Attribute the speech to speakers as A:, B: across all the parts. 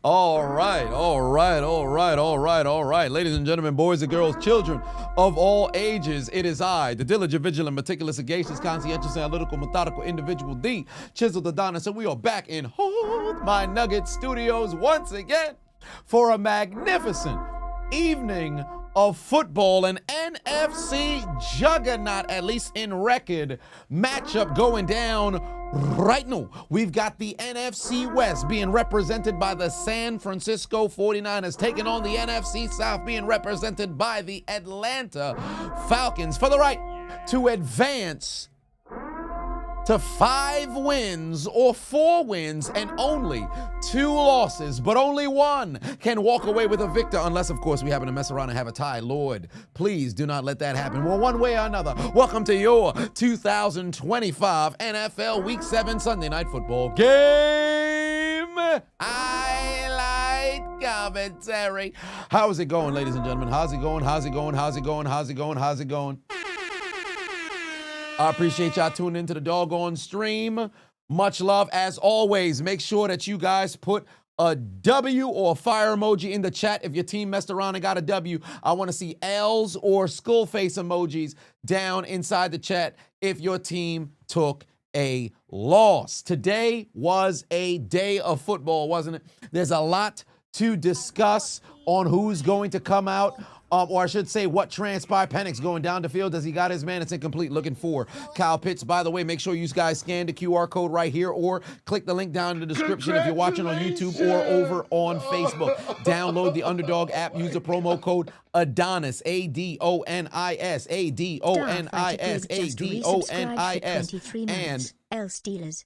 A: All right. Ladies and gentlemen, boys and girls, children of all ages, it is I, the diligent, vigilant, meticulous, sagacious, conscientious, analytical, methodical individual, the Chiseled Adonis, and we are back in Hold My Nugget Studios once again for a magnificent evening of football, an NFC juggernaut, at least in record, matchup going down right now. We've got the NFC West being represented by the San Francisco 49ers, taking on the NFC South being represented by the Atlanta Falcons for the right to advance to 5 wins or 4 wins and only 2 losses, but only one can walk away with a victor unless, of course, we happen to mess around and have a tie. Lord, please do not let that happen. Well, one way or another, welcome to your 2025 NFL Week 7 Sunday Night Football game highlight commentary. How is it going, ladies and gentlemen? How's it going? I appreciate y'all tuning into the doggone stream. Much love as always. Make sure that you guys put a W or a fire emoji in the chat if your team messed around and got a W. I want to see L's or skull face emojis down inside the chat if your team took a loss. Today was a day of football, wasn't it? There's a lot to discuss on who's going to come out. Or I should say what transpired. Penix going down the field. Does he got his man? It's incomplete. Looking for Kyle Pitts. By the way, make sure you guys scan the QR code right here or click the link down in the description if you're watching on YouTube or over on Facebook. Download the Underdog app. Use the promo code Adonis, Adonis, Adonis, Adonis, and
B: L Steelers.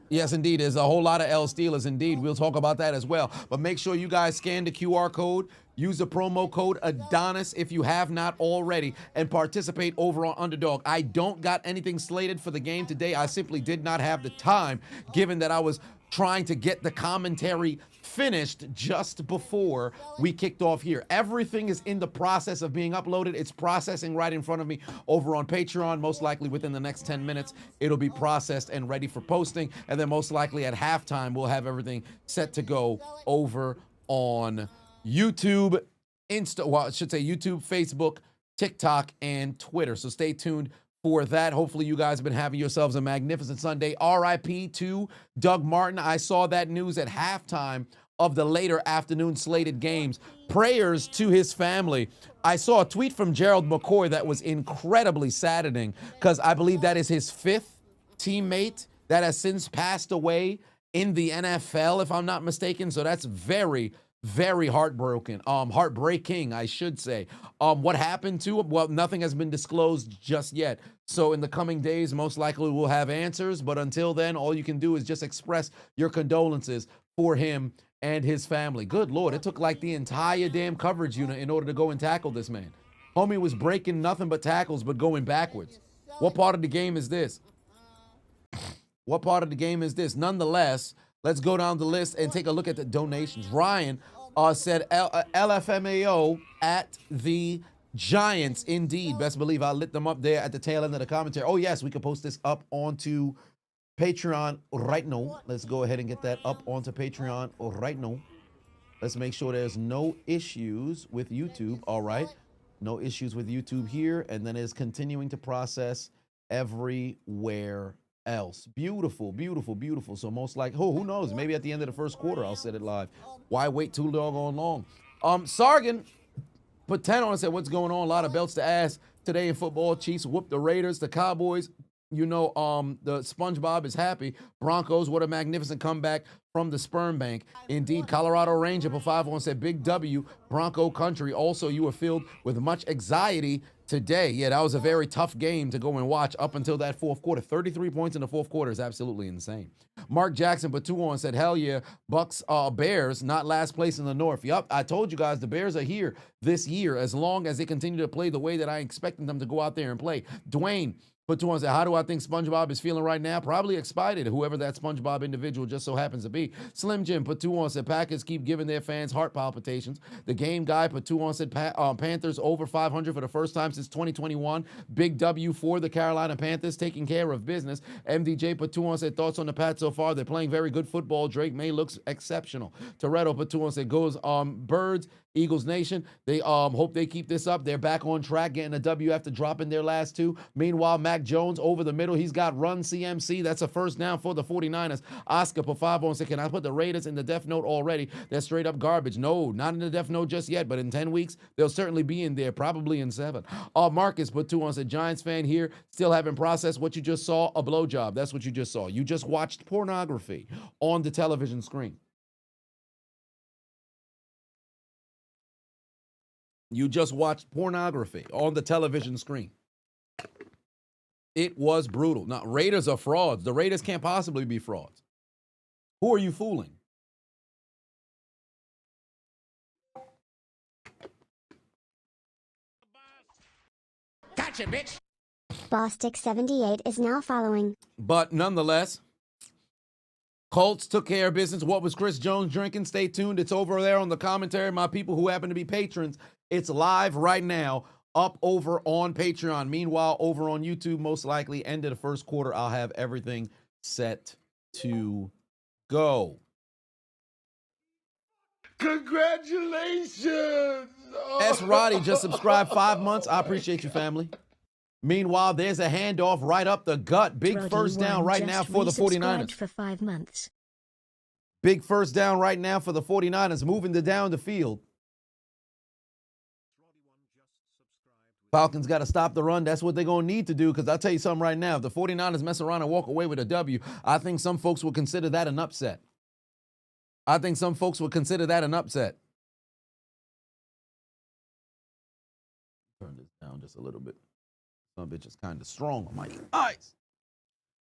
A: Yes, indeed. There's a whole lot of L Steelers, indeed. We'll talk about that as well. But make sure you guys scan the QR code, use the promo code Adonis if you have not already, and participate over on Underdog. I don't got anything slated for the game today. I simply did not have the time, given that I was trying to get the commentary finished just before we kicked off here. Everything is in the process of being uploaded. It's processing right in front of me over on Patreon. Most likely within the next 10 minutes, it'll be processed and ready for posting. And then most likely at halftime, we'll have everything set to go over on YouTube, YouTube, Facebook, TikTok, and Twitter. So stay tuned for that. Hopefully you guys have been having yourselves a magnificent Sunday. RIP to Doug Martin. I saw that news at halftime of the later afternoon slated games. Prayers to his family. I saw a tweet from Gerald McCoy that was incredibly saddening because I believe that is his 5th teammate that has since passed away in the NFL, if I'm not mistaken. So that's very heartbreaking, I should say. What happened to him? Well, nothing has been disclosed just yet. So in the coming days, most likely we'll have answers. But until then, all you can do is just express your condolences for him and his family. Good Lord, it took like the entire damn coverage unit in order to go and tackle this man. Homie was breaking nothing but tackles, but going backwards. What part of the game is this? What part of the game is this? Nonetheless, let's go down the list and take a look at the donations. Ryan said LFMAO at the Giants. Indeed. Best believe I lit them up there at the tail end of the commentary. Oh, yes, we can post this up onto Patreon right now. Let's go ahead and get that up onto Patreon right now. Let's make sure there's no issues with YouTube. All right. No issues with YouTube here. And then it's continuing to process everywhere else. Beautiful. So most like, who knows? Maybe at the end of the first quarter, I'll set it live. Why wait too doggone long? Sargon put 10 on and said, what's going on? A lot of belts to ass today in football. Chiefs whooped the Raiders, the Cowboys. You know, the SpongeBob is happy. Broncos, what a magnificent comeback from the sperm bank. Indeed, Colorado Ranger put 5 on said, big W, Bronco country. Also, you were filled with much anxiety today. Yeah, that was a very tough game to go and watch up until that fourth quarter. 33 points in the fourth quarter is absolutely insane. Mark Jackson put 2 on said, hell yeah, Bucks, Bears, not last place in the North. Yup, I told you guys the Bears are here this year as long as they continue to play the way that I expected them to go out there and play. Dwayne Put 2 on say, how do I think SpongeBob is feeling right now? Probably excited, whoever that SpongeBob individual just so happens to be. Slim Jim put 2 on said, Packers keep giving their fans heart palpitations. The Game Guy put 2 on said, Panthers over 500 for the first time since 2021. Big W for the Carolina Panthers, taking care of business. MDJ put 2 on said, thoughts on the Pats so far? They're playing very good football. Drake May looks exceptional. Toretto put 2 on said, goes Birds. Eagles Nation, they hope they keep this up. They're back on track, getting a W after dropping their last 2. Meanwhile, Mac Jones over the middle. He's got run CMC. That's a first down for the 49ers. Oscar put 5 on said, can I put the Raiders in the death note already? They're straight up garbage. No, not in the death note just yet, but in 10 weeks, they'll certainly be in there, probably in 7. Marcus put 2 on said, Giants fan here, still haven't processed what you just saw, a blowjob. That's what you just saw. You just watched pornography on the television screen. You just watched pornography on the television screen. It was brutal. Now, Raiders are frauds. The Raiders can't possibly be frauds. Who are you fooling? Gotcha, bitch.
B: Bostic78 is now following.
A: But nonetheless, Colts took care of business. What was Chris Jones drinking? Stay tuned. It's over there on the commentary. My people who happen to be patrons, it's live right now up over on Patreon. Meanwhile, over on YouTube, most likely end of the first quarter, I'll have everything set to go.
C: Congratulations!
A: S. Roddy just subscribed 5 months. I appreciate you, family. Meanwhile, there's a handoff right up the gut. Big
B: Brody
A: first down right now for the 49ers.
B: For 5 months.
A: Big first down right now for the 49ers, moving the down the field. Falcons got to stop the run. That's what they're going to need to do, because I'll tell you something right now. If the 49ers mess around and walk away with a W, I think some folks would consider that an upset. I think some folks would consider that an upset. Turn this down just a little bit. Some bitch is kind of strong on my eyes.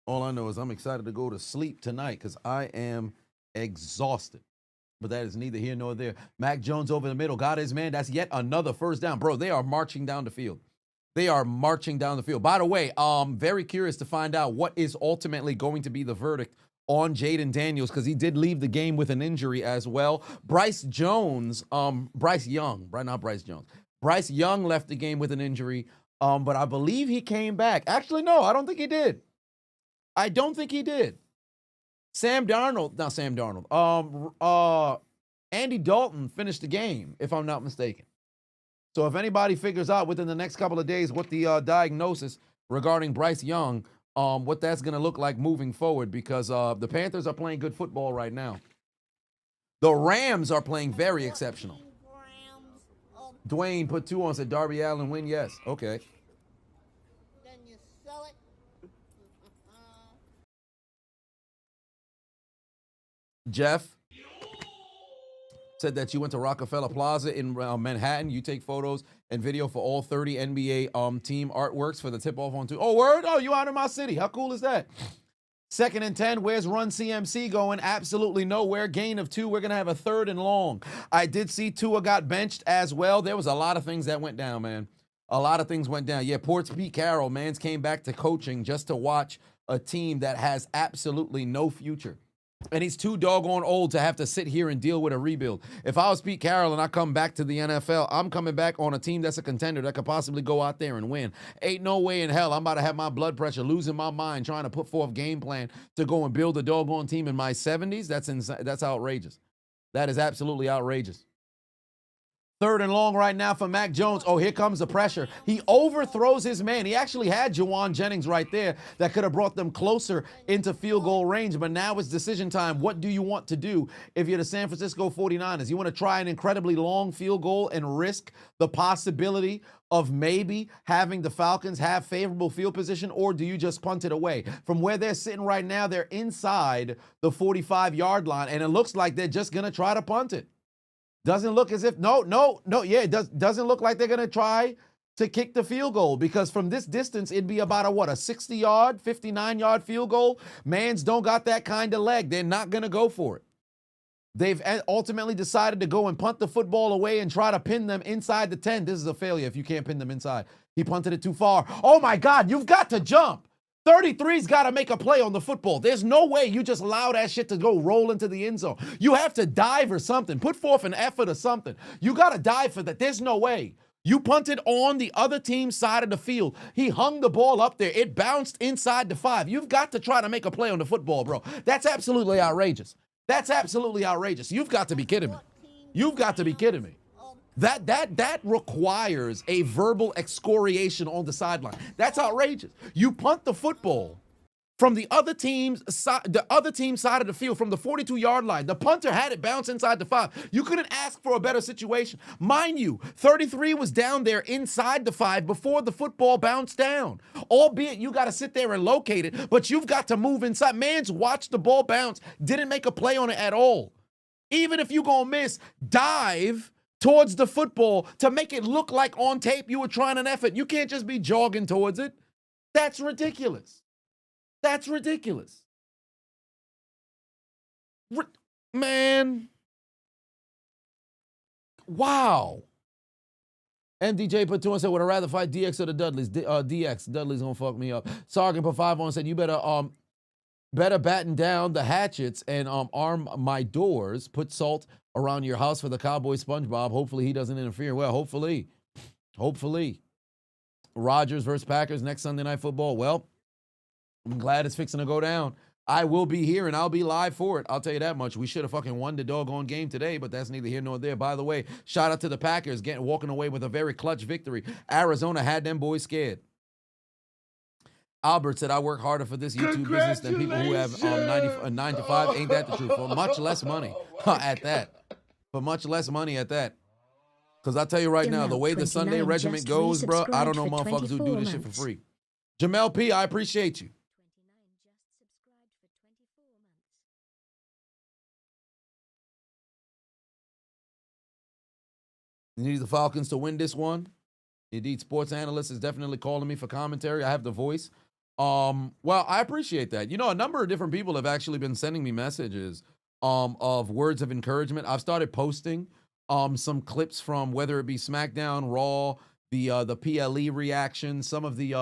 A: All I know is I'm excited to go to sleep tonight because I am exhausted. But that is neither here nor there. Mac Jones over the middle. Got his man. That's yet another first down. Bro, they are marching down the field. They are marching down the field. By the way, very curious to find out what is ultimately going to be the verdict on Jaden Daniels, because he did leave the game with an injury as well. Bryce Young left the game with an injury, but I believe he came back. Actually, no, I don't think he did. Andy Dalton finished the game, if I'm not mistaken. So if anybody figures out within the next couple of days what the diagnosis regarding Bryce Young, what that's going to look like moving forward, because the Panthers are playing good football right now. The Rams are playing very exceptional. Dwayne put 2 on, said Darby Allin win. Yes. Okay.
D: Then you sell it.
A: Jeff said that you went to Rockefeller Plaza in Manhattan. You take photos and video for all 30 NBA team artworks for the tip-off on 2. Oh, word? Oh, you out in my city. How cool is that? 2nd and 10. Where's Run CMC going? Absolutely nowhere. Gain of 2. We're going to have a 3rd and long. I did see Tua got benched as well. There was a lot of things that went down, man. A lot of things went down. Yeah, poor Pete Carroll, man's came back to coaching just to watch a team that has absolutely no future. And he's too doggone old to have to sit here and deal with a rebuild. If I was Pete Carroll and I come back to the NFL, I'm coming back on a team that's a contender that could possibly go out there and win. Ain't no way in hell I'm about to have my blood pressure, losing my mind, trying to put forth game plan to go and build a doggone team in my 70s. That's insane. That's outrageous. That is absolutely outrageous. 3rd and long right now for Mac Jones. Oh, here comes the pressure. He overthrows his man. He actually had Jawan Jennings right there that could have brought them closer into field goal range, but now it's decision time. What do you want to do if you're the San Francisco 49ers? You want to try an incredibly long field goal and risk the possibility of maybe having the Falcons have favorable field position, or do you just punt it away? From where they're sitting right now, they're inside the 45-yard line, and it looks like they're just going to try to punt it. Doesn't look as if, it doesn't look like they're going to try to kick the field goal, because from this distance, it'd be about a 60-yard, 59-yard field goal. Mans don't got that kind of leg. They're not going to go for it. They've ultimately decided to go and punt the football away and try to pin them inside the 10. This is a failure if you can't pin them inside. He punted it too far. Oh my God, you've got to jump. 33's got to make a play on the football. There's no way you just allow that shit to go roll into the end zone. You have to dive or something. Put forth an effort or something. You got to dive for that. There's no way. You punted on the other team's side of the field. He hung the ball up there. It bounced inside the 5. You've got to try to make a play on the football, bro. That's absolutely outrageous. That's absolutely outrageous. You've got to be kidding me. You've got to be kidding me. That requires a verbal excoriation on the sideline. That's outrageous. You punt the football from the other team's side of the field, from the 42-yard line. The punter had it bounce inside the 5. You couldn't ask for a better situation. Mind you, 33 was down there inside the 5 before the football bounced down. Albeit you got to sit there and locate it, but you've got to move inside. Man's watched the ball bounce, didn't make a play on it at all. Even if you're going to miss, dive towards the football to make it look like on tape you were trying an effort. You can't just be jogging towards it. That's ridiculous. That's ridiculous. Man. Wow. MDJ put 2 and said, would I rather fight DX or the Dudleys? DX. Dudley's gonna fuck me up. Sargent put 5 on and said, you better batten down the hatchets and arm my doors. Put salt around your house for the cowboy SpongeBob. Hopefully he doesn't interfere. Well, hopefully. Rodgers versus Packers next Sunday Night Football. Well, I'm glad it's fixing to go down. I will be here and I'll be live for it. I'll tell you that much. We should have fucking won the doggone game today, but that's neither here nor there. By the way, shout out to the Packers walking away with a very clutch victory. Arizona had them boys scared. Albert said, I work harder for this YouTube business than people who have 9 to 5. Ain't that the truth? For much less money at that. For much less money at that. Because I'll tell you right now, the way the Sunday regiment goes, bro, I don't know motherfuckers who do this shit for free. Jamel P., I appreciate you. You need the Falcons to win this one. Indeed, sports analyst is definitely calling me for commentary. I have the voice. Well, I appreciate that. You know, a number of different people have actually been sending me messages of words of encouragement. I've started posting some clips from whether it be SmackDown, Raw, the PLE reaction, some of the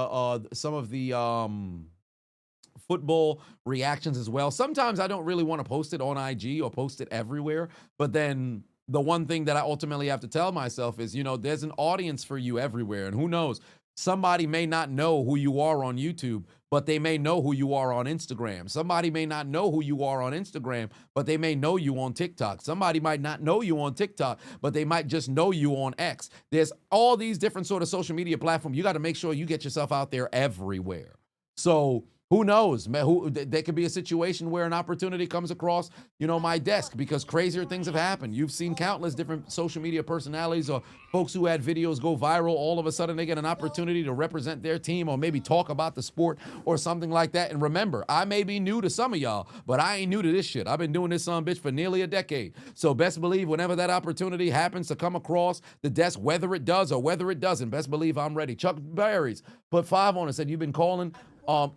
A: football reactions as well. Sometimes I don't really want to post it on IG or post it everywhere, but then the one thing that I ultimately have to tell myself is, you know, there's an audience for you everywhere, and who knows, somebody may not know who you are on YouTube, but they may know who you are on Instagram. Somebody may not know who you are on Instagram, but they may know you on TikTok. Somebody might not know you on TikTok, but they might just know you on X. There's all these different sort of social media platforms. You got to make sure you get yourself out there everywhere. So who knows, man? There could be a situation where an opportunity comes across, you know, my desk, because crazier things have happened. You've seen countless different social media personalities or folks who had videos go viral. All of a sudden, they get an opportunity to represent their team or maybe talk about the sport or something like that. And remember, I may be new to some of y'all, but I ain't new to this shit. I've been doing this son bitch for nearly a decade. So best believe whenever that opportunity happens to come across the desk, whether it does or whether it doesn't, best believe I'm ready. Chuck Berries put 5 on it, said, you've been calling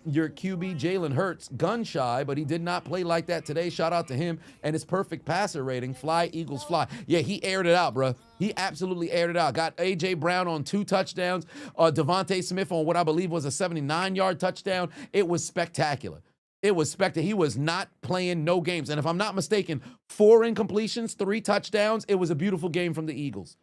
A: your QB Jalen Hurts gun shy, but he did not play like that today. Shout out to him and his perfect passer rating. Fly, Eagles, fly. Yeah, he aired it out, bro. He absolutely aired it out. Got A.J. Brown on 2 touchdowns. Devontae Smith on what I believe was a 79-yard touchdown. It was spectacular. It was spectacular. He was not playing no games. And if I'm not mistaken, 4 incompletions, 3 touchdowns. It was a beautiful game from the Eagles.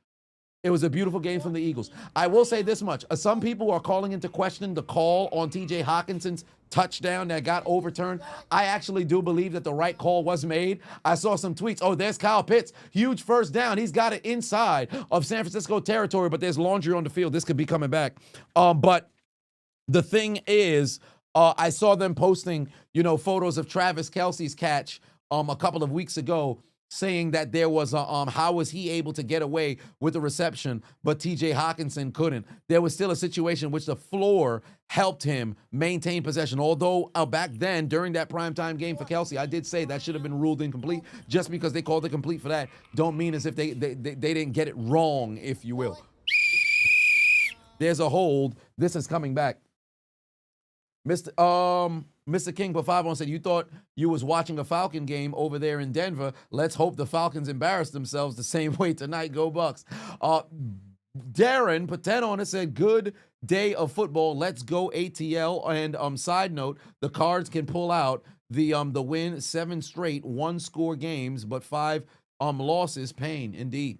A: It was a beautiful game from the Eagles. I will say this much. Some people are calling into question the call on T.J. Hawkinson's touchdown that got overturned. I actually do believe that the right call was made. I saw some tweets. Oh, there's Kyle Pitts. Huge first down. He's got it inside of San Francisco territory, but there's laundry on the field. This could be coming back. But the thing is, I saw them posting, you know, photos of Travis Kelce's catch a couple of weeks ago, saying that there was a, how was he able to get away with the reception, but T.J. Hawkinson couldn't. There was still a situation which the floor helped him maintain possession. Although back then, during that primetime game for Kelce, I did say that should have been ruled incomplete. Just because they called it complete for that, don't mean as if they didn't get it wrong, if you will. There's a hold. This is coming back. Mr. King put 5 on, said, you thought you was watching a Falcon game over there in Denver. Let's hope the Falcons embarrass themselves the same way tonight. Go Bucks. Darren put 10 on it, said, good day of football. Let's go ATL. And side note, the Cards can pull out the win, 7 straight, 1-score games, but 5 losses. Pain, indeed.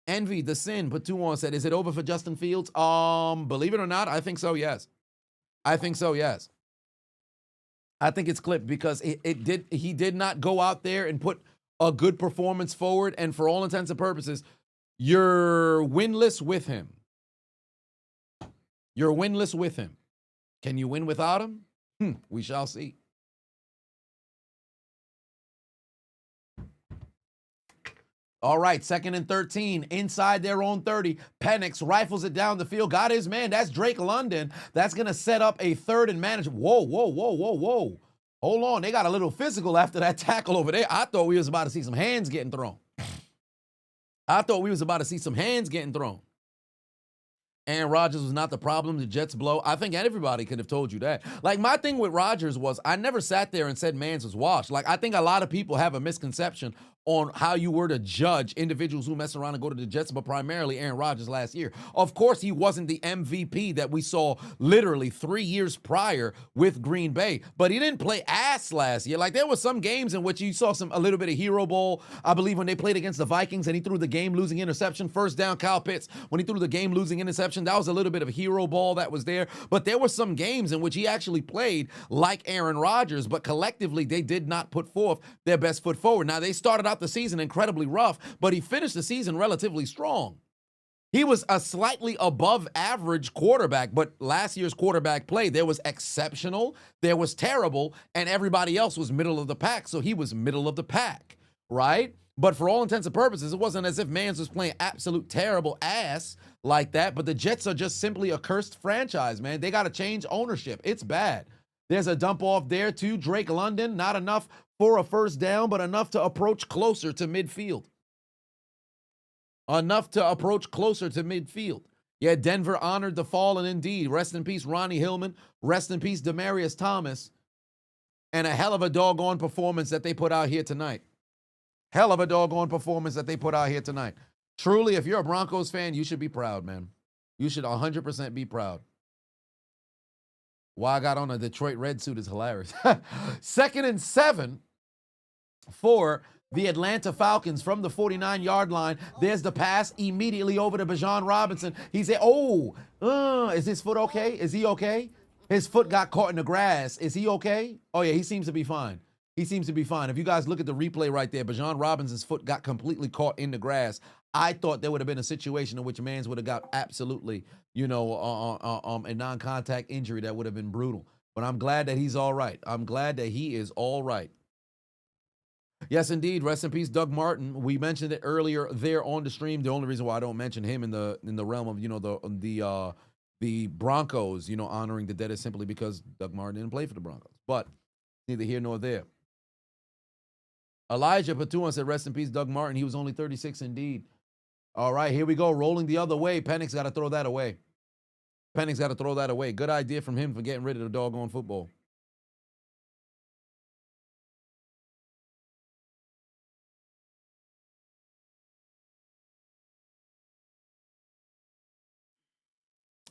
A: Envy, the Sin, put 2 on, said, is it over for Justin Fields? Believe it or not, I think so, yes. I think so, yes. I think it's clipped because he did not go out there and put a good performance forward, and for all intents and purposes, you're winless with him. You're winless with him. Can you win without him? We shall see. All right, 2nd and 13, inside their own 30. Penix rifles it down the field, got his man. That's Drake London. That's going to set up a 3rd and manage. Whoa. Hold on, they got a little physical after that tackle over there. I thought we was about to see some hands getting thrown. Aaron Rodgers was not the problem. The Jets blow. I think everybody could have told you that. Like, my thing with Rodgers was I never sat there and said Mans was washed. Like, I think a lot of people have a misconception on how you were to judge individuals who mess around and go to the Jets, but primarily Aaron Rodgers last year. Of course, he wasn't the MVP that we saw literally 3 years prior with Green Bay, but he didn't play ass last year. Like, there were some games in which you saw a little bit of hero ball. I believe when they played against the Vikings and he threw the game-losing interception, 1st down, Kyle Pitts, when he threw the game-losing interception, that was a little bit of hero ball that was there. But there were some games in which he actually played like Aaron Rodgers, but collectively they did not put forth their best foot forward. Now, they started out the season incredibly rough, but he finished the season relatively strong. He was a slightly above average quarterback, but last year's quarterback play, there was exceptional, there was terrible, and everybody else was middle of the pack, so he was middle of the pack, right? But for all intents and purposes, it wasn't as if Mans was playing absolute terrible ass like that, but the Jets are just simply a cursed franchise, man. They got to change ownership. It's bad. There's a dump off there too. Drake London, not enough for a 1st down, but enough to approach closer to midfield. Yeah, Denver honored the fallen indeed. Rest in peace, Ronnie Hillman. Rest in peace, Demaryius Thomas. And a hell of a doggone performance that they put out here tonight. Truly, if you're a Broncos fan, you should be proud, man. You should 100% be proud. Why I got on a Detroit red suit is hilarious. 2nd and 7 for the Atlanta Falcons from the 49-yard line. There's the pass immediately over to Bijan Robinson. He said, is his foot okay? Is he okay? His foot got caught in the grass. Is he okay? Oh, yeah, he seems to be fine. If you guys look at the replay right there, Bijan Robinson's foot got completely caught in the grass. I thought there would have been a situation in which Mans would have got absolutely, a non-contact injury that would have been brutal. But I'm glad that he's all right. I'm glad that he is all right. Yes, indeed. Rest in peace, Doug Martin. We mentioned it earlier there on the stream. The only reason why I don't mention him in the realm of the Broncos, honoring the dead is simply because Doug Martin didn't play for the Broncos. But neither here nor there. Elijah Patuan said, rest in peace, Doug Martin. He was only 36 indeed. All right, here we go. Rolling the other way. Penix got to throw that away. Good idea from him for getting rid of the doggone football.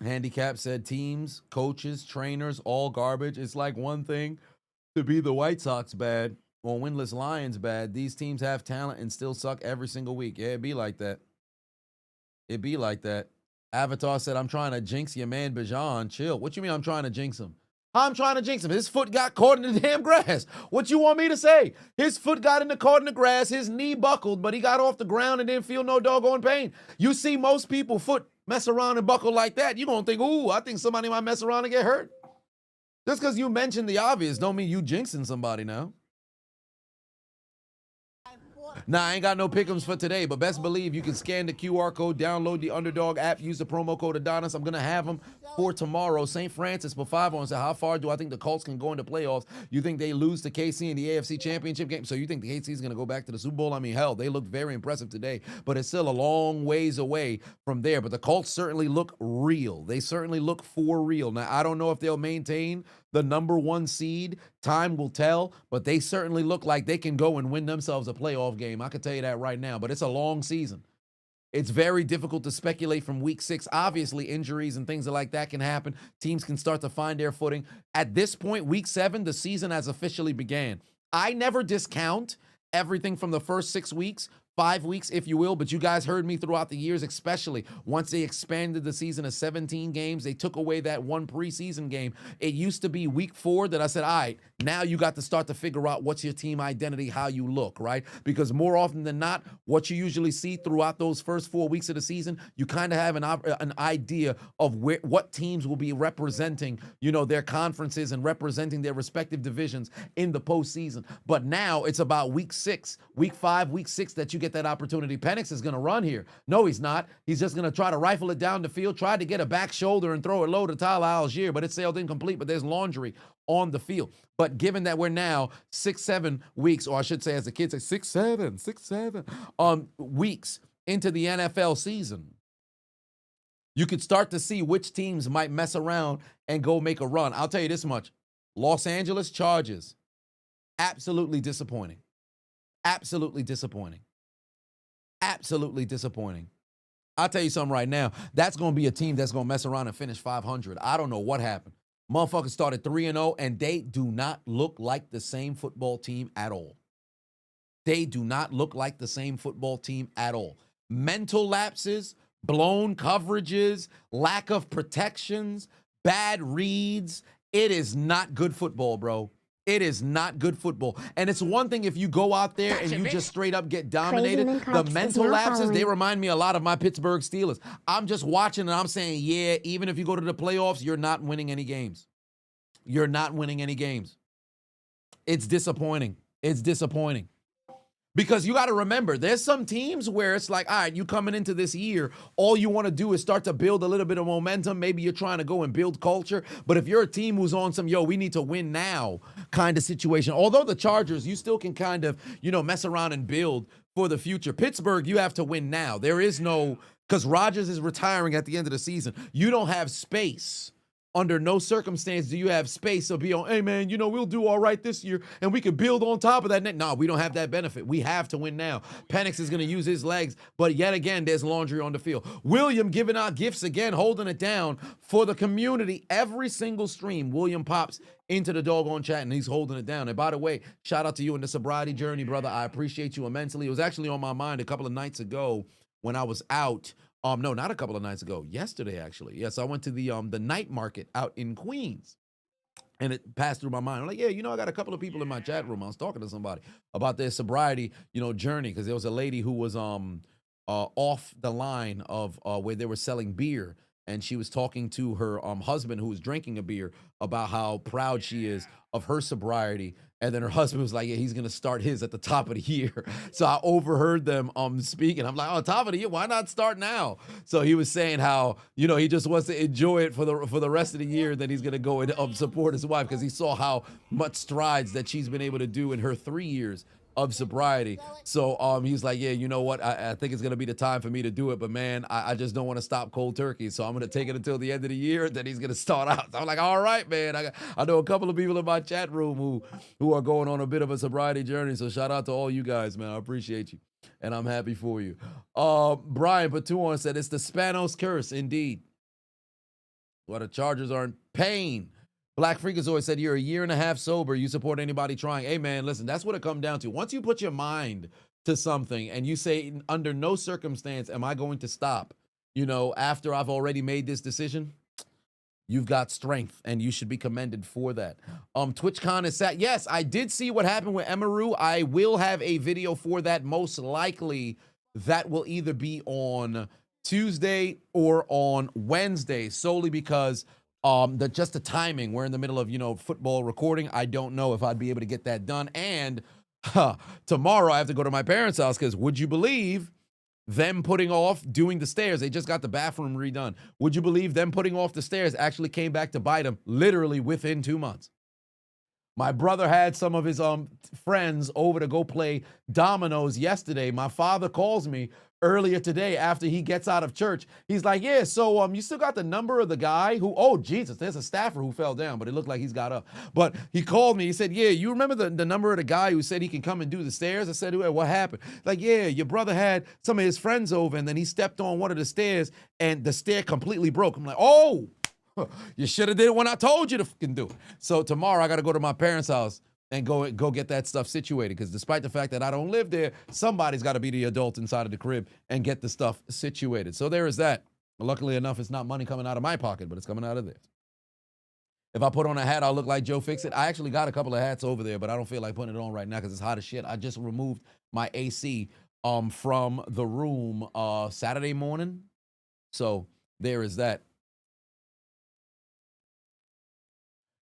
A: Handicap said teams, coaches, trainers, all garbage. It's like one thing to be the White Sox bad or winless Lions bad. These teams have talent and still suck every single week. Yeah, it'd be like that. Avatar said, I'm trying to jinx your man Bijan. Chill. What you mean I'm trying to jinx him? I'm trying to jinx him. His foot got caught in the damn grass. What you want me to say? His foot got caught in the grass. His knee buckled, but he got off the ground and didn't feel no doggone pain. You see most people foot mess around and buckle like that, you're going to think, ooh, I think somebody might mess around and get hurt. Just because you mentioned the obvious don't mean you jinxing somebody now. Nah, I ain't got no pick'ems for today, but best believe you can scan the QR code, download the Underdog app, use the promo code Adonis. I'm going to have them for tomorrow. St. Francis for 5 on. So how far do I think the Colts can go into playoffs? You think they lose to KC in the AFC Championship game? So you think the KC is going to go back to the Super Bowl? I mean, hell, they look very impressive today, but it's still a long ways away from there. But the Colts certainly look real. They certainly look for real. Now, I don't know if they'll maintain the number 1 seed. Time will tell, but they certainly look like they can go and win themselves a playoff game. I can tell you that right now, but it's a long season. It's very difficult to speculate from week 6. Obviously, injuries and things like that can happen. Teams can start to find their footing. At this point, week 7, the season has officially began. I never discount everything from the first 6 weeks, 5 weeks, if you will, but you guys heard me throughout the years, especially once they expanded the season to 17 games, they took away that one preseason game. It used to be week 4 that I said, all right, now you got to start to figure out what's your team identity, how you look, right? Because more often than not, what you usually see throughout those first 4 weeks of the season, you kind of have an idea of what teams will be representing, their conferences and representing their respective divisions in the postseason. But now it's about week 6, week 5, week 6 that you get that opportunity. Penix is going to run here. No, he's not. He's just going to try to rifle it down the field, try to get a back shoulder and throw it low to Tyler Algier, but it sailed incomplete, but there's laundry on the field. But given that we're now 6, 7 weeks, or I should say as the kids say, 6, 7 weeks into the NFL season, you could start to see which teams might mess around and go make a run. I'll tell you this much. Los Angeles Chargers, absolutely disappointing. Absolutely disappointing. Absolutely disappointing. I'll tell you something right now. That's going to be a team that's going to mess around and finish 500. I don't know what hhappened. Motherfuckers started 3-0, and they do not look like the same football team at all. They do not look like the same football team at all. Mental lapses, blown coverages, lack of protections, bad reads. It is not good football, bro. It is not good football. And it's one thing if you go out there and you just straight up get dominated. The mental lapses, they remind me a lot of my Pittsburgh Steelers. I'm just watching and I'm saying, yeah, even if you go to the playoffs, you're not winning any games. You're not winning any games. It's disappointing. It's disappointing. Because you got to remember, there's some teams where it's like, all right, you coming into this year, all you want to do is start to build a little bit of momentum. Maybe you're trying to go and build culture. But if you're a team who's on some, we need to win now kind of situation, although the Chargers, you still can kind of, mess around and build for the future. Pittsburgh, you have to win now. There is no, because Rodgers is retiring at the end of the season. You don't have space. Under no circumstance do you have space to be on, hey, man, we'll do all right this year, and we can build on top of that. No, we don't have that benefit. We have to win now. Penix is going to use his legs, but yet again, there's laundry on the field. William giving out gifts again, holding it down for the community. Every single stream, William pops into the doggone chat, and he's holding it down. And by the way, shout out to you in the sobriety journey, brother. I appreciate you immensely. It was actually on my mind a couple of nights ago when I was out. No, not a couple of nights ago. Yesterday, actually. Yes, I went to the night market out in Queens, and it passed through my mind. I'm like, yeah, I got a couple of people in my chat room. I was talking to somebody about their sobriety, journey, because there was a lady who was off the line of where they were selling beer, and she was talking to her husband who was drinking a beer about how proud she is of her sobriety. And then her husband was like, yeah, he's going to start his at the top of the year. So I overheard them speaking. I'm like, oh, top of the year, why not start now? So he was saying how, he just wants to enjoy it for the rest of the year. Then he's going to go and support his wife because he saw how much strides that she's been able to do in her 3 years of sobriety. So he's like, yeah, you know what? I think it's going to be the time for me to do it. But, man, I just don't want to stop cold turkey. So I'm going to take it until the end of the year. Then he's going to start out. So I'm like, all right, man. I know a couple of people in my chat room who are going on a bit of a sobriety journey. So shout out to all you guys, man. I appreciate you. And I'm happy for you. Brian Patuan said, it's the Spanos curse, indeed. Well, the Chargers are in pain. Black Freakazoid said, you're a year and a half sober. You support anybody trying. Hey, man, listen, that's what it comes down to. Once you put your mind to something and you say, under no circumstance am I going to stop, after I've already made this decision, you've got strength and you should be commended for that. TwitchCon is set. Yes, I did see what happened with Emaru. I will have a video for that. Most likely that will either be on Tuesday or on Wednesday, solely because just the timing. We're in the middle of, football recording. I don't know if I'd be able to get that done. And tomorrow I have to go to my parents' house because would you believe them putting off doing the stairs? They just got the bathroom redone. Would you believe them putting off the stairs actually came back to bite them literally within 2 months? My brother had some of his friends over to go play dominoes yesterday. My father calls me earlier today after he gets out of church. He's like, yeah, so you still got the number of the guy who, oh, Jesus, there's a staffer who fell down, but it looked like he's got up. But he called me. He said, yeah, you remember the number of the guy who said he can come and do the stairs? I said, what happened? Like, yeah, your brother had some of his friends over, and then he stepped on one of the stairs, and the stair completely broke. I'm like, oh, you should have did it when I told you to fucking do it. So tomorrow I got to go to my parents' house and go get that stuff situated, because despite the fact that I don't live there, somebody's got to be the adult inside of the crib and get the stuff situated. So there is that. Luckily enough, it's not money coming out of my pocket, but it's coming out of theirs. If I put on a hat, I'll look like Joe Fix-It. I actually got a couple of hats over there, but I don't feel like putting it on right now because it's hot as shit. I just removed my AC from the room Saturday morning. So there is that.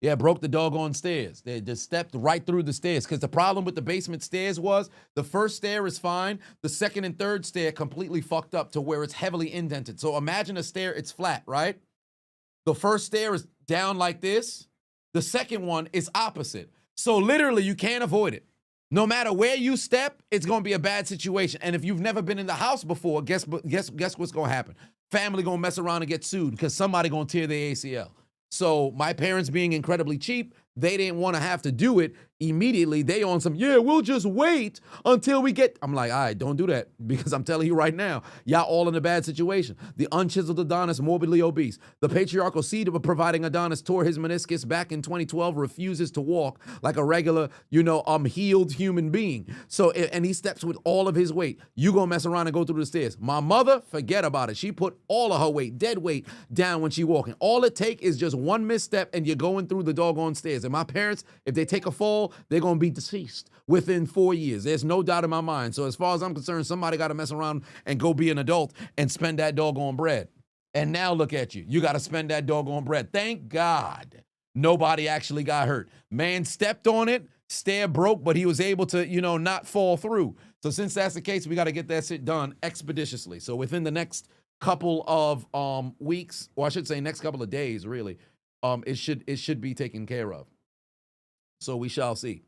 A: Yeah, broke the doggone stairs. They just stepped right through the stairs, because the problem with the basement stairs was the first stair is fine. The second and third stair completely fucked up to where it's heavily indented. So imagine a stair, it's flat, right? The first stair is down like this. The second one is opposite. So literally you can't avoid it. No matter where you step, it's going to be a bad situation. And if you've never been in the house before, guess what's going to happen? Family going to mess around and get sued because somebody going to tear their ACL. So my parents being incredibly cheap, they didn't want to have to do it immediately. They on some, yeah, we'll just wait until we get. I'm like, all right, don't do that, because I'm telling you right now, y'all all in a bad situation. The unchiseled Adonis, morbidly obese. The patriarchal seed of providing Adonis tore his meniscus back in 2012, refuses to walk like a regular, healed human being. So, and he steps with all of his weight. You gonna mess around and go through the stairs. My mother, forget about it. She put all of her weight, dead weight, down when she walking. All it take is just one misstep and you're going through the doggone stairs. And my parents, if they take a fall, they're going to be deceased within 4 years. There's no doubt in my mind. So as far as I'm concerned, somebody got to mess around and go be an adult and spend that doggone bread. And now look at you. You got to spend that doggone bread. Thank God nobody actually got hurt. Man stepped on it, stair broke, but he was able to, not fall through. So since that's the case, we got to get that shit done expeditiously. So within the next couple of weeks, or I should say next couple of days, really, it should be taken care of. So we shall see.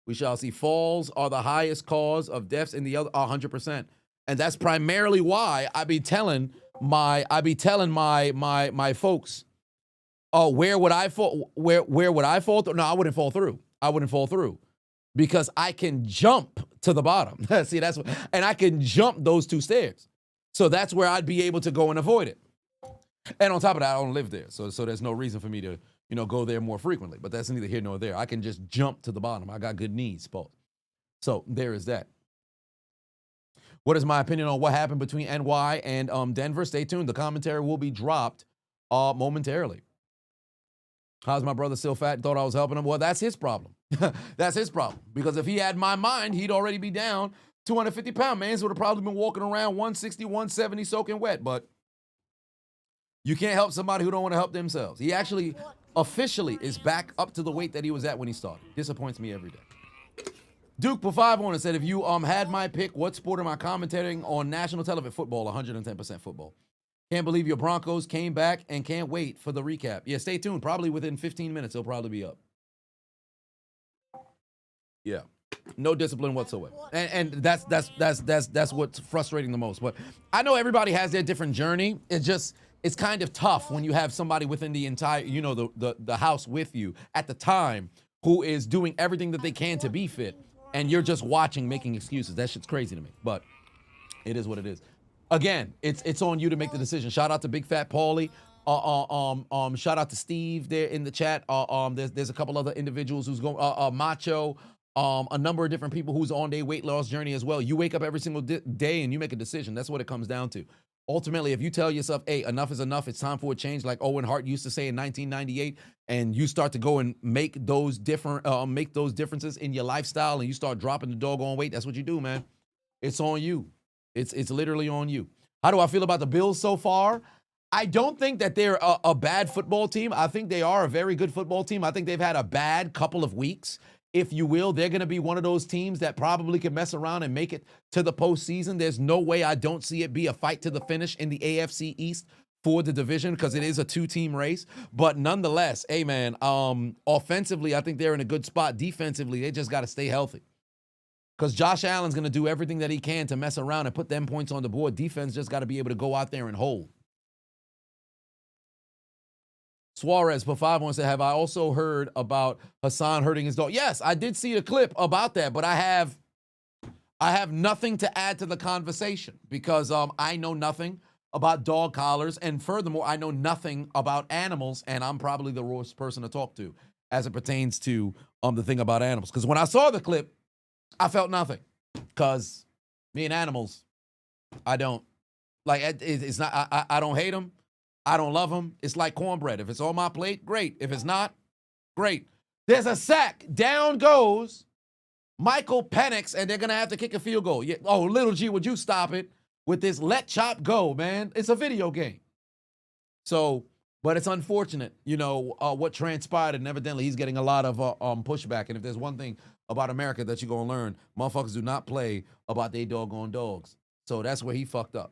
A: We shall see. Falls are the highest cause of deaths in the other 100%. And that's primarily why I be telling my folks, where would I fall? Where would I fall through? No, I wouldn't fall through. I wouldn't fall through because I can jump to the bottom. See, and I can jump those two stairs. So that's where I'd be able to go and avoid it. And on top of that, I don't live there. So there's no reason for me to, go there more frequently. But that's neither here nor there. I can just jump to the bottom. I got good knees, Paul. So there is that. What is my opinion on what happened between NY and Denver? Stay tuned. The commentary will be dropped momentarily. How's my brother still fat? Thought I was helping him. Well, that's his problem. That's his problem. Because if he had my mind, he'd already be down 250 pounds. Man would have probably been walking around 160, 170 soaking wet. But you can't help somebody who don't want to help themselves. He actually officially is back up to the weight that he was at when he started. Disappoints me every day. Duke for 5 on it said, if you had my pick, what sport am I commentating on national television? Football, 110% football. Can't believe your Broncos came back and can't wait for the recap. Yeah, stay tuned. Probably within 15 minutes, it'll probably be up. Yeah. No discipline whatsoever. And that's what's frustrating the most. But I know everybody has their different journey. It's kind of tough when you have somebody within the entire, the house with you at the time who is doing everything that they can to be fit, and you're just watching, making excuses. That shit's crazy to me, but it is what it is. Again, it's on you to make the decision. Shout out to Big Fat Paulie. Shout out to Steve there in the chat. There's a couple other individuals who's going, Macho, a number of different people who's on their weight loss journey as well. You wake up every single day and you make a decision. That's what it comes down to. Ultimately, if you tell yourself, hey, enough is enough, it's time for a change, like Owen Hart used to say in 1998, and you start to go and make those differences in your lifestyle, and you start dropping the doggone weight, that's what you do, man. It's on you. It's literally on you. How do I feel about the Bills so far? I don't think that they're a bad football team. I think they are a very good football team. I think they've had a bad couple of weeks, if you will. They're going to be one of those teams that probably can mess around and make it to the postseason. There's no way I don't see it be a fight to the finish in the AFC East for the division because it is a 2-team race. But nonetheless, hey man, offensively, I think they're in a good spot. Defensively, they just got to stay healthy. Because Josh Allen's going to do everything that he can to mess around and put them points on the board. Defense just got to be able to go out there and hold. Suarez for 5 wants to have I also heard about Hassan hurting his dog. Yes, I did see a clip about that, but I have nothing to add to the conversation because I know nothing about dog collars, and furthermore, I know nothing about animals, and I'm probably the worst person to talk to as it pertains to the thing about animals. Because when I saw the clip, I felt nothing. Because me and animals, I don't like. It's not. I don't hate them. I don't love them. It's like cornbread. If it's on my plate, great. If it's not, great. There's a sack. Down goes Michael Penix, and they're going to have to kick a field goal. Yeah. Oh, Little G, would you stop it with this let chop go, man? It's a video game. So, but it's unfortunate, what transpired, and evidently he's getting a lot of pushback. And if there's one thing about America that you're going to learn, motherfuckers do not play about they doggone dogs. So that's where he fucked up.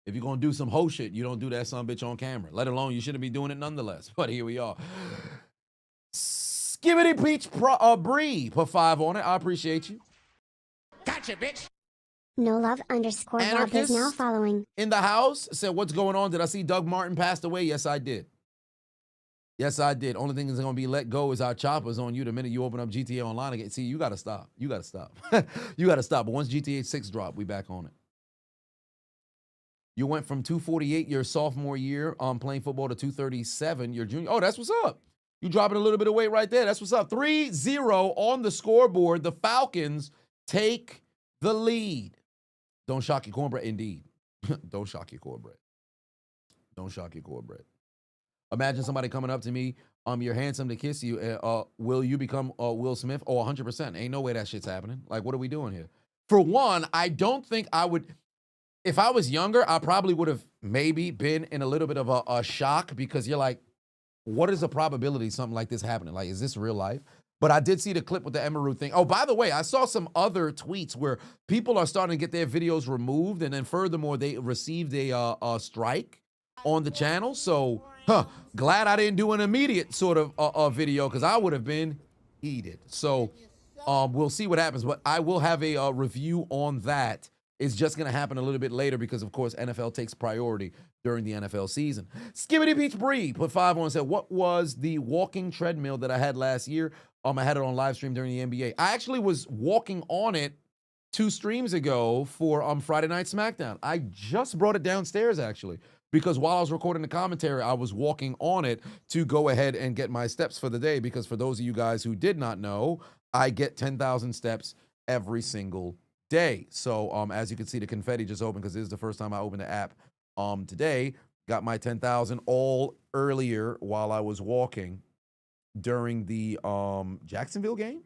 A: If you're going to do some hoe shit, you don't do that son bitch on camera. Let alone you shouldn't be doing it nonetheless. But here we are. Skibbity Peach Bree put 5 on it. I appreciate you.
D: Gotcha, bitch.
B: No love underscore Rob is now following.
A: In the house said, what's going on? Did I see Doug Martin passed away? Yes, I did. Yes, I did. Only thing that's going to be let go is our choppers on you the minute you open up GTA Online again. See, you got to stop. You got to stop. You got to stop. But once GTA 6 drop, we back on it. You went from 248 your sophomore year playing football to 237 your junior. Oh, that's what's up. You dropping a little bit of weight right there. That's what's up. 3-0 on the scoreboard. The Falcons take the lead. Don't shock your cornbread. Indeed. Don't shock your cornbread. Don't shock your cornbread. Imagine somebody coming up to me, you're handsome to kiss you. Will you become Will Smith? Oh, 100%. Ain't no way that shit's happening. Like, what are we doing here? For one, I don't think I would. If I was younger, I probably would have maybe been in a little bit of a shock because you're like, what is the probability of something like this happening? Like, is this real life? But I did see the clip with the Emerald thing. Oh, by the way, I saw some other tweets where people are starting to get their videos removed. And then furthermore, they received a strike on the channel. So, glad I didn't do an immediate sort of video because I would have been heated. So, we'll see what happens. But I will have a review on that. It's just going to happen a little bit later because, of course, NFL takes priority during the NFL season. Skibbity Beach Bree put 5 on and said, what was the walking treadmill that I had last year? I had it on live stream during the NBA. I actually was walking on it 2 streams ago for Friday Night SmackDown. I just brought it downstairs, actually, because while I was recording the commentary, I was walking on it to go ahead and get my steps for the day because for those of you guys who did not know, I get 10,000 steps every single day. So as you can see, the confetti just opened because this is the first time I opened the app today. Got my 10,000 all earlier while I was walking during the Jacksonville game.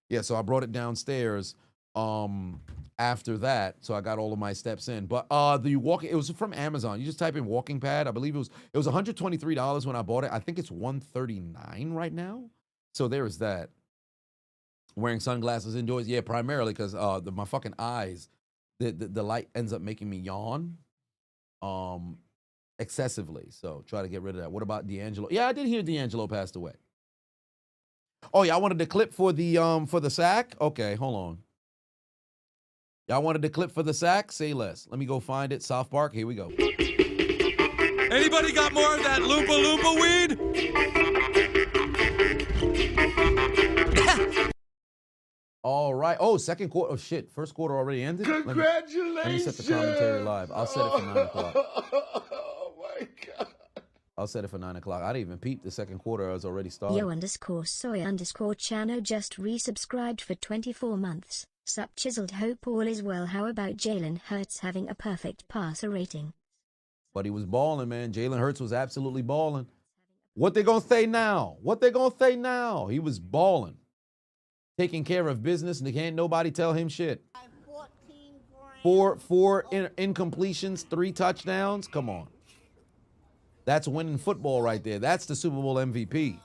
A: Yeah, so I brought it downstairs after that, so I got all of my steps in. But the walking, it was from Amazon. You just type in walking pad. I believe it was $123 when I bought it. I think it's $139 right now. So there is that. Wearing sunglasses indoors, yeah, primarily because my fucking eyes, the light ends up making me yawn excessively. So try to get rid of that. What about D'Angelo? Yeah, I did hear D'Angelo passed away. Oh yeah, I wanted the clip for the sack. Okay, hold on. Y'all wanted the clip for the sack? Say less. Let me go find it. South Park. Here we go.
C: Anybody got more of that Loompa Loompa weed?
A: All right. Oh, second quarter. Oh, shit. First quarter already ended?
E: Congratulations.
A: Let me set the commentary live. I'll set it for 9 o'clock.
E: Oh, my God.
A: I'll set it for 9 o'clock. I didn't even peep the second quarter. I was already started.
B: Yo_soy_chano just resubscribed for 24 months. Sup Chiseled, hope all is well. How about Jalen Hurts having a perfect passer rating?
A: But he was balling, man. Jalen Hurts was absolutely balling. What they gonna say now? What they gonna say now? He was balling. Taking care of business, and can't nobody tell him shit. 4 incompletions, 3 touchdowns. Come on. That's winning football right there. That's the Super Bowl MVP.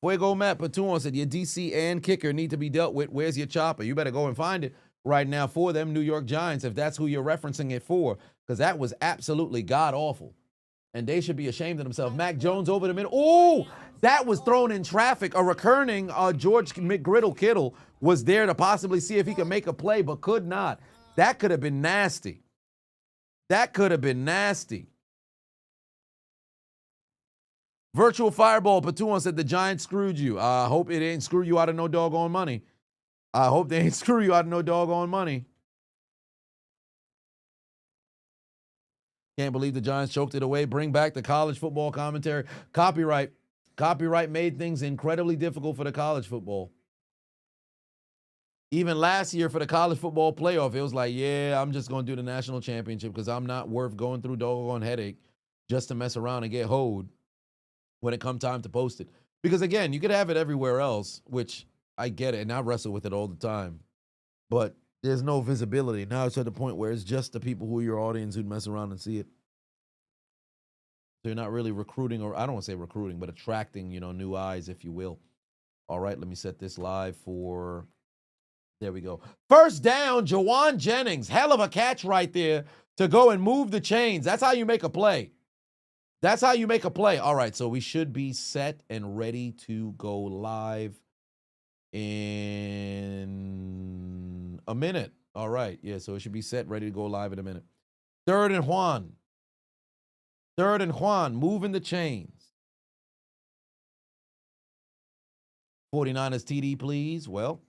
A: Fuego Matt Patuon said, your DC and kicker need to be dealt with. Where's your chopper? You better go and find it right now for them New York Giants, if that's who you're referencing it for, because that was absolutely god-awful. And they should be ashamed of themselves. Mac Jones over the middle. Oh, that was thrown in traffic. A recurring George McGriddle Kittle was there to possibly see if he could make a play, but could not. That could have been nasty. That could have been nasty. Virtual Fireball Patuon said the Giants screwed you. I hope it ain't screw you out of no doggone money. I hope they ain't screw you out of no doggone money. Can't believe the Giants choked it away. Bring back the college football commentary. Copyright. Copyright made things incredibly difficult for the college football. Even last year for the college football playoff, it was like, yeah, I'm just going to do the national championship because I'm not worth going through doggone headache just to mess around and get hoed when it come time to post it. Because, again, you could have it everywhere else, which I get it, and I wrestle with it all the time. But there's no visibility. Now it's at the point where it's just the people who are your audience who'd mess around and see it. So you're not really recruiting, or I don't want to say recruiting, but attracting, new eyes, if you will. All right, let me set this live for, there we go. First down, Jawan Jennings. Hell of a catch right there to go and move the chains. That's how you make a play. That's how you make a play. All right, so we should be set and ready to go live in a minute. All right, yeah, so it should be set, ready to go live in a minute. Third and Juan, moving the chains. 49ers TD, please. Well,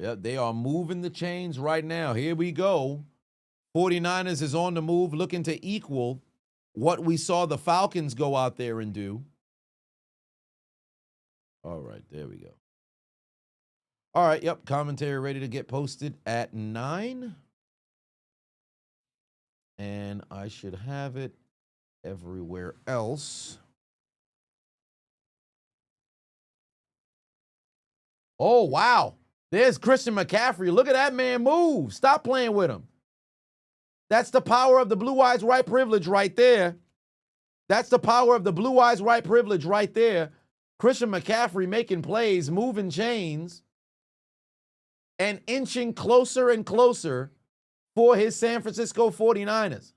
A: yeah, they are moving the chains right now. Here we go. 49ers is on the move, looking to equal what we saw the Falcons go out there and do. All right, there we go. All right, yep, commentary ready to get posted at 9. And I should have it everywhere else. Oh, wow. There's Christian McCaffrey. Look at that man move. Stop playing with him. That's the power of the blue eyes white privilege right there. That's the power of the blue eyes white privilege right there. Christian McCaffrey making plays, moving chains, and inching closer and closer for his San Francisco 49ers.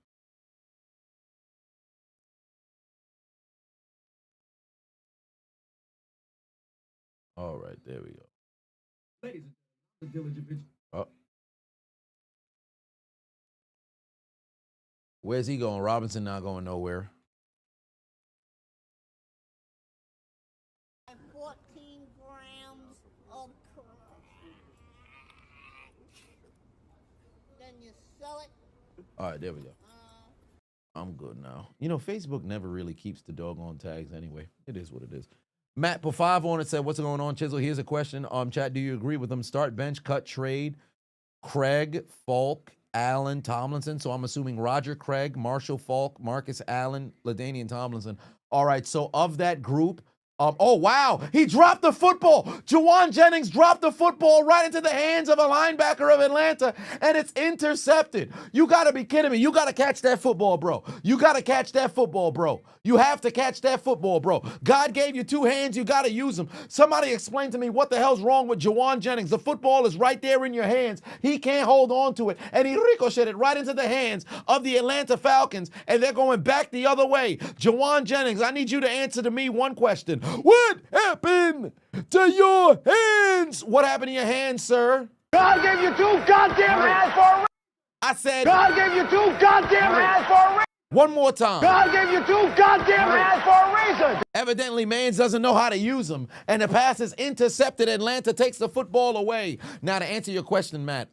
A: All right, there we go. Ladies and gentlemen, where's he going? Robinson not going nowhere.
F: 14 grams of crack. Then you sell it.
A: All right, there we go. I'm good now. Facebook never really keeps the doggone tags anyway. It is what it is. Matt put 5 on it, said, what's going on, Chisel? Here's a question. Chat, do you agree with them? Start, bench, cut, trade, Craig, Falk, Allen, Tomlinson. So I'm assuming Roger Craig, Marshall Falk, Marcus Allen, LaDainian Tomlinson. All right, so of that group, oh, wow, he dropped the football. Jawan Jennings dropped the football right into the hands of a linebacker of Atlanta, and it's intercepted. You got to be kidding me. You got to catch that football, bro. You got to catch that football, bro. You have to catch that football, bro. God gave you 2 hands. You got to use them. Somebody explain to me what the hell's wrong with Jawan Jennings. The football is right there in your hands. He can't hold on to it, and he ricocheted right into the hands of the Atlanta Falcons, and they're going back the other way. Jawan Jennings, I need you to answer to me one question. What happened to your hands? What happened to your hands, sir?
E: God gave you 2 goddamn hands for a reason.
A: I said,
E: God gave you 2 goddamn hands for a reason.
A: one more time.
E: God gave you 2 goddamn hands for a reason.
A: Evidently, Mans doesn't know how to use them, and the pass is intercepted. Atlanta takes the football away. Now, to answer your question, Matt,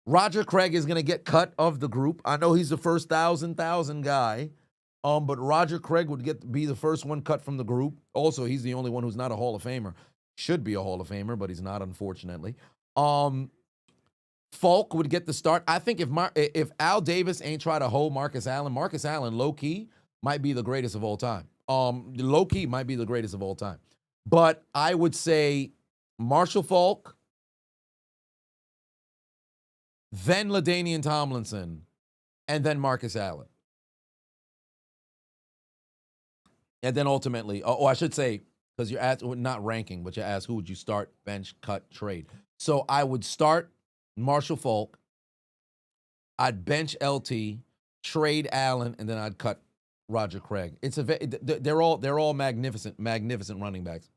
A: Roger Craig is going to get cut of the group. I know he's the first thousand guy. But Roger Craig would be the first one cut from the group. Also, he's the only one who's not a Hall of Famer. Should be a Hall of Famer, but he's not, unfortunately. Falk would get the start. I think if Al Davis ain't try to hold Marcus Allen, low-key, might be the greatest of all time. Low-key might be the greatest of all time. But I would say Marshall Falk, then LaDainian Tomlinson, and then Marcus Allen. And then ultimately, I should say, because you're asked, not ranking, but you asked who would you start, bench, cut, trade. So I would start Marshall Faulk. I'd bench LT, trade Allen, and then I'd cut Roger Craig. They're all magnificent running backs.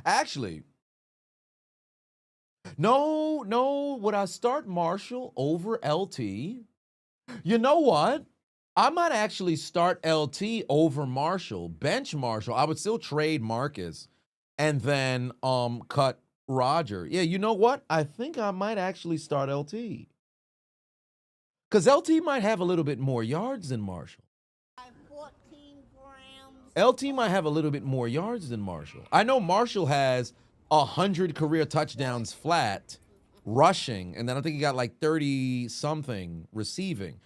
A: Actually, no, would I start Marshall over LT? You know what? I might actually start LT over Marshall, bench Marshall. I would still trade Marcus and then cut Roger. Yeah, you know what? I think I might actually start LT. Because LT might have a little bit more yards than Marshall.
F: 14 grams.
A: LT might have a little bit more yards than Marshall. I know Marshall has 100 career touchdowns flat rushing, and then I think he got like 30-something receiving.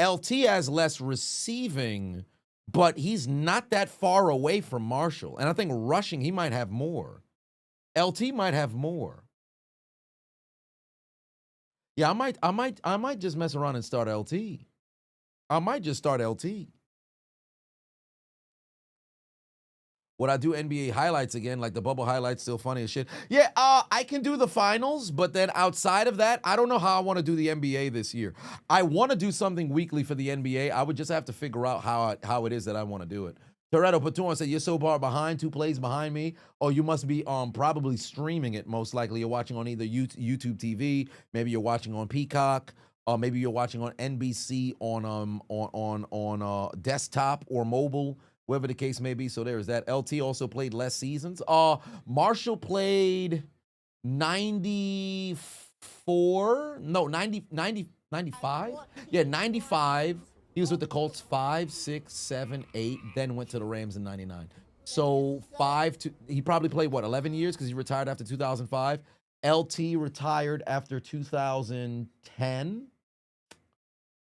A: LT has less receiving, but he's not that far away from Marshall. And I think rushing, he might have more. LT might have more. Yeah, I might just mess around and start LT. I might just start LT. Would I do NBA highlights again? Like the bubble highlights, still funny as shit. Yeah, I can do the finals, but then outside of that, I don't know how I want to do the NBA this year. I want to do something weekly for the NBA. I would just have to figure out how it is that I want to do it. Toretto Patuan said, you're so far behind, 2 plays behind me. Oh, you must be probably streaming it most likely. You're watching on either YouTube TV, maybe you're watching on Peacock, or maybe you're watching on NBC on desktop or mobile, whatever the case may be. So there's that. LT also played less seasons. Marshall played 94, no, 95? Yeah, 95. He was with the Colts 5, 6, 7, 8, then went to the Rams in 99. So he probably played, 11 years because he retired after 2005. LT retired after 2010.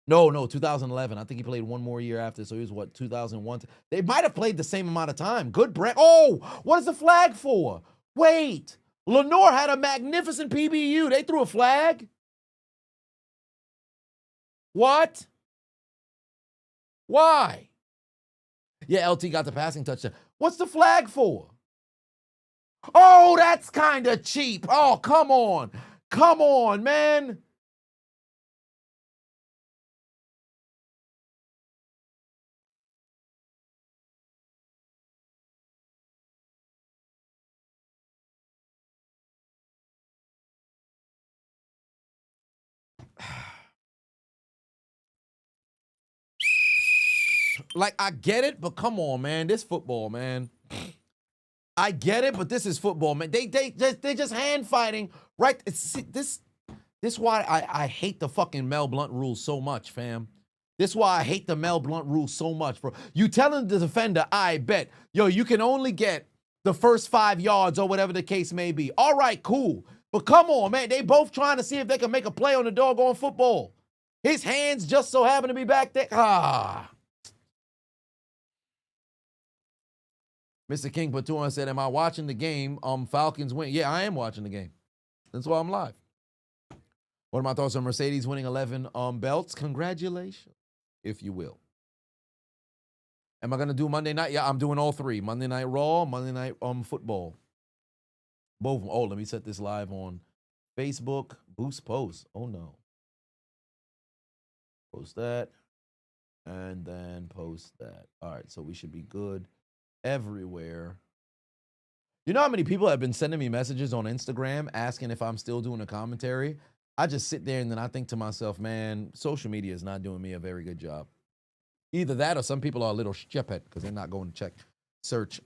A: No, 2011. I think he played one more year after, so he was 2001. They might have played the same amount of time. Good Brent. Oh, what is the flag for? Wait, Lenore had a magnificent PBU. They threw a flag? What? Why? Yeah, LT got the passing touchdown. What's the flag for? Oh, that's kind of cheap. Oh, come on. Come on, man. Like, I get it, but come on, man. This football, man. I get it, but this is football, man. They just hand fighting, right? This why I hate the fucking Mel Blount rule so much, fam. This why I hate the Mel Blount rule so much, bro. You telling the defender, I bet, yo, you can only get the first 5 yards or whatever the case may be. All right, cool. But come on, man. They both trying to see if they can make a play on the doggone football. His hands just so happen to be back there. Mr. King Patuan said, am I watching the game? Falcons win. Yeah, I am watching the game. That's why I'm live. What are my thoughts on Mercedes winning 11 belts? Congratulations, if you will. Am I going to do Monday night? Yeah, I'm doing all 3. Monday Night Raw, Monday Night Football. Both of them. Oh, let me set this live on Facebook. Boost post. Oh, no. Post that. And then post that. All right, so we should be good everywhere. You know how many people have been sending me messages on Instagram asking if I'm still doing a commentary? I just sit there and then I think to myself, man, social media is not doing me a very good job. Either that or some people are a little stupid because they're not going to search,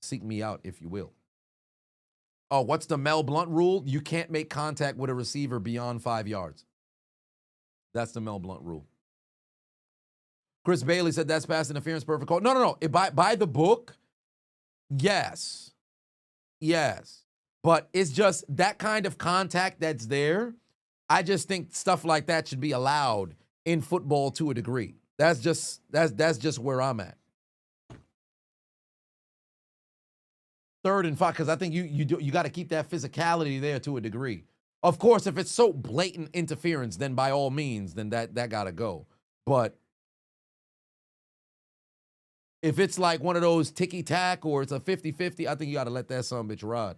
A: seek me out, if you will. Oh, what's the Mel Blount rule? You can't make contact with a receiver beyond 5 yards. That's the Mel Blount rule. Chris Bailey said that's pass interference, perfect call. No. By the book, yes. Yes. But it's just that kind of contact that's there. I just think stuff like that should be allowed in football to a degree. That's just where I'm at. 3rd and 5, because I think you got to keep that physicality there to a degree. Of course, if it's so blatant interference, then by all means, then that got to go. But if it's like one of those ticky-tack or it's a 50-50, I think you got to let that son of a bitch ride.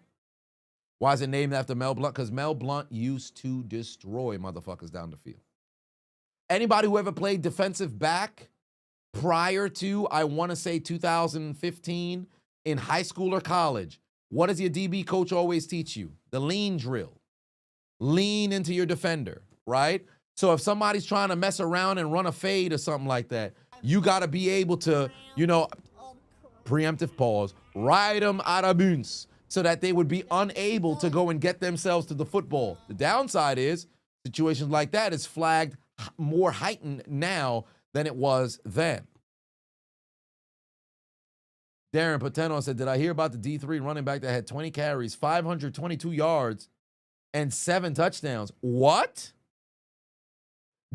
A: Why is it named after Mel Blount? Because Mel Blount used to destroy motherfuckers down the field. Anybody who ever played defensive back prior to, I want to say 2015, in high school or college, what does your DB coach always teach you? The lean drill. Lean into your defender, right? So if somebody's trying to mess around and run a fade or something like that, you got to be able to, preemptive pause, ride them out of bounds so that they would be unable to go and get themselves to the football. The downside is situations like that is flagged more heightened now than it was then. Darren Pateno said, did I hear about the D3 running back that had 20 carries, 522 yards, and 7 touchdowns? What?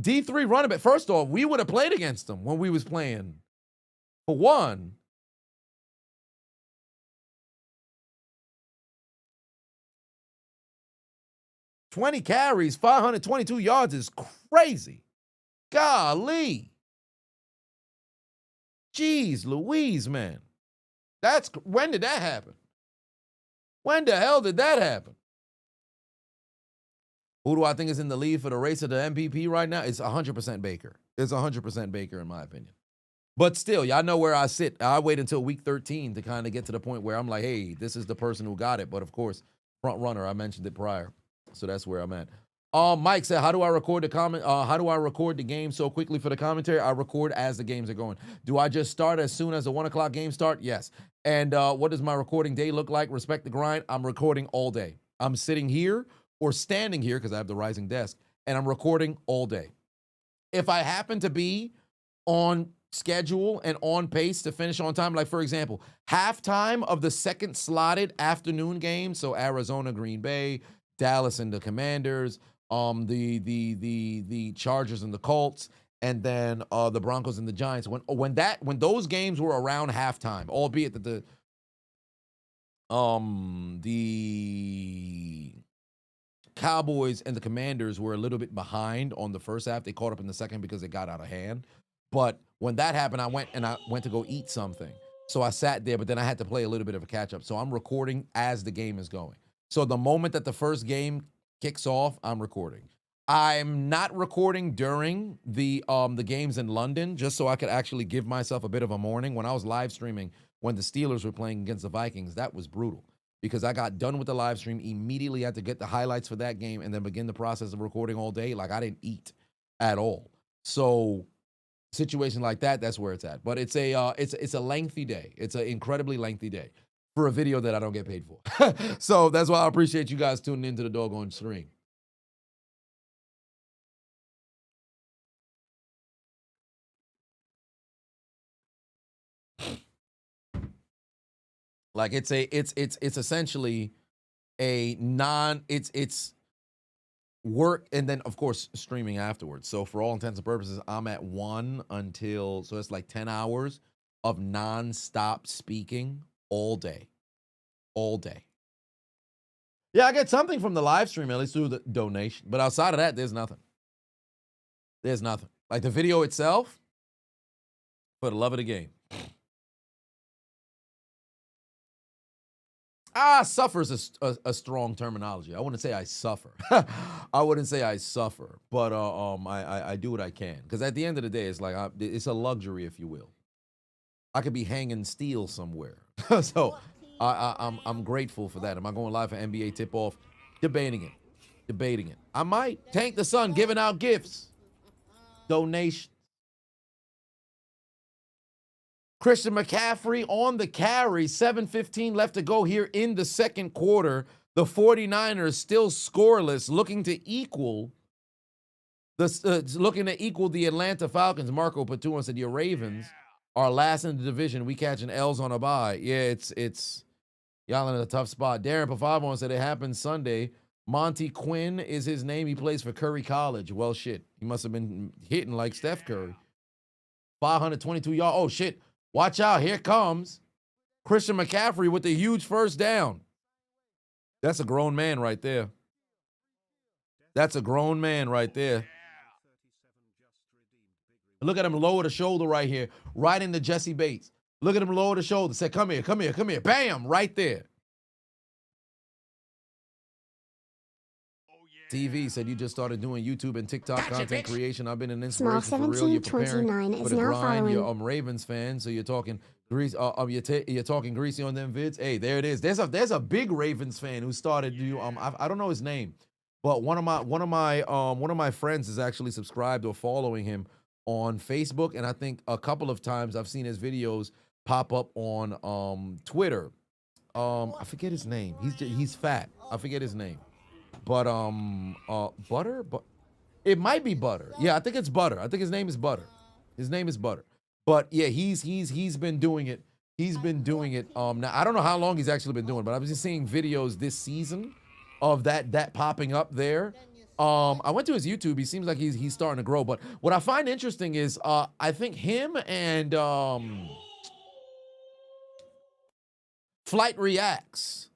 A: D3 running back. First off, we would have played against them when we was playing. For one, $20 carries, 522 yards is crazy. Golly. Jeez Louise, man. When did that happen? When the hell did that happen? Who do I think is in the lead for the race of the MVP right now? It's 100% Baker. It's 100% Baker in my opinion. But still, y'all know where I sit. I wait until week 13 to kind of get to the point where I'm like, hey, this is the person who got it. But of course, front runner, I mentioned it prior. So that's where I'm at. Mike said, how do I record the game so quickly for the commentary? I record as the games are going. Do I just start as soon as the 1 o'clock game start? Yes. And what does my recording day look like? Respect the grind. I'm recording all day. I'm sitting here or standing here because I have the rising desk, and I'm recording all day. If I happen to be on schedule and on pace to finish on time, like for example, halftime of the second slotted afternoon game, so Arizona, Green Bay, Dallas and the Commanders, the Chargers and the Colts, and then the Broncos and the Giants. When those games were around halftime, albeit that the Cowboys and the Commanders were a little bit behind on the first half. They caught up in the second because it got out of hand. But when that happened, I went to go eat something. So I sat there, but then I had to play a little bit of a catch up. So I'm recording as the game is going. So the moment that the first game kicks off, I'm recording. I'm not recording during the games in London, just so I could actually give myself a bit of a morning. When I was live streaming, when the Steelers were playing against the Vikings, that was brutal because I got done with the live stream, immediately had to get the highlights for that game, and then begin the process of recording all day. Like I didn't eat at all. So situation like that, that's where it's at. But it's a lengthy day. It's an incredibly lengthy day for a video that I don't get paid for. So that's why I appreciate you guys tuning into the doggone stream. Like it's essentially it's work and then of course streaming afterwards. So for all intents and purposes, I'm at 1 until, so it's like 10 hours of nonstop speaking all day. All day. Yeah, I get something from the live stream, at least through the donation. But outside of that, there's nothing. There's nothing. Like the video itself, for the love of the game. Suffers a strong terminology. I wouldn't say I suffer. I wouldn't say I suffer, but I do what I can. Because at the end of the day, it's like it's a luxury, if you will. I could be hanging steel somewhere. So I'm grateful for that. Am I going live for NBA tip-off? Debating it. I might. Tank the Sun giving out gifts. Donation. Christian McCaffrey on the carry. 7:15 left to go here in the second quarter. The 49ers still scoreless, looking to equal the Atlanta Falcons. Marco Patuan said, your Ravens are last in the division. We catching L's on a bye. Yeah, it's y'all in a tough spot. Darren Pavavon said it happened Sunday. Monty Quinn is his name. He plays for Curry College. Well, shit. He must have been hitting like Steph Curry. 522 yards. Oh, shit. Watch out. Here comes Christian McCaffrey with the huge first down. That's a grown man right there. That's a grown man right there. Look at him lower the shoulder right here. Right into Jesse Bates. Look at him lower the shoulder. Say, come here, come here, come here. Bam, right there. TV said you just started doing YouTube and TikTok content creation. I've been an inspiration for real. You're preparing for the grind. You're Ravens fan, so you're talking greasy. You're talking greasy on them vids. Hey, there it is. There's a big Ravens fan who started you. I don't know his name, but one of my friends is actually subscribed or following him on Facebook, and I think a couple of times I've seen his videos pop up on Twitter. I forget his name. He's fat. I forget his name. But Butter, but it might be Butter. Yeah, I think it's Butter. I think his name is Butter. His name is Butter. But yeah, he's been doing it. He's been doing it. Now I don't know how long he's actually been doing it, but I was just seeing videos this season of that popping up there. I went to his YouTube. He seems like he's starting to grow. But what I find interesting is I think him and Flight Reacts,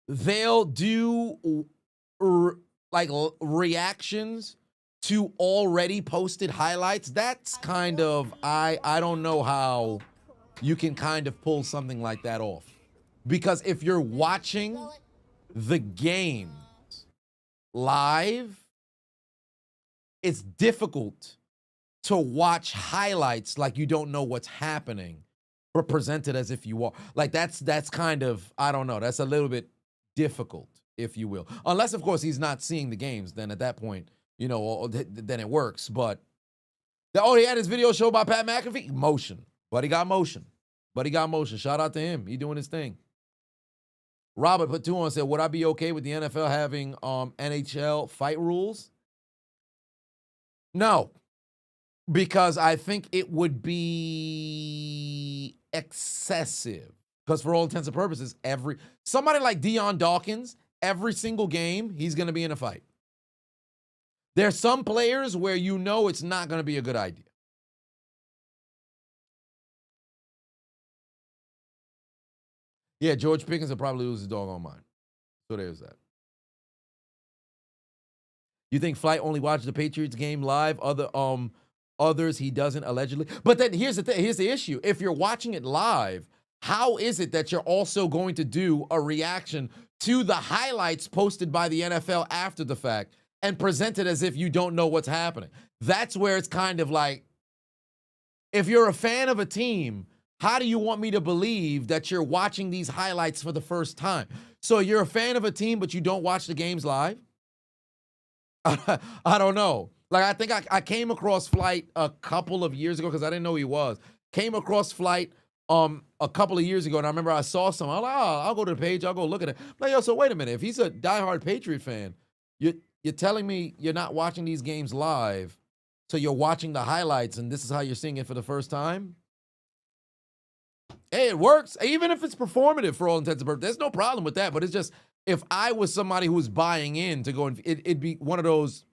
A: they'll do like reactions to already posted highlights. That's kind of, I don't know how you can kind of pull something like that off. Because if you're watching the games live, it's difficult to watch highlights like you don't know what's happening, but presented as if you are. Like that's kind of, I don't know, that's a little bit difficult, if you will. Unless, of course, he's not seeing the games. Then at that point, you know, then it works. But, he had his video show by Pat McAfee. Motion. But he got motion. Shout out to him. He doing his thing. Robert put 2 on and said, would I be okay with the NFL having NHL fight rules? No. Because I think it would be excessive. Because for all intents and purposes, somebody like Deion Dawkins, every single game, he's going to be in a fight. There's some players where you know it's not going to be a good idea. Yeah, George Pickens will probably lose his doggone mind. So there's that. You think Flight only watches the Patriots game live? Others he doesn't, allegedly. But then here's the thing. Here's the issue. If you're watching it live, how is it that you're also going to do a reaction to the highlights posted by the NFL after the fact and present it as if you don't know what's happening? That's where it's kind of like, if you're a fan of a team, how do you want me to believe that you're watching these highlights for the first time? So you're a fan of a team, but you don't watch the games live? I don't know. Like, I think I came across Flight a couple of years ago because I didn't know he was. Came across Flight a couple of years ago, and I remember I saw some. I'm like, I'll go to the page. I'll go look at it. I'm like, yo, so wait a minute. If he's a diehard Patriot fan, you're telling me you're not watching these games live, so you're watching the highlights, and this is how you're seeing it for the first time? Hey, it works. Even if it's performative for all intents and purposes, there's no problem with that. But it's just, if I was somebody who was buying in to go, and it'd be one of those,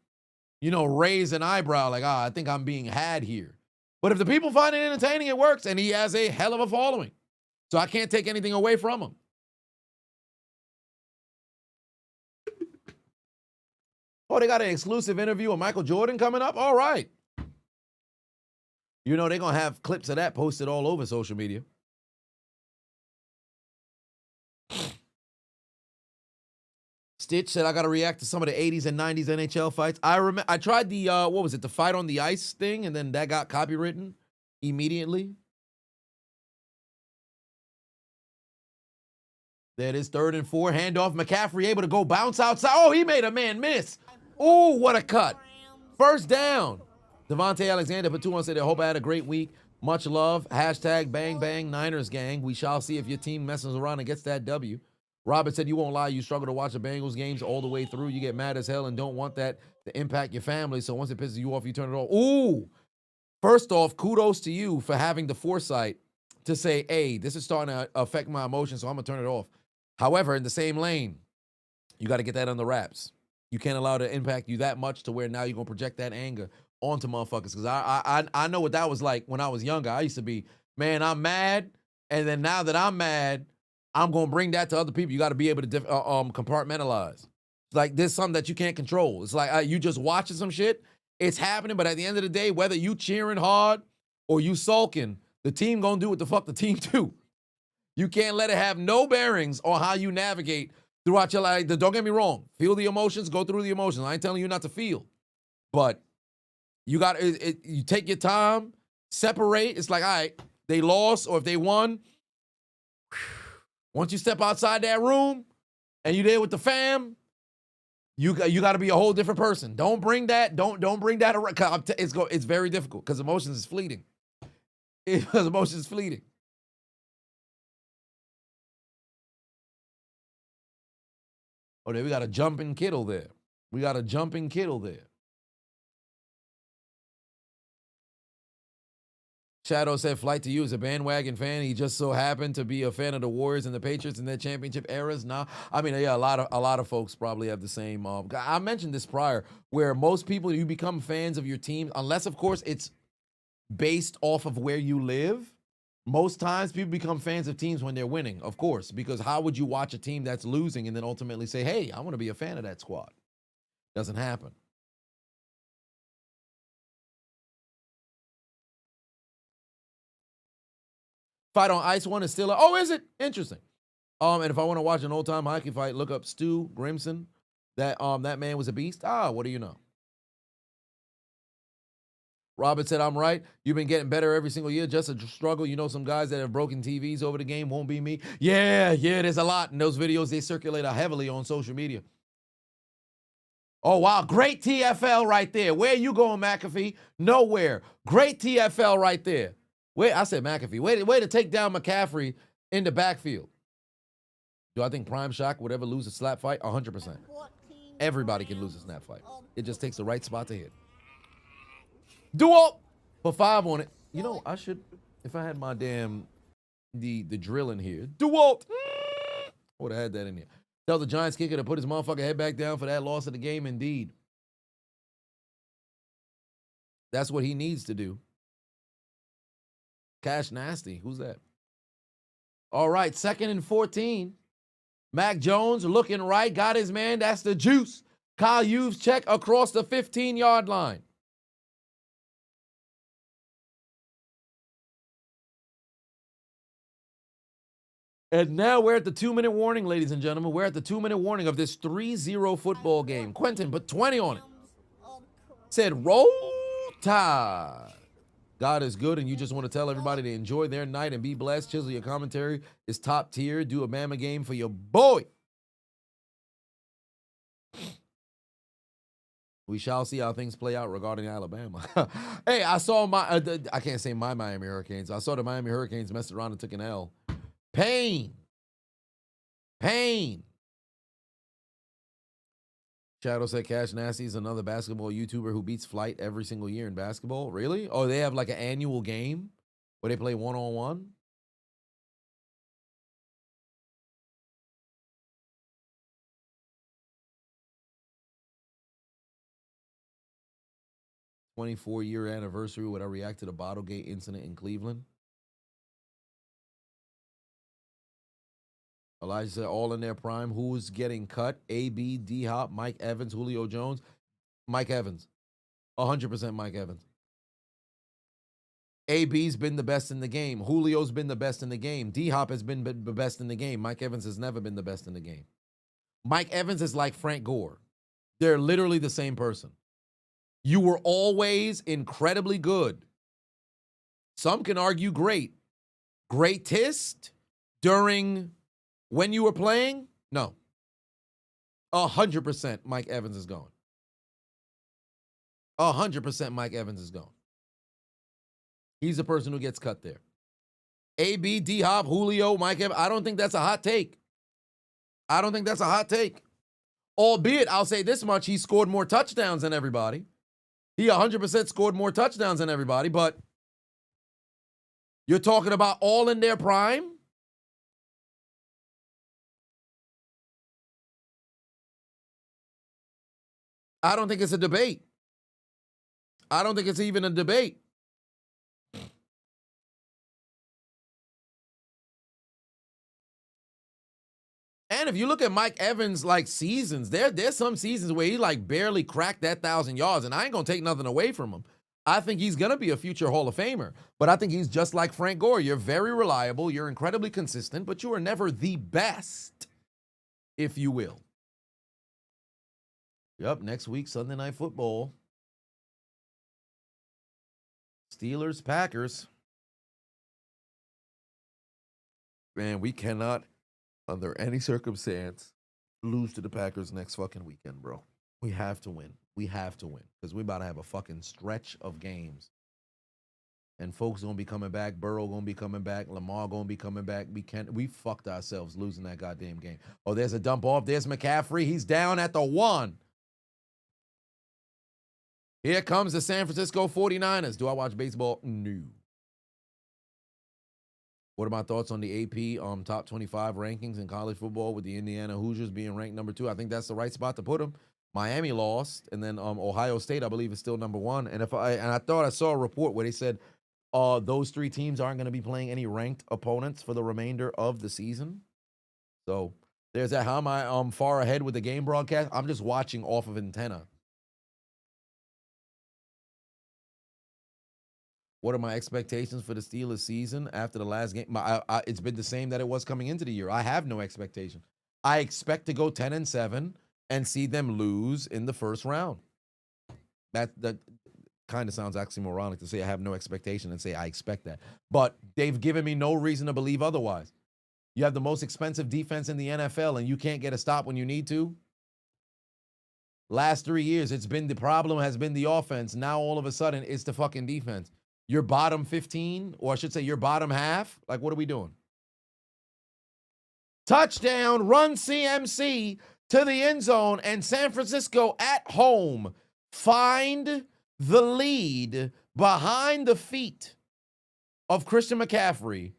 A: you know, raise an eyebrow, like, I think I'm being had here. But if the people find it entertaining, it works, and he has a hell of a following. So I can't take anything away from him. Oh, they got an exclusive interview with Michael Jordan coming up? All right. You know, they're going to have clips of that posted all over social media. Stitch said, I got to react to some of the 80s and 90s NHL fights. I tried the, what was it, the fight on the ice thing, and then that got copywritten immediately. There it is, 3rd and 4. Handoff. McCaffrey able to go bounce outside. Oh, he made a man miss. Oh, what a cut. First down. Devontae Alexander put 2 on, said, I hope I had a great week. Much love. Hashtag bang bang Niners gang. We shall see if your team messes around and gets that W. Robert said, you won't lie, you struggle to watch the Bengals games all the way through. You get mad as hell and don't want that to impact your family. So once it pisses you off, you turn it off. Ooh. First off, kudos to you for having the foresight to say, hey, this is starting to affect my emotions, so I'm going to turn it off. However, in the same lane, You got to get that under wraps. You can't allow it to impact you that much to where now you're going to project that anger onto motherfuckers. Because I know what that was like when I was younger. I used to be, man, I'm mad. And then now that I'm mad, I'm going to bring that to other people. You got to be able to compartmentalize. It's like there's something that you can't control. It's like you just watching some shit. It's happening. But at the end of the day, whether you cheering hard or you sulking, the team going to do what the fuck the team do. You can't let it have no bearings on how you navigate throughout your life. Don't get me wrong. Feel the emotions. Go through the emotions. I ain't telling you not to feel. But you got you take your time, separate. It's like, all right, they lost or if they won. Once you step outside that room and you there with the fam, you got to be a whole different person. Don't bring that. Don't bring that around. It's very difficult because emotions is fleeting. Because emotions is fleeting. Oh, there we got a jumping Kittle there. We got a jumping Kittle there. Shadow said, flight to you as a bandwagon fan. He just so happened to be a fan of the Warriors and the Patriots in their championship eras. Nah, I mean, yeah, a lot of folks probably have the same. I mentioned this prior, where most people, you become fans of your team, unless, of course, it's based off of where you live. Most times people become fans of teams when they're winning, of course, because how would you watch a team that's losing and then ultimately say, hey, I want to be a fan of that squad? Doesn't happen. Fight on Ice 1 is still oh, is it? Interesting. And if I want to watch an old-time hockey fight, look up Stu Grimson. That man was a beast. What do you know? Robert said, I'm right. You've been getting better every single year. Just a struggle. You know some guys that have broken TVs over the game. Won't be me. Yeah, there's a lot. And those videos, they circulate heavily on social media. Oh, wow. Great TFL right there. Where you going, McAfee? Nowhere. Great TFL right there. I said McAfee. Way to take down McCaffrey in the backfield. Do I think Prime Shock would ever lose a slap fight? 100%. Everybody can lose a snap fight. It just takes the right spot to hit. Duel for 5 on it. You know, I should, if I had my damn, the drill in here. Duel. I would have had that in here. Tell the Giants kicker to put his motherfucking head back down for that loss of the game, indeed. That's what he needs to do. Cash Nasty. Who's that? All right, 2nd and 14. Mac Jones looking right. Got his man. That's the juice. Kyle Hughes check across the 15-yard line. And now we're at the 2-minute warning, ladies and gentlemen. We're at the 2-minute warning of this 3-0 football game. Quentin put 20 on it. Said, roll tide. God is good, and you just want to tell everybody to enjoy their night and be blessed. Chisel, your commentary is top tier. Do a Bama game for your boy. We shall see how things play out regarding Alabama. Hey, I saw I can't say my Miami Hurricanes. I saw the Miami Hurricanes messed around and took an L. Pain. Shadow said Cash Nasty is another basketball YouTuber who beats Flight every single year in basketball. Really? Oh, they have like an annual game where they play one-on-one? "24-year anniversary would I react to the Bottlegate incident in Cleveland?" Elijah said, all in their prime. Who's getting cut? AB, D-Hop, Mike Evans, Julio Jones. Mike Evans. 100% Mike Evans. AB's been the best in the game. Julio's been the best in the game. D-Hop has been the best in the game. Mike Evans has never been the best in the game. Mike Evans is like Frank Gore. They're literally the same person. You were always incredibly good. Some can argue great. Greatest during when you were playing? No. 100% Mike Evans is gone. 100% Mike Evans is gone. He's the person who gets cut there. AB, D-Hop, Julio, Mike Evans. I don't think that's a hot take. Albeit, I'll say this much, he scored more touchdowns than everybody. He 100% scored more touchdowns than everybody, but you're talking about all in their prime? I don't think it's a debate. I don't think it's even a debate. And if you look at Mike Evans' like seasons, there's some seasons where he like barely cracked that 1,000 yards, and I ain't gonna take nothing away from him. I think he's gonna be a future Hall of Famer, but I think he's just like Frank Gore. You're very reliable, you're incredibly consistent, but you are never the best, if you will. Yep, next week, Sunday Night Football. Steelers, Packers. Man, we cannot, under any circumstance, lose to the Packers next fucking weekend, bro. We have to win. We have to win because we're about to have a fucking stretch of games. And folks gonna be coming back. Burrow gonna be coming back. Lamar gonna be coming back. We fucked ourselves losing that goddamn game. Oh, there's a dump off. There's McCaffrey. He's down at the 1. Here comes the San Francisco 49ers. Do I watch baseball? No. What are my thoughts on the AP top 25 rankings in college football with the Indiana Hoosiers being ranked number 2? I think that's the right spot to put them. Miami lost, and then Ohio State, I believe, is still number 1. And I thought I saw a report where they said those 3 teams aren't going to be playing any ranked opponents for the remainder of the season. So there's that. How am I far ahead with the game broadcast? I'm just watching off of antenna. What are my expectations for the Steelers season after the last game? It's been the same that it was coming into the year. I have no expectation. I expect to go 10-7 and see them lose in the first round. That kind of sounds oxymoronic to say I have no expectation and say I expect that. But they've given me no reason to believe otherwise. You have the most expensive defense in the NFL and you can't get a stop when you need to. Last 3 years, the problem has been the offense. Now all of a sudden, it's the fucking defense. Your bottom 15, or I should say your bottom half, like what are we doing? Touchdown, run CMC to the end zone, and San Francisco at home find the lead behind the feet of Christian McCaffrey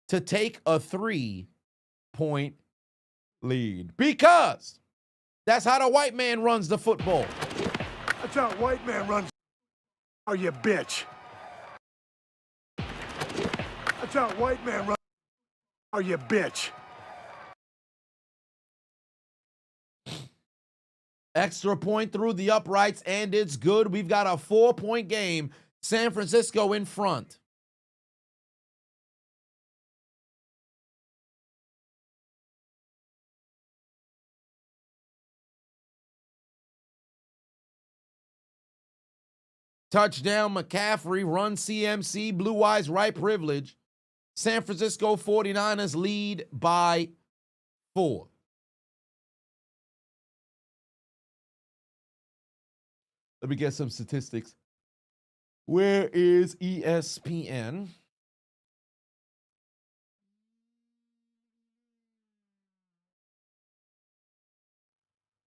A: to take a 3-point lead. Because that's how the white man runs the football.
E: That's how a white man runs. Oh, you bitch. That's how a white man runs. Oh, you bitch.
A: Extra point through the uprights, and it's good. We've got a 4-point game. San Francisco in front. Touchdown, McCaffrey, run CMC, blue eyes, right privilege. San Francisco 49ers lead by 4. Let me get some statistics. Where is ESPN?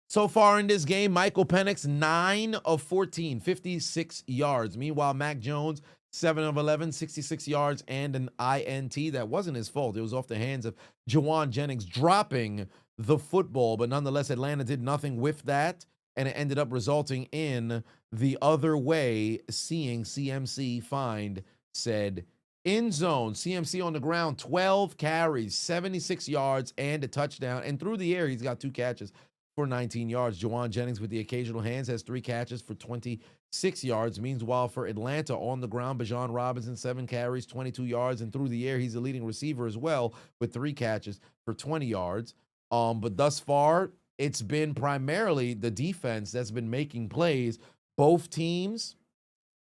A: So far in this game, Michael Penix, 9 of 14, 56 yards. Meanwhile, Mac Jones, 7 of 11, 66 yards and an INT. That wasn't his fault. It was off the hands of Jawan Jennings dropping the football. But nonetheless, Atlanta did nothing with that, and it ended up resulting in the other way, seeing CMC find said end zone. CMC on the ground, 12 carries, 76 yards, and a touchdown. And through the air, he's got 2 catches for 19 yards. Jawan Jennings with the occasional hands has 3 catches for 26 yards. Meanwhile, for Atlanta on the ground, Bijan Robinson, 7 carries, 22 yards. And through the air, he's the leading receiver as well with 3 catches for 20 yards. But thus far, it's been primarily the defense that's been making plays. Both teams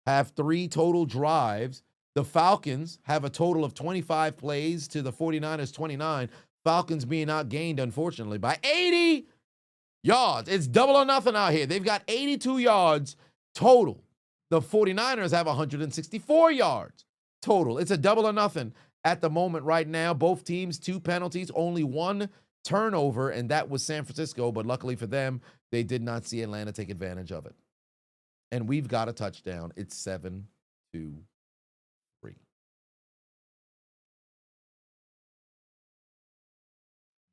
A: have 3 total drives. The Falcons have a total of 25 plays to the 49ers 29. Falcons being outgained, unfortunately, by 80 yards. It's double or nothing out here. They've got 82 yards total. The 49ers have 164 yards total. It's a double or nothing at the moment right now. Both teams, 2 penalties, only 1 turnover, and that was San Francisco. But luckily for them, they did not see Atlanta take advantage of it. And we've got a touchdown. It's 7-3.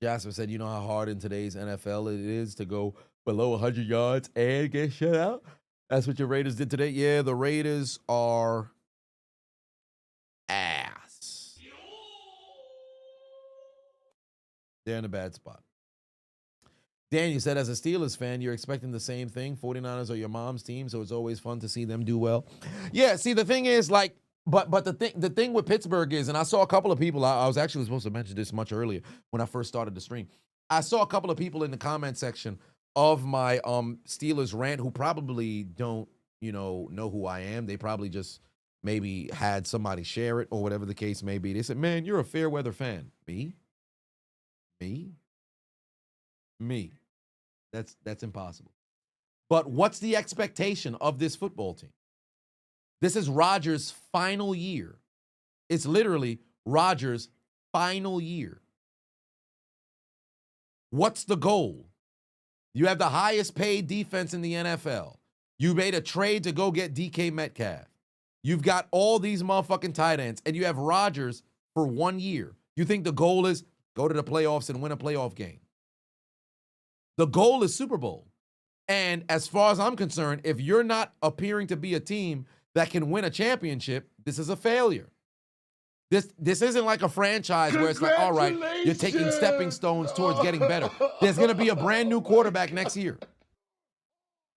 A: Jasper said, you know how hard in today's NFL it is to go below 100 yards and get shut out. That's what your Raiders did today. Yeah, the Raiders are ass. They're in a bad spot. Dan, you said as a Steelers fan, you're expecting the same thing. 49ers are your mom's team, so it's always fun to see them do well. Yeah, see, the thing is, like, but the thing with Pittsburgh is, and I saw a couple of people, I was actually supposed to mention this much earlier when I first started the stream. I saw a couple of people in the comment section of my Steelers rant who probably don't, know who I am. They probably just maybe had somebody share it or whatever the case may be. They said, man, you're a fair weather fan. Me? That's impossible. But what's the expectation of this football team? This is Rodgers' final year. It's literally Rodgers' final year. What's the goal? You have the highest paid defense in the NFL. You made a trade to go get DK Metcalf. You've got all these motherfucking tight ends, and you have Rodgers for 1 year. You think the goal is go to the playoffs and win a playoff game? The goal is Super Bowl. And as far as I'm concerned, if you're not appearing to be a team that can win a championship, this is a failure. This isn't like a franchise where it's like, all right, you're taking stepping stones towards getting better. There's going to be a brand new quarterback next year.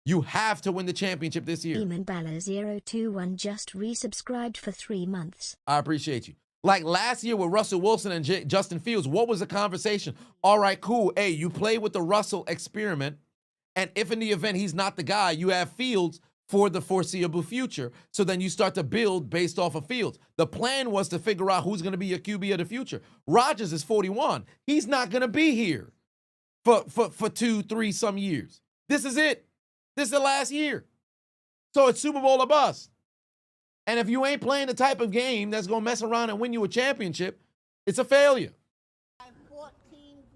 A: You have to win the championship this year.
B: Demon Baller 021 just resubscribed for 3 months.
A: I appreciate you. Like last year with Russell Wilson and Justin Fields, what was the conversation? All right, cool. Hey, you play with the Russell experiment, and if in the event he's not the guy, you have Fields for the foreseeable future. So then you start to build based off of Fields. The plan was to figure out who's going to be your QB of the future. Rodgers is 41. He's not going to be here for 2, 3 some years. This is it. This is the last year. So it's Super Bowl or bust. And if you ain't playing the type of game that's going to mess around and win you a championship, it's a failure.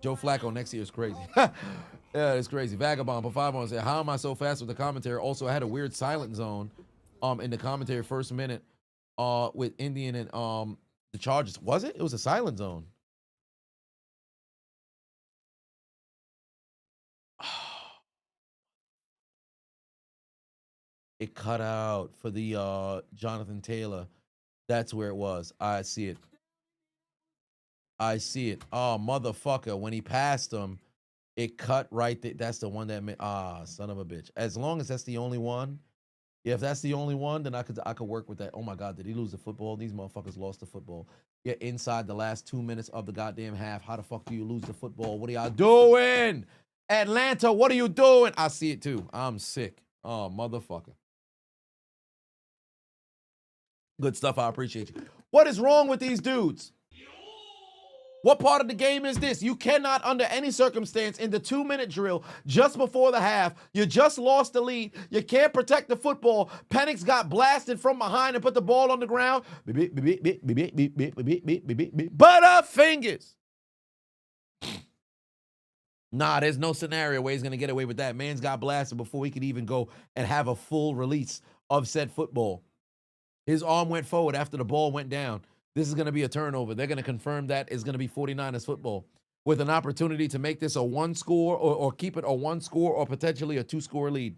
A: Joe Flacco next year is crazy. Yeah, it's crazy. Vagabond, for 5 months, said, how am I so fast with the commentary? Also, I had a weird silent zone in the commentary first minute with Indian and the Chargers. Was it? It was a silent zone. It cut out for the Jonathan Taylor. That's where it was. I see it. Oh, motherfucker. When he passed him, it cut right there. That's the one that made, son of a bitch. As long as that's the only one. Yeah, if that's the only one, then I could work with that. Oh my God, did he lose the football? These motherfuckers lost the football. Yeah, inside the last 2 minutes of the goddamn half. How the fuck do you lose the football? What are y'all doing? Atlanta, what are you doing? I see it too. I'm sick. Oh, motherfucker. Good stuff. I appreciate you. What is wrong with these dudes? What part of the game is this? You cannot, under any circumstance, in the 2-minute drill, just before the half, you just lost the lead. You can't protect the football. Penix got blasted from behind and put the ball on the ground. Butterfingers. Nah, there's no scenario where he's going to get away with that. Man's got blasted before he could even go and have a full release of said football. His arm went forward after the ball went down. This is going to be a turnover. They're going to confirm that it's going to be 49ers football with an opportunity to make this a 1-score or keep it a 1-score or potentially a 2-score lead.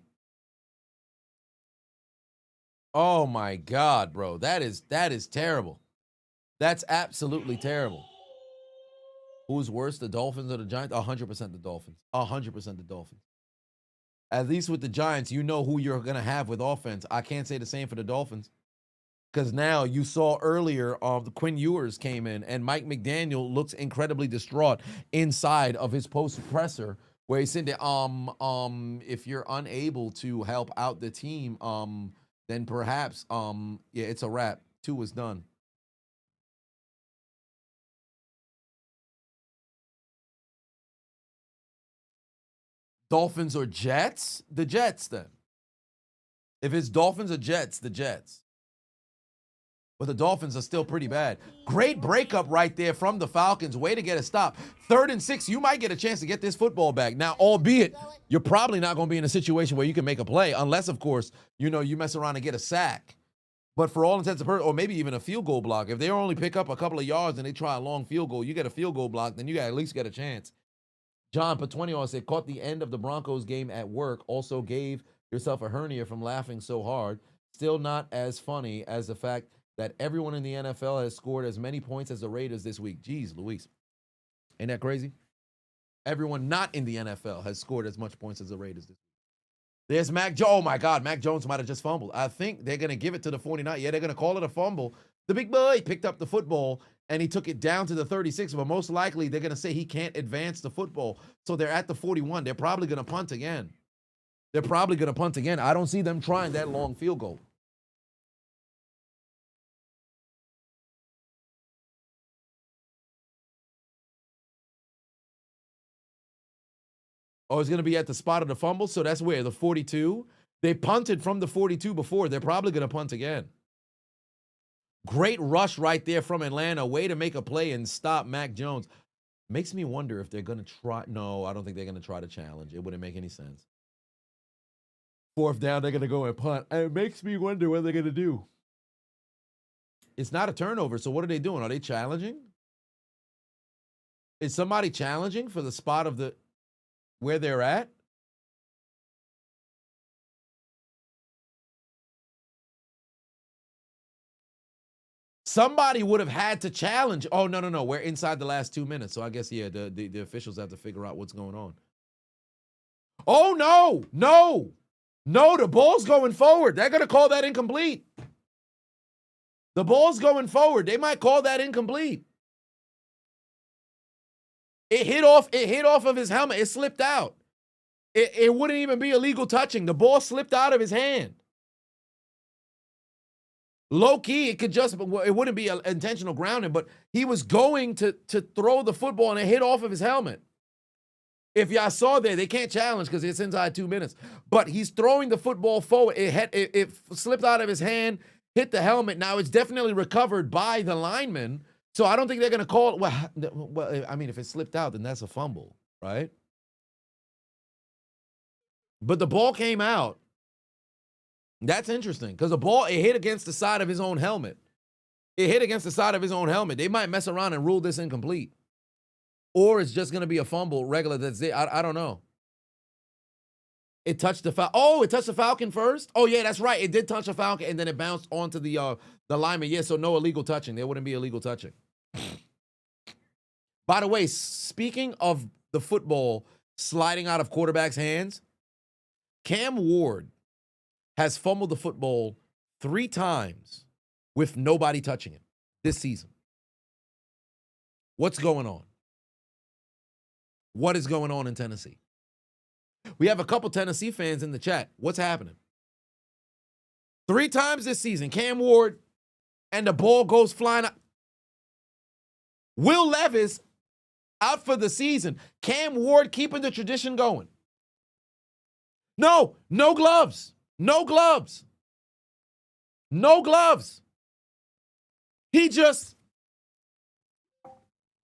A: Oh, my God, bro. That is terrible. That's absolutely terrible. Who's worse, the Dolphins or the Giants? 100% the Dolphins. 100% the Dolphins. At least with the Giants, you know who you're going to have with offense. I can't say the same for the Dolphins. Because now you saw earlier the Quinn Ewers came in and Mike McDaniel looks incredibly distraught inside of his post presser where he said that if you're unable to help out the team, then perhaps yeah, it's a wrap. 2 is done. Dolphins or Jets? The Jets then. If it's Dolphins or Jets, the Jets. But the Dolphins are still pretty bad. Great breakup right there from the Falcons. Way to get a stop. 3rd and 6, you might get a chance to get this football back. Now, albeit, you're probably not going to be in a situation where you can make a play, unless, of course, you mess around and get a sack. But for all intents and purposes, or maybe even a field goal block, if they only pick up a couple of yards and they try a long field goal, you get a field goal block, then you at least get a chance. John Petuenio said, caught the end of the Broncos game at work. Also gave yourself a hernia from laughing so hard. Still not as funny as the fact that everyone in the NFL has scored as many points as the Raiders this week. Jeez, Luis. Ain't that crazy? Everyone not in the NFL has scored as much points as the Raiders this week. There's Mac Jones. Oh, my God. Mac Jones might have just fumbled. I think they're going to give it to the 49. Yeah, they're going to call it a fumble. The big boy picked up the football, and he took it down to the 36, but most likely they're going to say he can't advance the football. So they're at the 41. They're probably going to punt again. I don't see them trying that long field goal. Oh, it's going to be at the spot of the fumble, so that's where? The 42? They punted from the 42 before. They're probably going to punt again. Great rush right there from Atlanta. Way to make a play and stop Mac Jones. Makes me wonder if they're going to try. No, I don't think they're going to try to challenge. It wouldn't make any sense. Fourth down, they're going to go and punt. It makes me wonder what they're going to do. It's not a turnover, so what are they doing? Are they challenging? Is somebody challenging for the spot of the where they're at? Somebody would have had to challenge. Oh, no. We're inside the last 2 minutes. So I guess, yeah, the officials have to figure out what's going on. Oh, no. The ball's going forward. They're going to call that incomplete. The ball's going forward. They might call that incomplete. It hit off of his helmet. It slipped out. It wouldn't even be illegal touching. The ball slipped out of his hand. Low key, it wouldn't be an intentional grounding, but he was going to throw the football and it hit off of his helmet. If y'all saw there, they can't challenge because it's inside 2 minutes. But he's throwing the football forward. It slipped out of his hand, hit the helmet. Now it's definitely recovered by the lineman. So I don't think they're going to call it. Well, I mean, if it slipped out, then that's a fumble, right? But the ball came out. That's interesting because the ball, it hit against the side of his own helmet. They might mess around and rule this incomplete. Or it's just going to be a fumble regular. That's it. I don't know. It touched the Falcon. Oh, it touched the Falcon first? Oh, yeah, that's right. It did touch the Falcon, and then it bounced onto the lineman. Yeah, so no illegal touching. There wouldn't be illegal touching. By the way, speaking of the football sliding out of quarterbacks' hands, Cam Ward has fumbled the football 3 times with nobody touching him this season. What's going on? What is going on in Tennessee? We have a couple Tennessee fans in the chat. What's happening? 3 times this season, Cam Ward, and the ball goes flying out. Will Levis out for the season. Cam Ward keeping the tradition going. No gloves. No gloves. He just,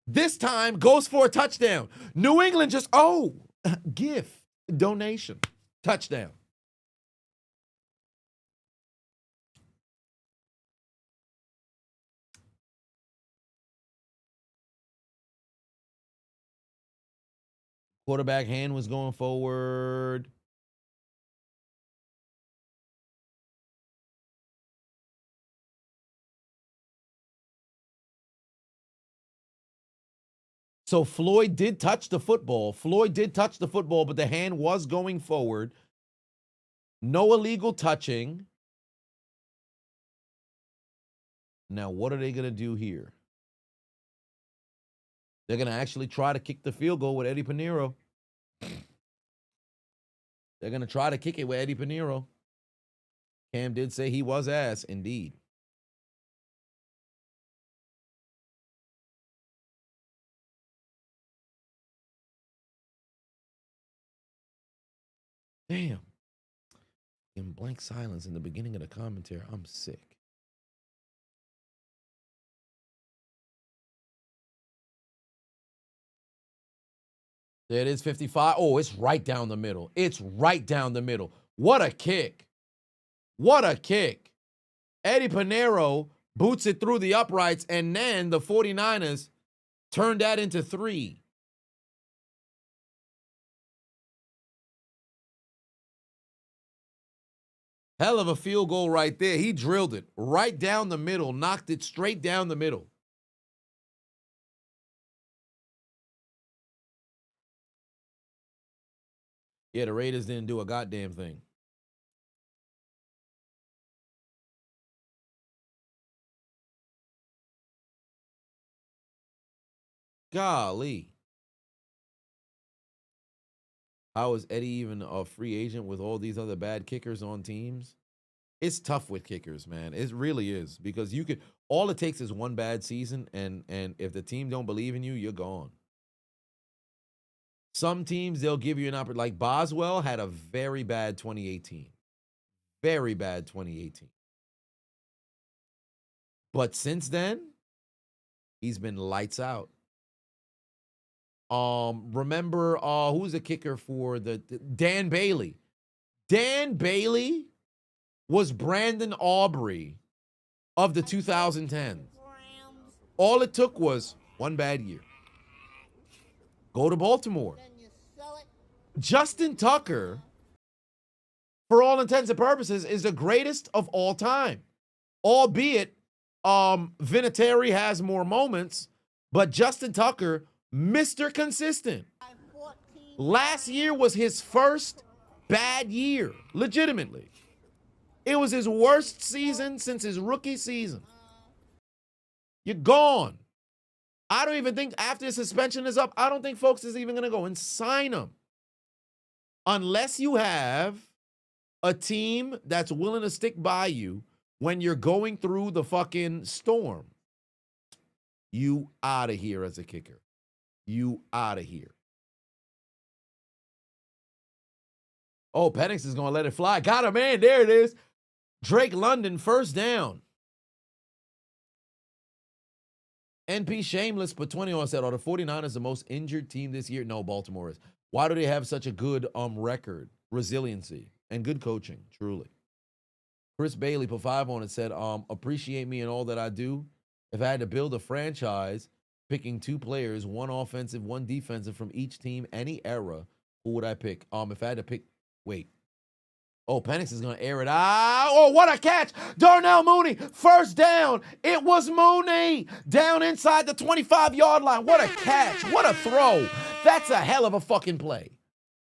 A: this time, goes for a touchdown. New England just, gift, donation, touchdown. Quarterback hand was going forward. So Floyd did touch the football. But the hand was going forward. No illegal touching. Now, what are they going to do here? They're going to actually try to kick the field goal with Eddie Pinheiro. Cam did say he was ass, indeed. Damn. In blank silence in the beginning of the commentary. I'm sick. There it is, 55. Oh, it's right down the middle. What a kick. Eddie Pinheiro boots it through the uprights, and then the 49ers turned that into 3. Hell of a field goal right there. He drilled it right down the middle, knocked it straight down the middle. Yeah, the Raiders didn't do a goddamn thing. Golly. How is Eddie even a free agent with all these other bad kickers on teams? It's tough with kickers, man. It really is, because you could, all it takes is one bad season, and if the team don't believe in you, you're gone. Some teams, they'll give you an opportunity. Like Boswell had a very bad 2018. Very bad 2018. But since then, he's been lights out. Remember, who's the kicker for the Dan Bailey? Dan Bailey was Brandon Aubrey of the 2010s. All it took was one bad year. Go to Baltimore. Justin Tucker, for all intents and purposes, is the greatest of all time. Albeit, Vinatieri has more moments, but Justin Tucker, Mr. Consistent. Last year was his first bad year, legitimately. It was his worst season since his rookie season. You're gone. I don't even think after his suspension is up, I don't think folks is even going to go and sign him. Unless you have a team that's willing to stick by you when you're going through the fucking storm. You out of here as a kicker. You out of here. Oh, Penix is going to let it fly. Got him, man. There it is. Drake London, first down. NP Shameless, but 21 said, are the 49ers the most injured team this year? No, Baltimore is. Why do they have such a good record? Resiliency and good coaching, truly. Chris Bailey put 5 on it, said, appreciate me and all that I do. If I had to build a franchise, picking 2 players, 1 offensive, 1 defensive from each team, any era, who would I pick? If I had to pick, wait. Oh, Penix is going to air it out. Oh, what a catch. Darnell Mooney, first down. It was Mooney down inside the 25-yard line. What a catch. What a throw. That's a hell of a fucking play.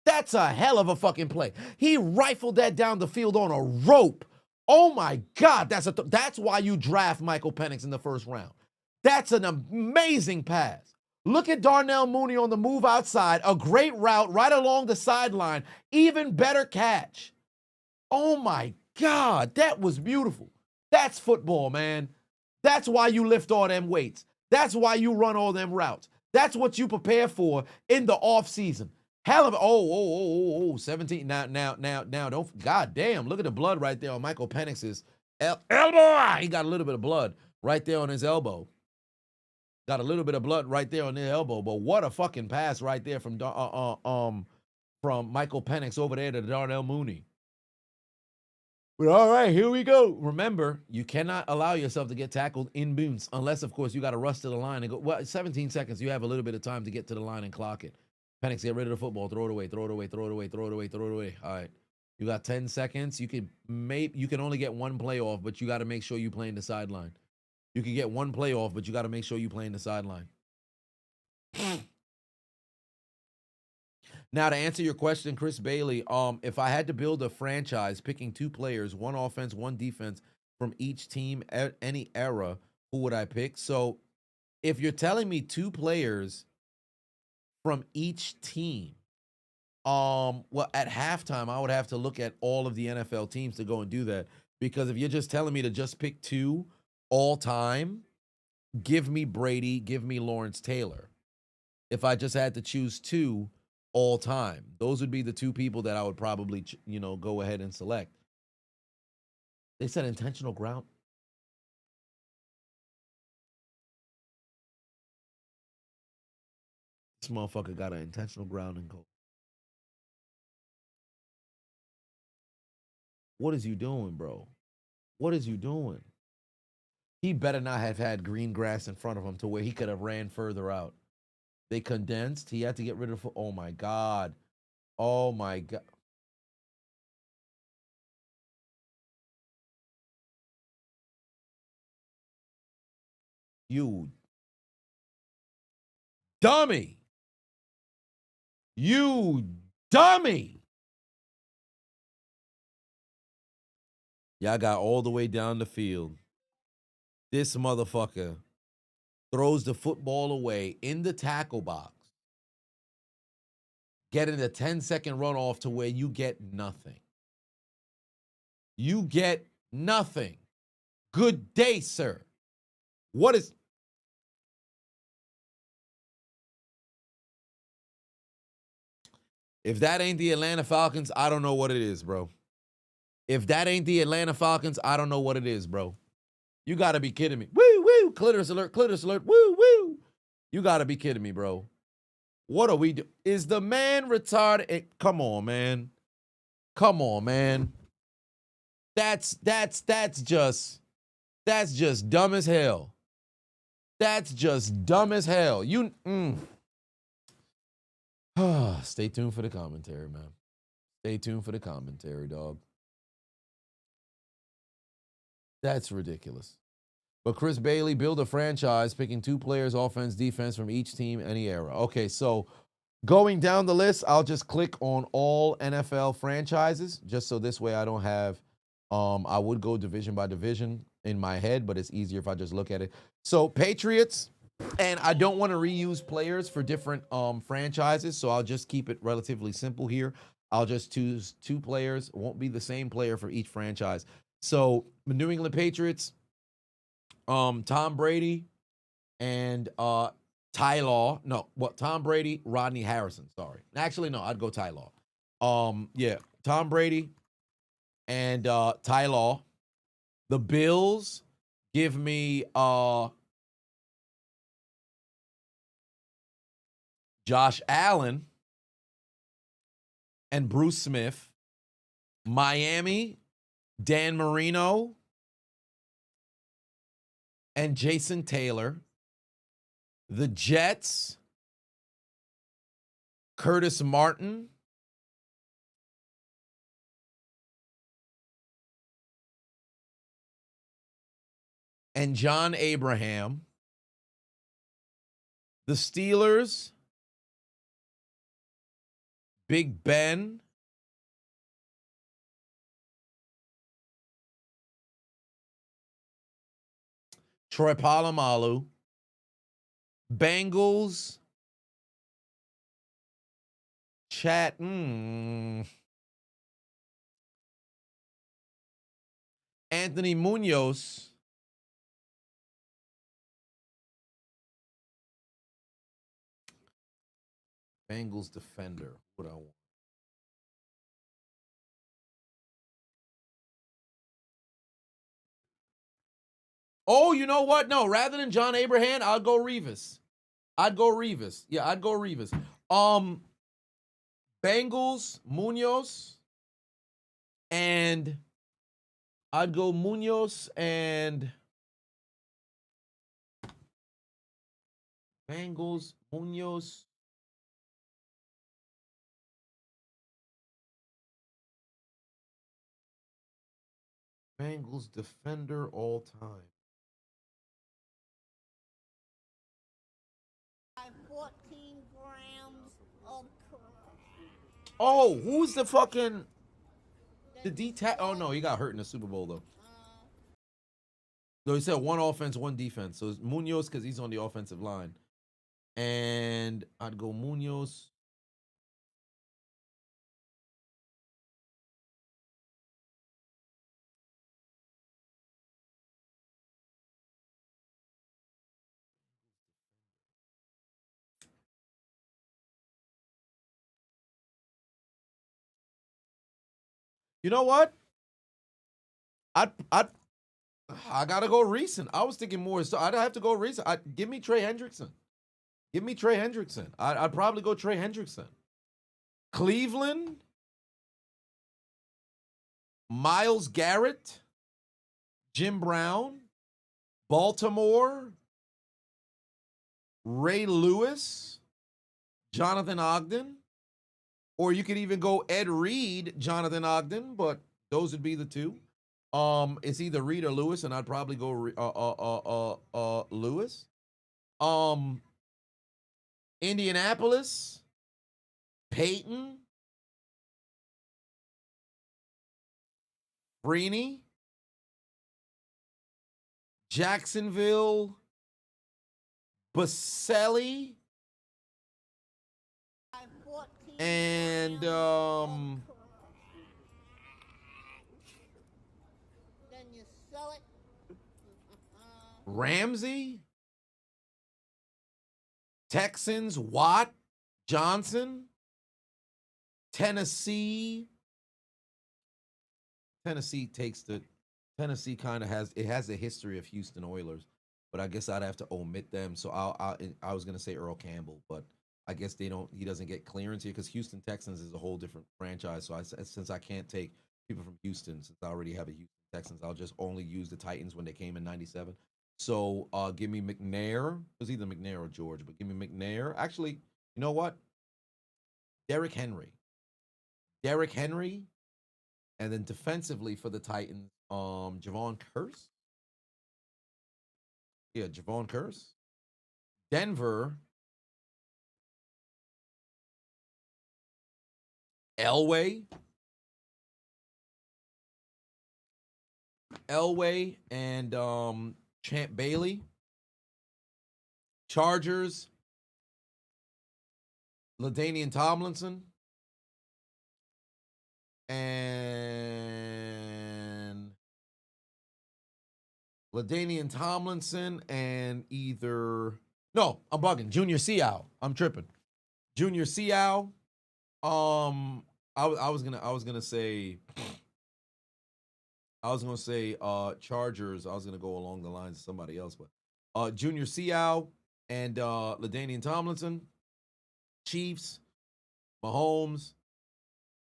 A: That's a hell of a fucking play. He rifled that down the field on a rope. Oh, my God. That's why you draft Michael Penix in the first round. That's an amazing pass. Look at Darnell Mooney on the move outside. A great route right along the sideline. Even better catch. Oh, my God. That was beautiful. That's football, man. That's why you lift all them weights. That's why you run all them routes. That's what you prepare for in the offseason. Hell of a, 17. Now, don't, God damn, look at the blood right there on Michael Penix's elbow. He got a little bit of blood right there on his elbow. Got a little bit of blood right there on his elbow, but what a fucking pass right there from Michael Penix over there to Darnell Mooney. But all right, here we go. Remember, you cannot allow yourself to get tackled in bounds unless, of course, you got to rush to the line and go. Well, 17 seconds, you have a little bit of time to get to the line and clock it. Penix, get rid of the football. Throw it away, throw it away, throw it away, throw it away, throw it away. All right. You got 10 seconds. You can only get 1 play off, but you got to make sure you play in the sideline. You can get 1 play off, but you got to make sure you play in the sideline. Now, to answer your question, Chris Bailey, if I had to build a franchise, picking 2 players, 1 offense, 1 defense from each team, any era, who would I pick? So if you're telling me 2 players from each team, well, at halftime, I would have to look at all of the NFL teams to go and do that. Because if you're just telling me to just pick 2 all time, give me Brady, give me Lawrence Taylor. If I just had to choose 2 all time, those would be the 2 people that I would probably, go ahead and select. They said intentional ground. This motherfucker got an intentional grounding goal. What is you doing, bro? What is you doing? He better not have had green grass in front of him to where he could have ran further out. They condensed. He had to get rid of. Oh, my God. Oh, my God. You dummy. You dummy. Y'all got all the way down the field. This motherfucker throws the football away in the tackle box, getting a 10-second runoff to where you get nothing. You get nothing. Good day, sir. What is... If that ain't the Atlanta Falcons, I don't know what it is, bro. If that ain't the Atlanta Falcons, I don't know what it is, bro. You got to be kidding me. Woo, woo, clitoris alert, woo, woo. You got to be kidding me, bro. What are we doing? Is the man retarded? Come on, man. Come on, man. That's just dumb as hell. That's just dumb as hell. Stay tuned for the commentary, man. Stay tuned for the commentary, dog. That's ridiculous. But Chris Bailey built a franchise picking 2 players, offense, defense from each team, any era. Okay, so going down the list, I'll just click on all NFL franchises, just so this way I don't have, I would go division by division in my head, but it's easier if I just look at it. So Patriots, and I don't want to reuse players for different franchises, so I'll just keep it relatively simple here. I'll just choose 2 players. It won't be the same player for each franchise. So the New England Patriots, Tom Brady and Ty Law. No, what? Tom Brady, Rodney Harrison. Sorry. Actually, no, I'd go Ty Law. Yeah, Tom Brady and Ty Law. The Bills give me Josh Allen and Bruce Smith. Miami, Dan Marino and Jason Taylor. The Jets, Curtis Martin. And John Abraham. The Steelers, Big Ben. Troy Polamalu. Bengals. Chat. Anthony Munoz. Bengals defender. What I want. Oh, you know what? No, rather than John Abraham, I'll go Revis. Yeah, I'd go Revis. Bengals, Munoz, and I'd go Munoz and Bengals, Munoz. Bengals defender all time.
F: 14 grams of crack.
A: Oh, who's the fucking Oh no, he got hurt in the Super Bowl though. No, he said 1 offense, 1 defense. So it's Munoz because he's on the offensive line. And I'd go Munoz. You know what? I gotta go recent. I was thinking more, so I'd have to go recent. Give me Trey Hendrickson. I'd probably go Trey Hendrickson. Cleveland, Myles Garrett, Jim Brown, Baltimore, Ray Lewis, Jonathan Ogden, or you could even go Ed Reed, Jonathan Ogden, but those would be the 2. It's either Reed or Lewis, and I'd probably go Lewis. Um, Indianapolis, Peyton, Freeney, Jacksonville, Baselli,
F: 14
A: and
F: grams of Then you sell it.
A: Ramsey, Texans, Watt, Johnson, Tennessee. Tennessee kind of has a history of Houston Oilers, but I guess I'd have to omit them. So I was gonna say Earl Campbell, but I guess he doesn't get clearance here because Houston Texans is a whole different franchise. So since I can't take people from Houston, since I already have a Houston Texans, I'll just only use the Titans when they came in '97. So give me McNair. It was either McNair or George, but give me McNair. Actually, you know what? Derrick Henry. Derrick Henry. And then defensively for the Titans, Javon Curse. Yeah, Javon Curse. Denver, Elway. And Champ Bailey. Chargers, LaDainian Tomlinson. And LaDainian Tomlinson and I'm bugging. Junior Seau. I'm tripping. Junior Seau. I was gonna say Chargers. I was gonna go along the lines of somebody else, but Junior Seau and LaDainian Tomlinson. Chiefs, Mahomes,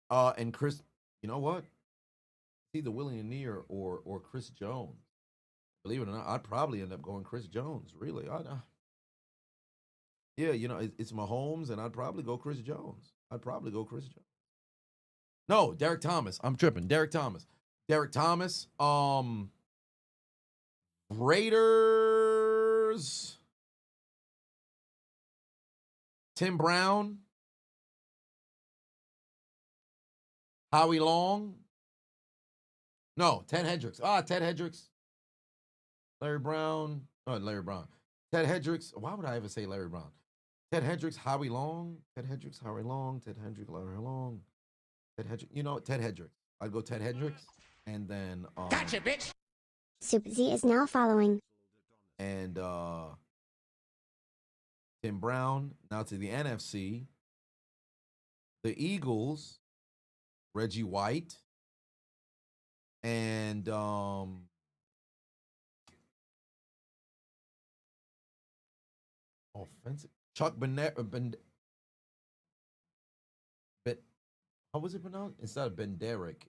A: and Chris. You know what? Either Willie Neer or Chris Jones. Believe it or not, I'd probably end up going Chris Jones. Really, yeah, it's Mahomes, and I'd probably go Chris Jones. No, Derek Thomas. I'm tripping. Derek Thomas. Raiders. Tim Brown. Howie Long. No, Ted Hendricks. Ted Hendricks. Larry Brown. Oh, Larry Brown. Ted Hendricks. Why would I ever say Larry Brown? Ted Hendricks, Howie Long. Ted Hendricks, Howie Long. Ted Hendricks, Larry Long. Ted Hendricks. Ted Hendricks. I'd go Ted Hendricks. And then
D: Gotcha, bitch.
B: Super Z is now following.
A: And Tim Brown. Now to the NFC. The Eagles. Reggie White. And offensive Chuck how was it pronounced? Instead of Benerick.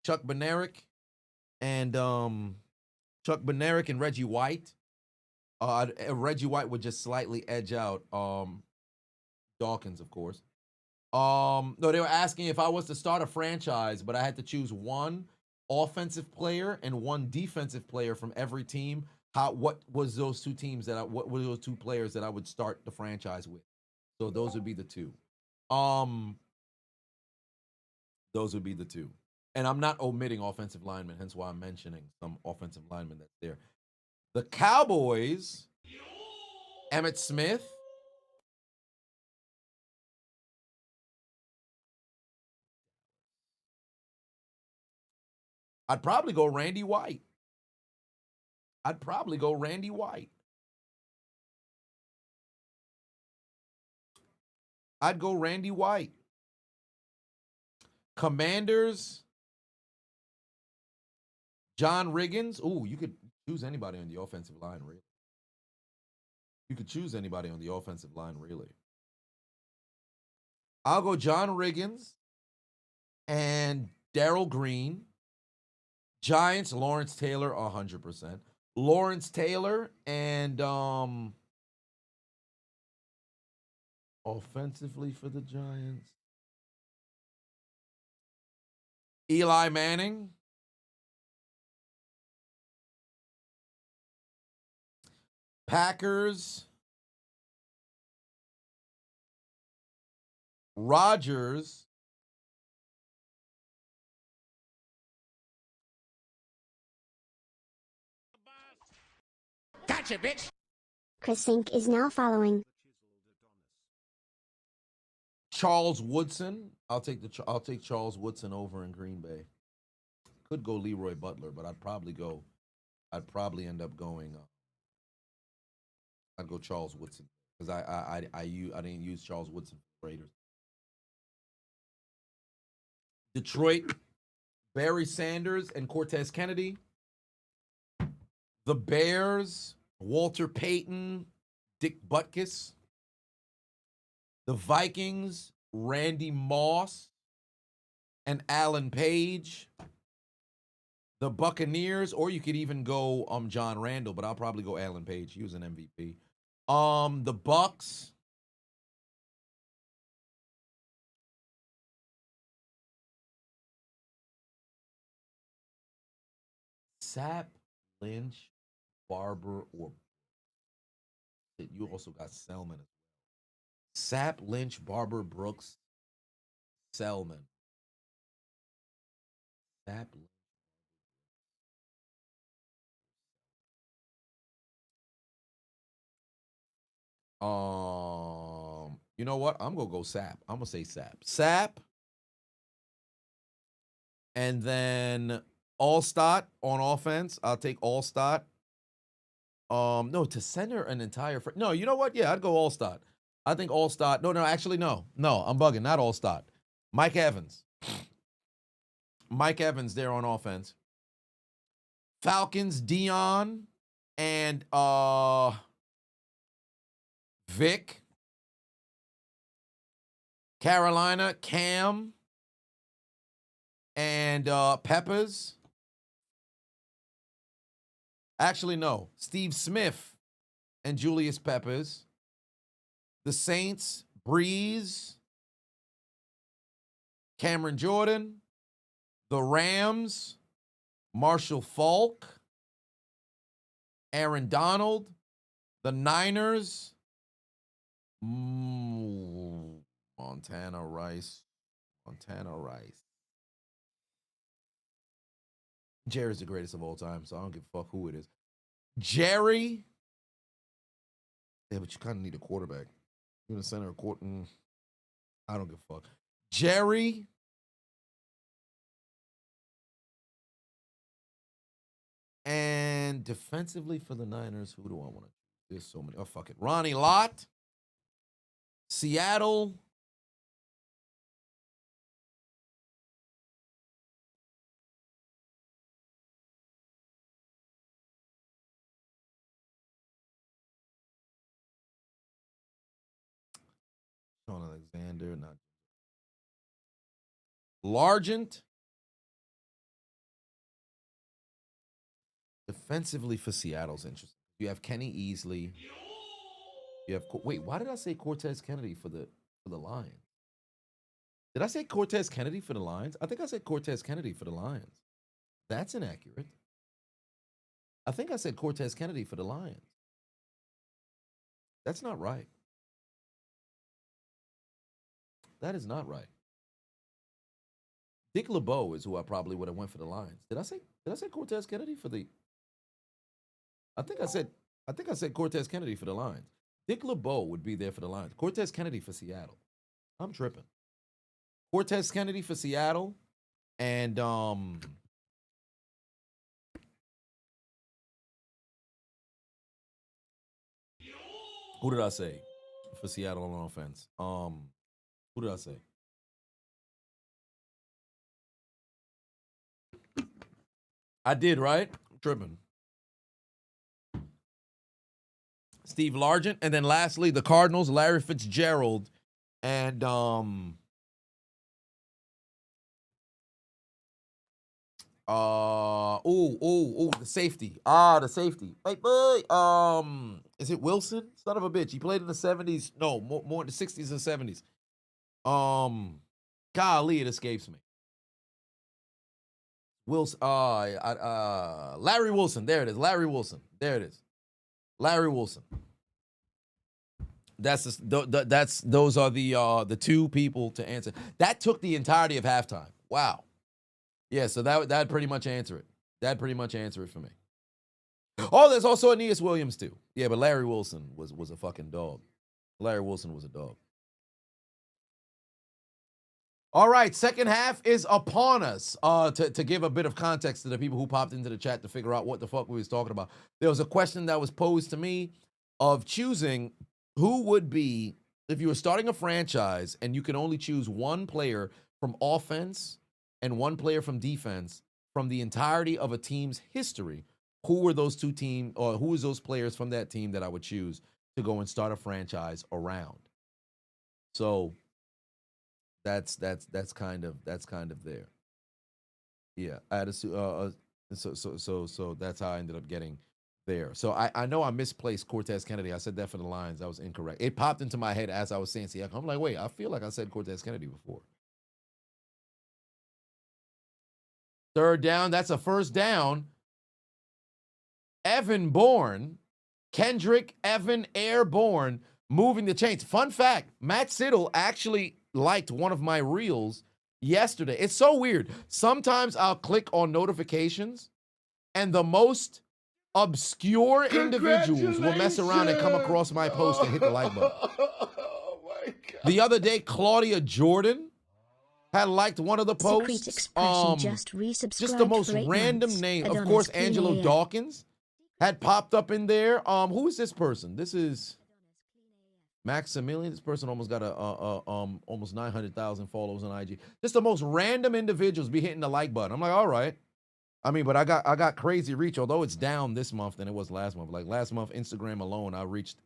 A: Chuck Benerick and Chuck Benerick and Reggie White. Reggie White would just slightly edge out Dawkins, of course. No, they were asking if I was to start a franchise, but I had to choose one offensive player and one defensive player from every team. What was those two teams what were those two players that I would start the franchise with? So those would be the two. Those would be the two. And I'm not omitting offensive linemen, hence why I'm mentioning some offensive linemen that's there. The Cowboys, Emmitt Smith. I'd probably go Randy White. Commanders, John Riggins. Ooh, you could choose anybody on the offensive line, really. I'll go John Riggins and Darryl Green. Giants, Lawrence Taylor, 100%. Lawrence Taylor and offensively for the Giants. Eli Manning. Packers. Rodgers.
D: Gotcha, bitch.
B: Chris Sink is now following.
A: Charles Woodson. I'll take Charles Woodson over in Green Bay. Could go Leroy Butler, but I'd probably end up going. I'd go Charles Woodson because I didn't use Charles Woodson for Raiders. Detroit, Barry Sanders and Cortez Kennedy. The Bears, Walter Payton, Dick Butkus. The Vikings, Randy Moss and Alan Page. The Buccaneers, or you could even go John Randall, but I'll probably go Alan Page. He was an MVP. The Bucks. Sapp, Lynch, Barber, or you also got Selman. Sapp, Lynch, Barber, Brooks, Selman. Sapp, you know what? I'm gonna go Sapp. I'm gonna say Sapp. Sapp, and then Allstott on offense. I'll take Allstott. No, to center an entire. No, you know what? Yeah, I'd go Allstott. I think Allstott. No, actually, no. I'm bugging. Not Allstott. Mike Evans. Mike Evans there on offense. Falcons, Dion, and Vic. Carolina, Cam, and Peppers. Actually, no. Steve Smith and Julius Peppers. The Saints, Breeze, Cameron Jordan. The Rams, Marshall Faulk, Aaron Donald. The Niners, Montana Rice. Jerry's the greatest of all time, so I don't give a fuck who it is. Jerry. Yeah, but you kind of need a quarterback. You're in the center of court. I don't give a fuck. Jerry. And defensively for the Niners, who do I want to? There's so many. Oh, fuck it. Ronnie Lott. Seattle. Sean Alexander. Not Largent. Defensively for Seattle's interesting. You have Kenny Easley. You have wait. Why did I say Cortez Kennedy for the Lions? Did I say Cortez Kennedy for the Lions? I think I said Cortez Kennedy for the Lions. That's inaccurate. I think I said Cortez Kennedy for the Lions. That's not right. That is not right. Dick LeBeau is who I probably would have went for the Lions. Did I say Cortez Kennedy for the? I think I said Cortez Kennedy for the Lions. Dick LeBeau would be there for the Lions. Cortez Kennedy for Seattle. I'm tripping. Cortez Kennedy for Seattle, and who did I say for Seattle on offense? Who did I say? I did, right? I'm tripping. Steve Largent, and then lastly the Cardinals, Larry Fitzgerald, and the safety. The safety. Wait, boy. Is it Wilson? Son of a bitch. He played in the 70s. No, more in the 60s and 70s. Golly, it escapes me. Wilson. Larry Wilson. There it is. Larry Wilson. There it is. Larry Wilson. Those are the two people to answer. That took the entirety of halftime. Wow. Yeah, so that'd pretty much answer it. That'd pretty much answer it for me. Oh, there's also Aeneas Williams too. Yeah, but Larry Wilson was a fucking dog. Larry Wilson was a dog. All right, second half is upon us. To give a bit of context to the people who popped into the chat to figure out what the fuck we was talking about. There was a question that was posed to me of choosing who would be, if you were starting a franchise and you can only choose one player from offense and one player from defense from the entirety of a team's history, who were those two teams, or who is those players from that team that I would choose to go and start a franchise around? So that's kind of there. Yeah, I had so that's how I ended up getting there. So I know I misplaced Cortez Kennedy. I said that for the Lions. That was incorrect. It popped into my head as I was saying Siakam. I'm like, wait, I feel like I said Cortez Kennedy before. Third down, that's a first down. Evan Bourne, Kendrick Evan Airborne, moving the chains. Fun fact, Matt Siddle actually liked one of my reels yesterday. It's so weird. Sometimes I'll click on notifications and the most obscure individuals will mess around and come across my post and hit the like button.
E: Oh my God.
A: The other day, Claudia Jordan had liked one of the posts.
B: Just
A: the most random name. Of course, Angelo Dawkins had popped up in there. Who is this person? This is Maximilian. This person almost got almost 900,000 followers on IG. Just the most random individuals be hitting the like button. I'm like, all right. I mean, but I got crazy reach, although it's down this month than it was last month. Like last month, Instagram alone, I reached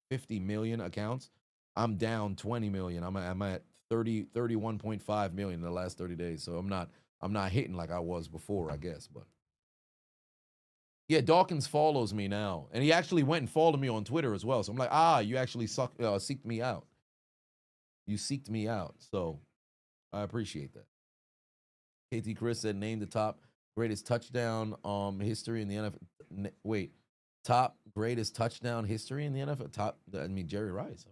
A: 50 million accounts. I'm down 20 million. I'm at 31.5 million in the last 30 days. So I'm not hitting like I was before, I guess. But yeah, Dawkins follows me now, and he actually went and followed me on Twitter as well. So I'm like, you actually seeked me out. You seeked me out. So I appreciate that. KT Chris said, name the top greatest touchdown history in the NFL. Wait, top greatest touchdown history in the NFL? Jerry Rice.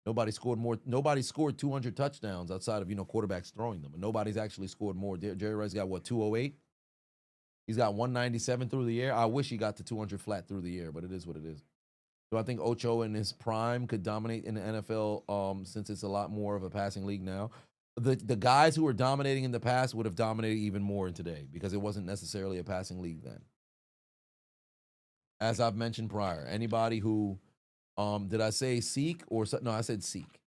A: Nobody scored 200 touchdowns outside of, quarterbacks throwing them. And nobody's actually scored more. Jerry Rice got, 208? He's got 197 through the air. I wish he got to 200 flat through the air, but it is what it is. So I think Ocho in his prime could dominate in the NFL since it's a lot more of a passing league now. The guys who were dominating in the past would have dominated even more in today because it wasn't necessarily a passing league then. As I've mentioned prior, anybody who, did I say seek or no? I said seek.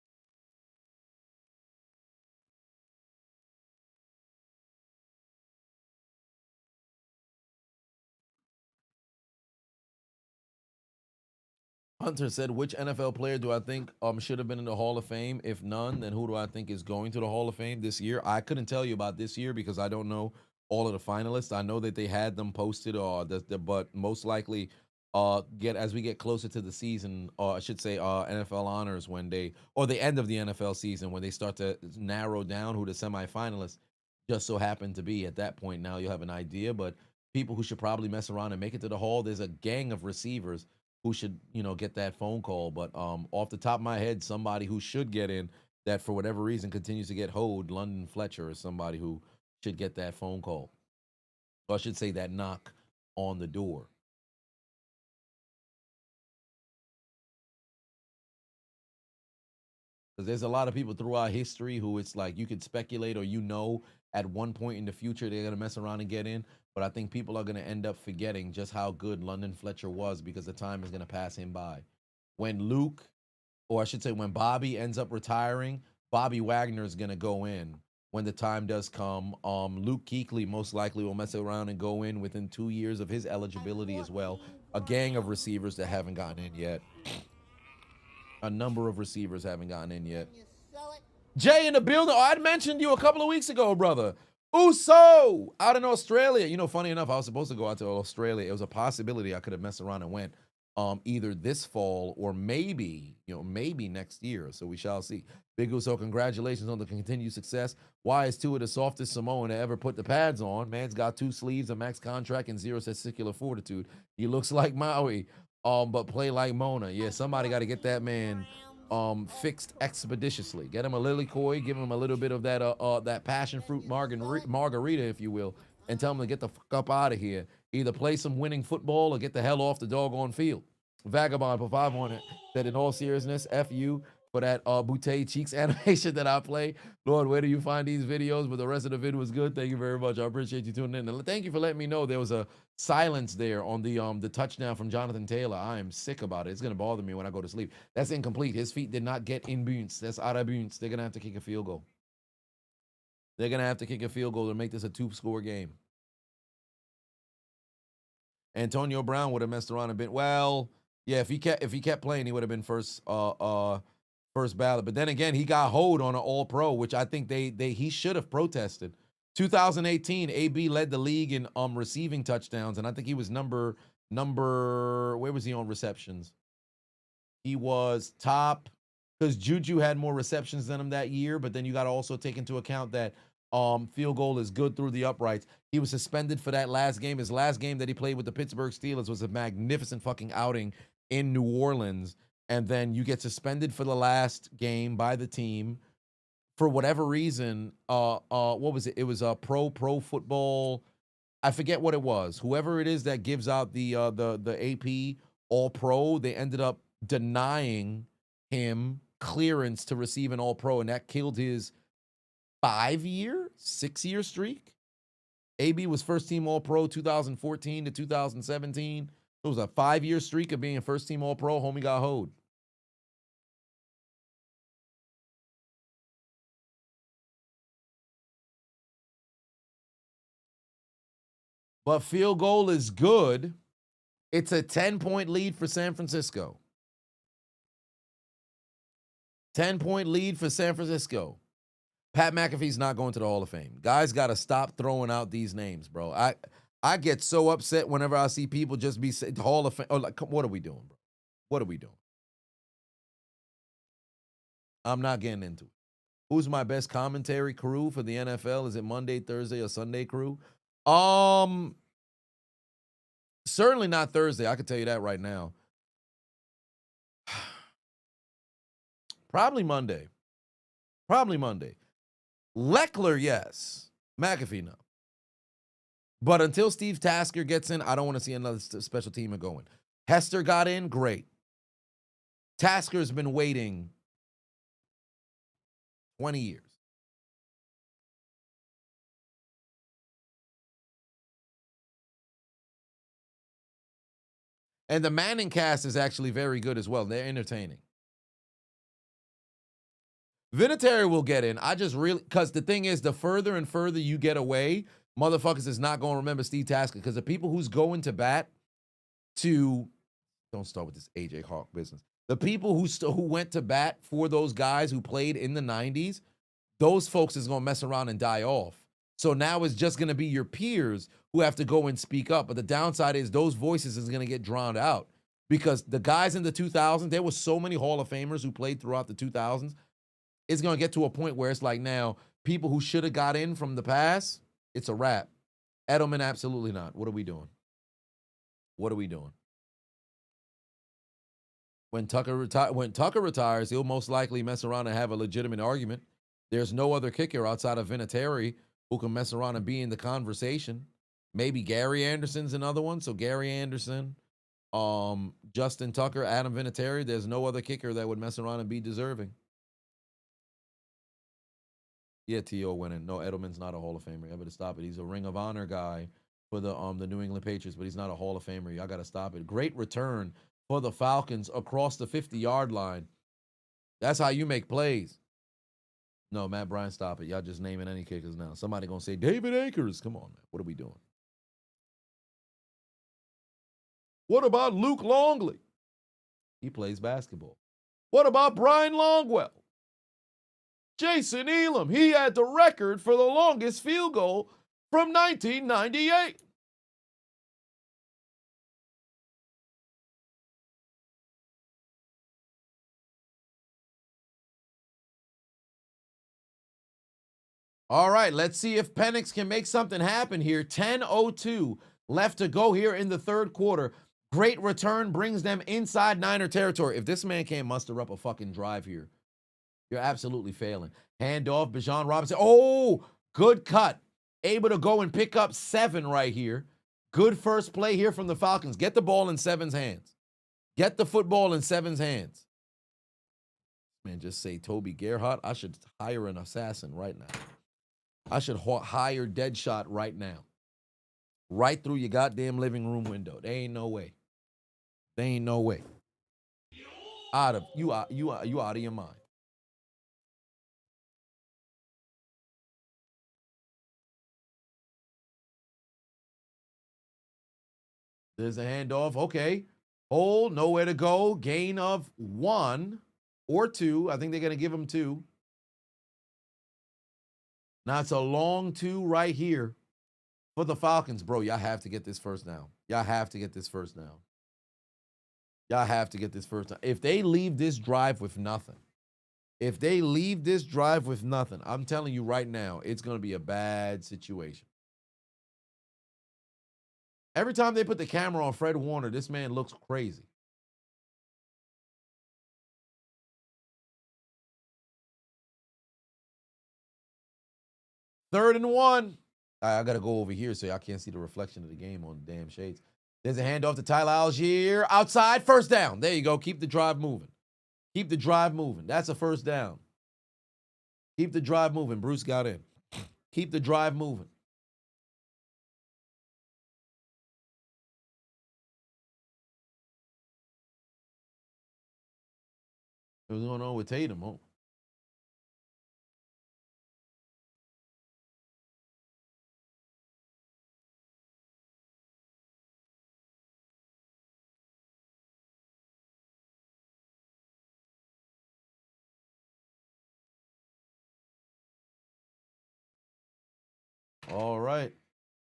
A: Hunter said, which NFL player do I think should have been in the Hall of Fame? If none, then who do I think is going to the Hall of Fame this year? I couldn't tell you about this year because I don't know all of the finalists. I know that they had them posted, but most likely as we get closer to the season, I should say NFL honors or the end of the NFL season when they start to narrow down who the semifinalists just so happen to be. At that point, now you'll have an idea. But people who should probably mess around and make it to the Hall, there's a gang of receivers who should, get that phone call. But off the top of my head, somebody who should get in that for whatever reason continues to get hoed, London Fletcher is somebody who should get that phone call. Or I should say that knock on the door. Because there's a lot of people throughout history who it's like you could speculate or at one point in the future they're going to mess around and get in. But I think people are going to end up forgetting just how good London Fletcher was because the time is going to pass him by. When Bobby ends up retiring, Bobby Wagner is going to go in when the time does come. Luke Kuechly most likely will mess around and go in within 2 years of his eligibility as well. A gang of receivers that haven't gotten in yet. A number of receivers haven't gotten in yet. Jay in the building. Oh, I'd mentioned you a couple of weeks ago, brother. Uso out in Australia. Funny enough, I was supposed to go out to Australia. It was a possibility I could have messed around and went. either this fall or maybe, maybe next year. So we shall see. Big Uso, congratulations on the continued success. Why is Tua the softest Samoan to ever put the pads on? Man's got 2 sleeves, a max contract, and 0 testicular fortitude. He looks like Maui, but play like Mona. Yeah, somebody got to get that man fixed expeditiously. Get him a Lilikoi, give him a little bit of that passion fruit margarita, if you will, and tell him to get the fuck up out of here. Either play some winning football or get the hell off the doggone field. Vagabond for 500 said, in all seriousness, F you for that Boutte Cheeks animation that I play. Lord, where do you find these videos? But the rest of the video was good. Thank you very much. I appreciate you tuning in. And thank you for letting me know there was a silence there on the touchdown from Jonathan Taylor. I am sick about it. It's going to bother me when I go to sleep. That's incomplete. His feet did not get in bounce. That's out of bounce. They're going to have to kick a field goal. They're going to have to kick a field goal to make this a 2-score game. Antonio Brown would have messed around and been, well, yeah, if he kept playing, he would have been first ballot. But then again, he got hold on an All-Pro, which I think he should have protested. 2018, AB led the league in receiving touchdowns, and I think he was number where was he on receptions? He was top, because Juju had more receptions than him that year, but then you got to also take into account that field goal is good through the uprights. He was suspended for that last game. His last game that he played with the Pittsburgh Steelers was a magnificent fucking outing in New Orleans. And then you get suspended for the last game by the team for whatever reason. What was it? It was a pro football. I forget what it was. Whoever it is that gives out the AP All Pro, they ended up denying him clearance to receive an All Pro, and that killed his 6-year streak. AB was first team All Pro 2014 to 2017. It was a 5-year streak of being first team All Pro. Homie got hoed. But field goal is good. It's a 10-point lead for San Francisco. 10-point lead for San Francisco. Pat McAfee's not going to the Hall of Fame. Guys got to stop throwing out these names, bro. I get so upset whenever I see people just be saying Hall of Fame. Oh, like, what are we doing, bro? What are we doing? I'm not getting into it. Who's my best commentary crew for the NFL? Is it Monday, Thursday, or Sunday crew? Certainly not Thursday. I can tell you that right now. Probably Monday. Leckler, yes. McAfee, no. But until Steve Tasker gets in, I don't want to see another special teamer going. Hester got in, great. Tasker's been waiting 20 years. And the Manning cast is actually very good as well. They're entertaining. Vinatieri will get in. I just really, because the thing is, the further and further you get away, motherfuckers is not going to remember Steve Tasker, because the people who's going to bat to, don't start with this AJ Hawk business. The people who went to bat for those guys who played in the 90s, those folks is going to mess around and die off. So now it's just going to be your peers who have to go and speak up. But the downside is those voices is going to get drowned out, because the guys in the 2000s, there were so many Hall of Famers who played throughout the 2000s. It's going to get to a point where it's like, now, people who should have got in from the past, it's a wrap. Edelman, absolutely not. What are we doing? When Tucker retires, he'll most likely mess around and have a legitimate argument. There's no other kicker outside of Vinatieri who can mess around and be in the conversation. Maybe Gary Anderson's another one. So Gary Anderson, Justin Tucker, Adam Vinatieri. There's no other kicker that would mess around and be deserving. Yeah, T.O. winning. No, Edelman's not a Hall of Famer. I better stop it. He's a Ring of Honor guy for the New England Patriots, but he's not a Hall of Famer. Y'all got to stop it. Great return for the Falcons across the 50-yard line. That's how you make plays. No, Matt Bryan, stop it. Y'all just naming any kickers now. Somebody going to say, David Akers. Come on, man. What are we doing? What about Luke Longley? He plays basketball. What about Brian Longwell? Jason Elam, he had the record for the longest field goal from 1998. All right, let's see if Penix can make something happen here. 10:02 left to go here in the third quarter. Great return brings them inside Niner territory. If this man can't muster up a fucking drive here, you're absolutely failing. Handoff, Bijan Robinson. Oh, good cut. Able to go and pick up 7 right here. Good first play here from the Falcons. Get the ball in 7's hands. Get the football in 7's hands. Man, just say Toby Gerhardt. I should hire an assassin right now. I should hire Deadshot right now. Right through your goddamn living room window. There ain't no way. There ain't no way. You out of your mind. There's a handoff. Okay. Hold, nowhere to go. Gain of 1 or 2. I think they're going to give him 2. Now it's a long 2 right here for the Falcons. Bro, y'all have to get this first down. Y'all have to get this first down. Y'all have to get this first down. If they leave this drive with nothing, I'm telling you right now, it's going to be a bad situation. Every time they put the camera on Fred Warner, this man looks crazy. Third and 1. I got to go over here so y'all can't see the reflection of the game on the damn shades. There's a handoff to Tyler Algier. Outside, first down. There you go. Keep the drive moving. Keep the drive moving. That's a first down. Keep the drive moving. Bruce got in. Keep the drive moving. What's going on with Tatum? Oh. All right.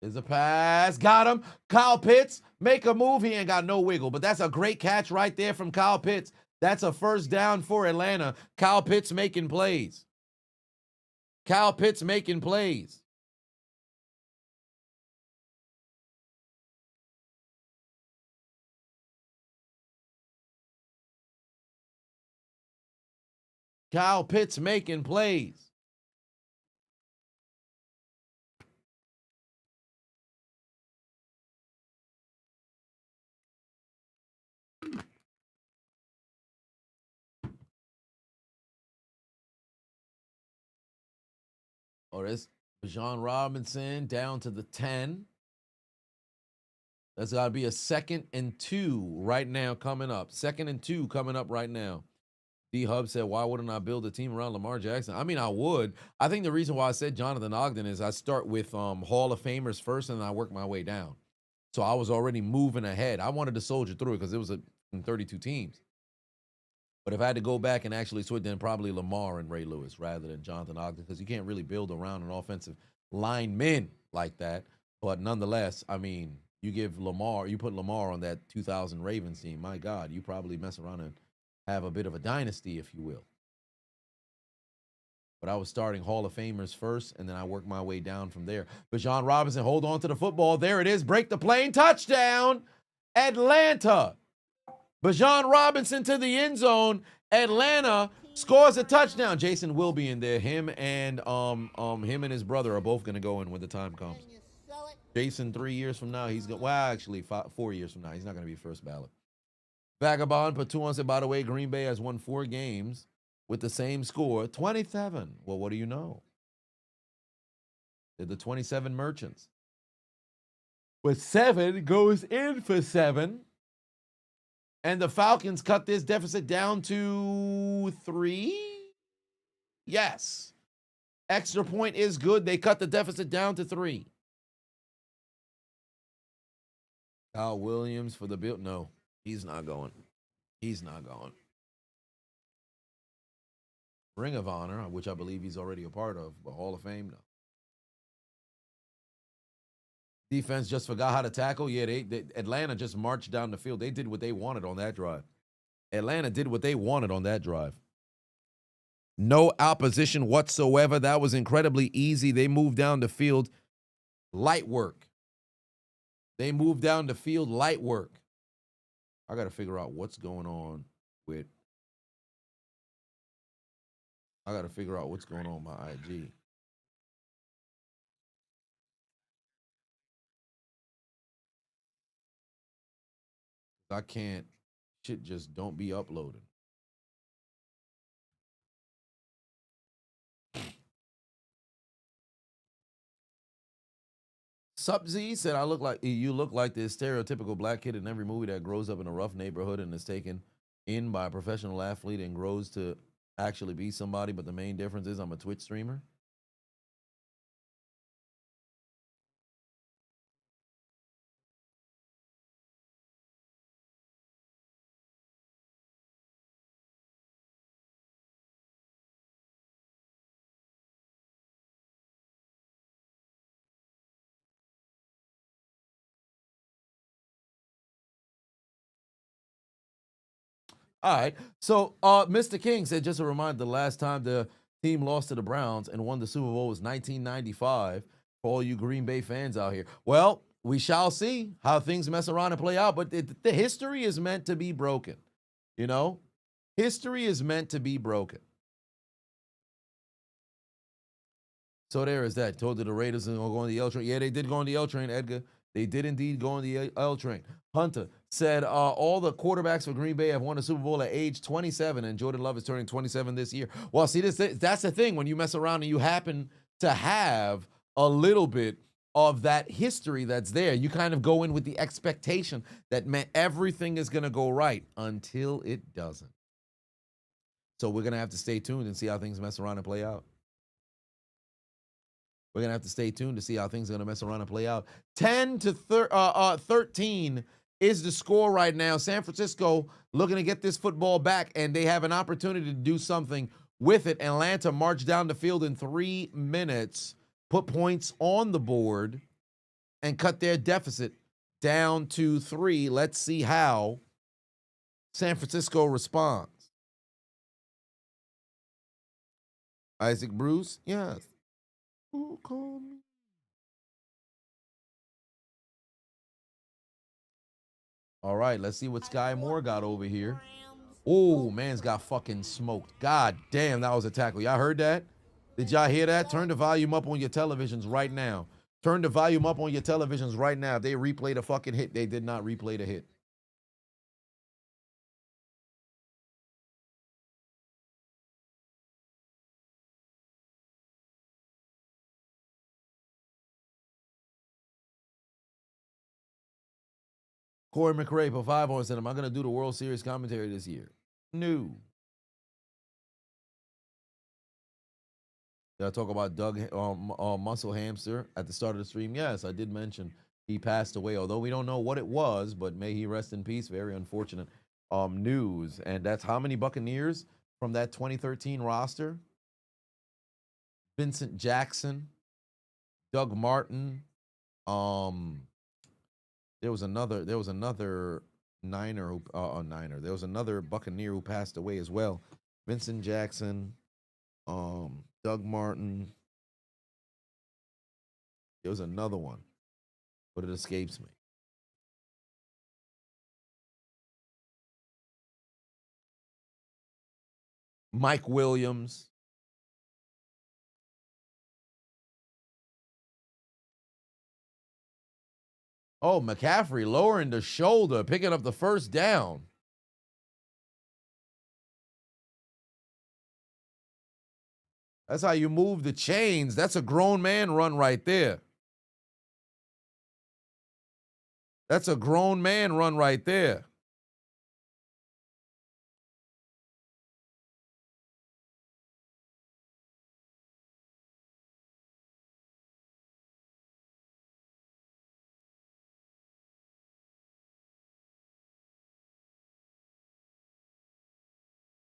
A: There's a pass. Got him. Kyle Pitts, make a move. He ain't got no wiggle, but that's a great catch right there from Kyle Pitts. That's a first down for Atlanta. Kyle Pitts making plays. Kyle Pitts making plays. Kyle Pitts making plays. Oh, there's Bijan Robinson down to the 10. That's got to be a 2nd and 2 right now coming up. 2nd and 2 coming up right now. D-Hub said, why wouldn't I build a team around Lamar Jackson? I mean, I would. I think the reason why I said Jonathan Ogden is I start with Hall of Famers first, and then I work my way down. So I was already moving ahead. I wanted to soldier through it because it was 32 teams. But if I had to go back and actually switch, then probably Lamar and Ray Lewis rather than Jonathan Ogden, because you can't really build around an offensive lineman like that. But nonetheless, I mean, you put Lamar on that 2000 Ravens team, my God, you probably mess around and have a bit of a dynasty, if you will. But I was starting Hall of Famers first, and then I worked my way down from there. Bijan Robinson, hold on to the football. There it is. Break the plane. Touchdown, Atlanta. Bijan Robinson to the end zone. Atlanta scores a touchdown. Jason will be in there. Him and his brother are both going to go in when the time comes.
F: Then you sell it.
A: Jason, 3 years from now, he's going. Well, actually, 4 years from now, he's not going to be first ballot. Vagabond put 2 on. Said, by the way, Green Bay has won 4 games with the same score, 27. Well, what do you know? They're the 27 merchants. With 7 goes in for 7. And the Falcons cut this deficit down to 3. Yes. Extra point is good. They cut the deficit down to 3. Kyle Williams for the Bill. No, he's not going. He's not going. Ring of Honor, which I believe he's already a part of, but Hall of Fame, no. Defense just forgot how to tackle. Yeah, Atlanta just marched down the field. They did what they wanted on that drive. Atlanta did what they wanted on that drive. No opposition whatsoever. That was incredibly easy. They moved down the field. Light work. They moved down the field. Light work. I got to figure out what's going on with. I got to figure out what's going on with my IG. I can't. Shit just don't be uploading. Sub-Z said, you look like the stereotypical black kid in every movie that grows up in a rough neighborhood and is taken in by a professional athlete and grows to actually be somebody, but the main difference is I'm a Twitch streamer. All right. So Mr. King said, just a reminder, the last time the team lost to the Browns and won the Super Bowl was 1995 for all you Green Bay fans out here. Well, we shall see how things mess around and play out, but the history is meant to be broken. You know? History is meant to be broken. So there is that. Told you the Raiders are going to go on the L train. Yeah, they did go on the L train, Edgar. They did indeed go on the L train. Hunter said all the quarterbacks for Green Bay have won a Super Bowl at age 27, and Jordan Love is turning 27 this year. Well, see, that's the thing. When you mess around and you happen to have a little bit of that history that's there, you kind of go in with the expectation that, man, everything is going to go right until it doesn't. So we're going to have to stay tuned and see how things mess around and play out. We're going to have to stay tuned to see how things are going to mess around and play out. 10-13 is the score right now. San Francisco looking to get this football back, and they have an opportunity to do something with it. Atlanta marched down the field in 3 minutes, put points on the board, and cut their deficit down to 3. Let's see how San Francisco responds. Isaac Bruce, yes. Who called me? All right, let's see what Sky Moore got over here. Oh, man's got fucking smoked. God damn, that was a tackle. Y'all heard that? Did y'all hear that? Turn the volume up on your televisions right now. Turn the volume up on your televisions right now. If they replayed a fucking hit, they did not replay the hit. Corey McRae for 5 on said, am I going to do the World Series commentary this year? No. Did I talk about Doug Muscle Hamster at the start of the stream? Yes, I did mention he passed away, although we don't know what it was, but may he rest in peace. Very unfortunate news. And that's how many Buccaneers from that 2013 roster? Vincent Jackson, Doug Martin, there was another Niner who there was another Buccaneer who passed away as well. Vincent Jackson, Doug Martin. There was another one, but it escapes me. Mike Williams. Oh, McCaffrey lowering the shoulder, picking up the first down. That's how you move the chains. That's a grown man run right there. That's a grown man run right there.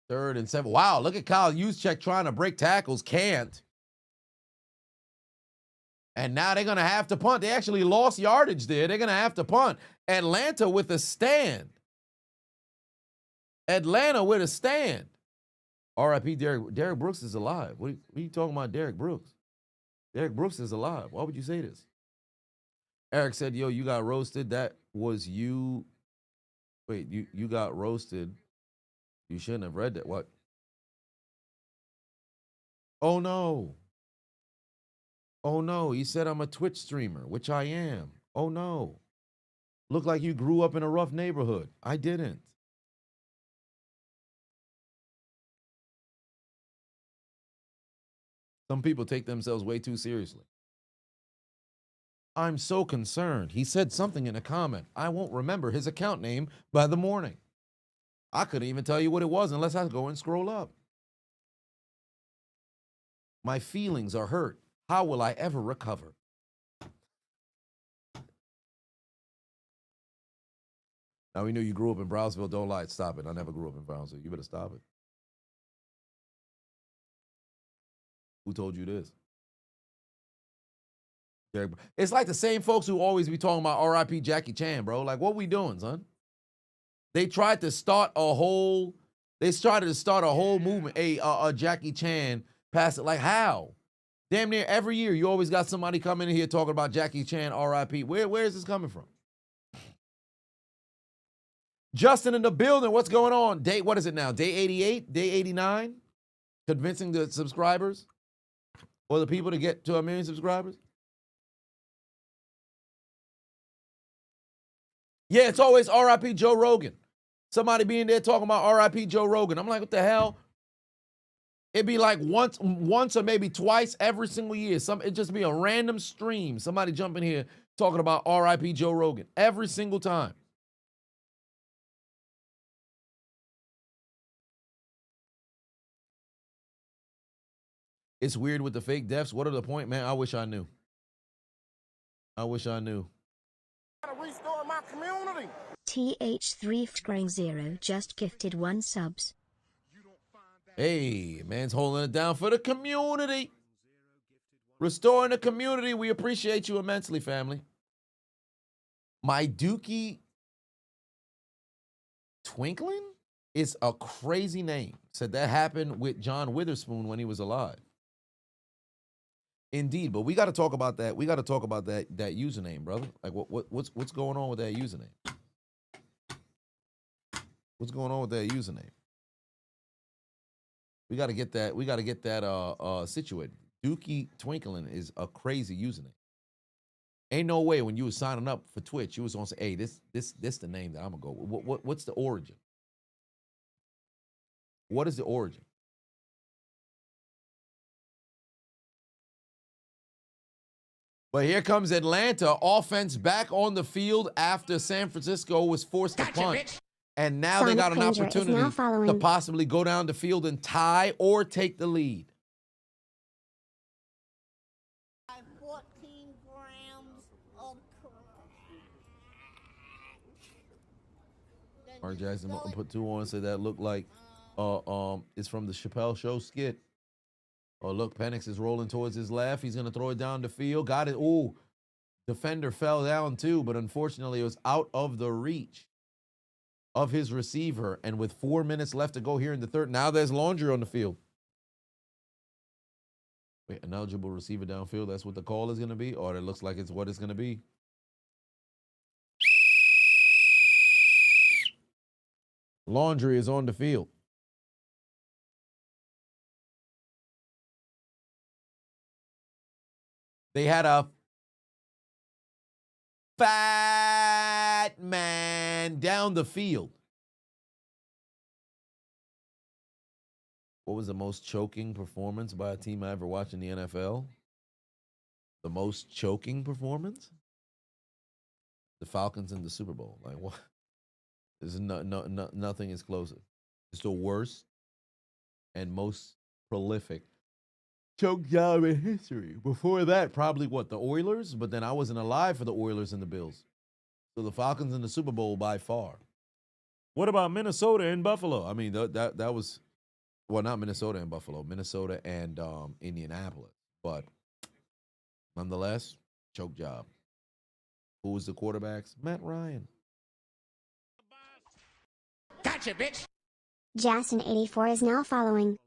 A: Third and 7. Wow, look at Kyle Juszczyk trying to break tackles. Can't. And now they're going to have to punt. They actually lost yardage there. They're going to have to punt. Atlanta with a stand. Atlanta with a stand. R.I.P. Derek. Derek Brooks is alive. What are you talking about, Derek Brooks? Derek Brooks is alive. Why would you say this? Eric said, yo, you got roasted. That was you. Wait, you got roasted. You shouldn't have read that. What? Oh, no. Oh, no. He said I'm a Twitch streamer, which I am. Oh, no. Look like you grew up in a rough neighborhood. I didn't. Some people take themselves way too seriously. I'm so concerned. He said something in a comment. I won't remember his account name by the morning. I couldn't even tell you what it was unless I go and scroll up. My feelings are hurt. How will I ever recover? Now we knew you grew up in Brownsville. Don't lie. Stop it. I never grew up in Brownsville. You better stop it. Who told you this? It's like the same folks who always be talking about R.I.P. Jackie Chan, bro. Like, what we doing, son? They tried to start a whole. They started to start a whole movement. A Jackie Chan passed it. Like, how? Damn near every year, you always got somebody coming in here talking about Jackie Chan, R.I.P. Where is this coming from? Justin in the building. What's going on? What is it now? Day 88? Day 89? Convincing the subscribers or the people to get to 1 million subscribers? Yeah, it's always R.I.P. Joe Rogan. Somebody being there talking about R.I.P. Joe Rogan. I'm like, what the hell? It'd be like once or maybe twice every single year. It'd just be a random stream. Somebody jump in here talking about R.I.P. Joe Rogan every single time. It's weird with the fake deaths. What are the point, man? I wish I knew. I wish I knew.
E: Restore my community.
B: TH3Scrang0 just gifted 1 subs.
A: Hey, man's holding it down for the community. Restoring the community. We appreciate you immensely, family. My Dookie Twinkling is a crazy name. Said that happened with John Witherspoon when he was alive. Indeed, but we got to talk about that. We got to talk about that username, brother. Like, what's going on with that username? What's going on with that username? We got to get that. We got to get that situated. Dookie Twinkling is a crazy username. Ain't no way when you was signing up for Twitch, you was gonna say, "Hey, this the name that I'm gonna go with." What's the origin? What is the origin? But here comes Atlanta. Offense back on the field after San Francisco was forced to punt. And now they got an opportunity to possibly go down the field and tie or take the lead.
F: 14 grams of crack.
A: Mark Jackson put 2 on and said that looked like it's from the Chappelle Show skit. Oh, look, Penix is rolling towards his left. He's going to throw it down the field. Got it. Ooh, defender fell down too, but unfortunately it was out of the reach of his receiver. And with 4 minutes left to go here in the third, now there's Laundry on the field. Wait, an eligible receiver downfield, that's what the call is going to be? Or it looks like it's what it's going to be. Laundry is on the field. They had a fat man down the field. What was the most choking performance by a team I ever watched in the NFL? The most choking performance? The Falcons in the Super Bowl. Like, what? There's nothing is closer. It's the worst and most prolific choke job in history. Before that, probably what, the Oilers? But then I wasn't alive for the Oilers and the Bills. So the Falcons in the Super Bowl by far. What about Minnesota and Buffalo? I mean, that was, well, not Minnesota and Buffalo, Minnesota and Indianapolis. But nonetheless, choke job. Who was the quarterbacks? Matt Ryan.
D: Gotcha, bitch.
G: Jason84 is now following.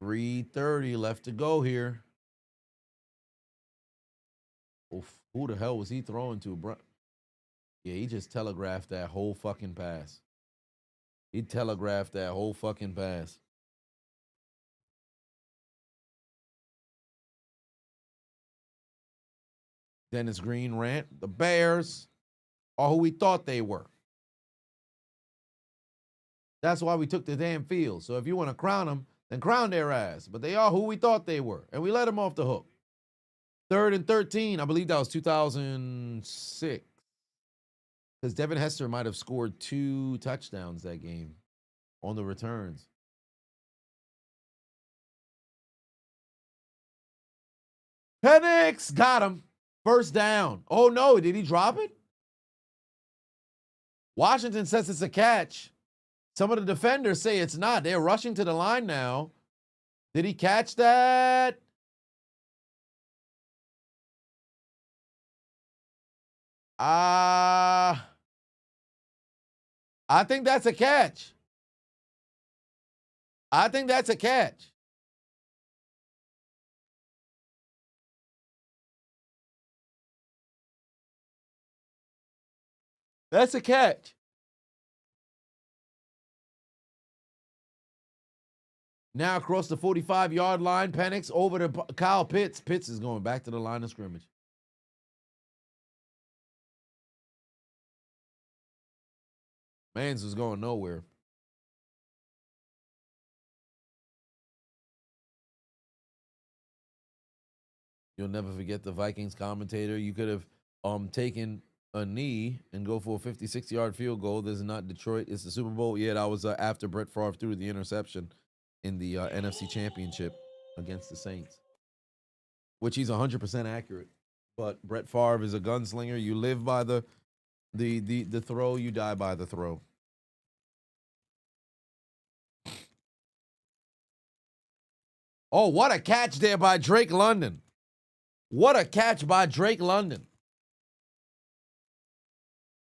A: 3:30 left to go here. Oof, who the hell was he throwing to, bro? Yeah, he just telegraphed that whole fucking pass. He telegraphed that whole fucking pass. Dennis Green rant. The Bears are who we thought they were. That's why we took the damn field. So if you want to crown them, then crown their ass. But they are who we thought they were. And we let them off the hook. 3rd and 13. I believe that was 2006. Because Devin Hester might have scored 2 touchdowns that game on the returns. Penix got him. First down. Oh, no. Did he drop it? Washington says it's a catch. Some of the defenders say it's not. They're rushing to the line now. Did he catch that? I think that's a catch. I think that's a catch. That's a catch. Now across the 45-yard line, Penix over to Kyle Pitts. Pitts is going back to the line of scrimmage. Mans was going nowhere. You'll never forget the Vikings commentator. You could have taken a knee and go for a 56-yard field goal. This is not Detroit. It's the Super Bowl. Yeah, that was after Brett Favre threw the interception in the NFC Championship against the Saints, which he's 100% accurate. But Brett Favre is a gunslinger. You live by the throw. You die by the throw. Oh, what a catch there by Drake London. What a catch by Drake London.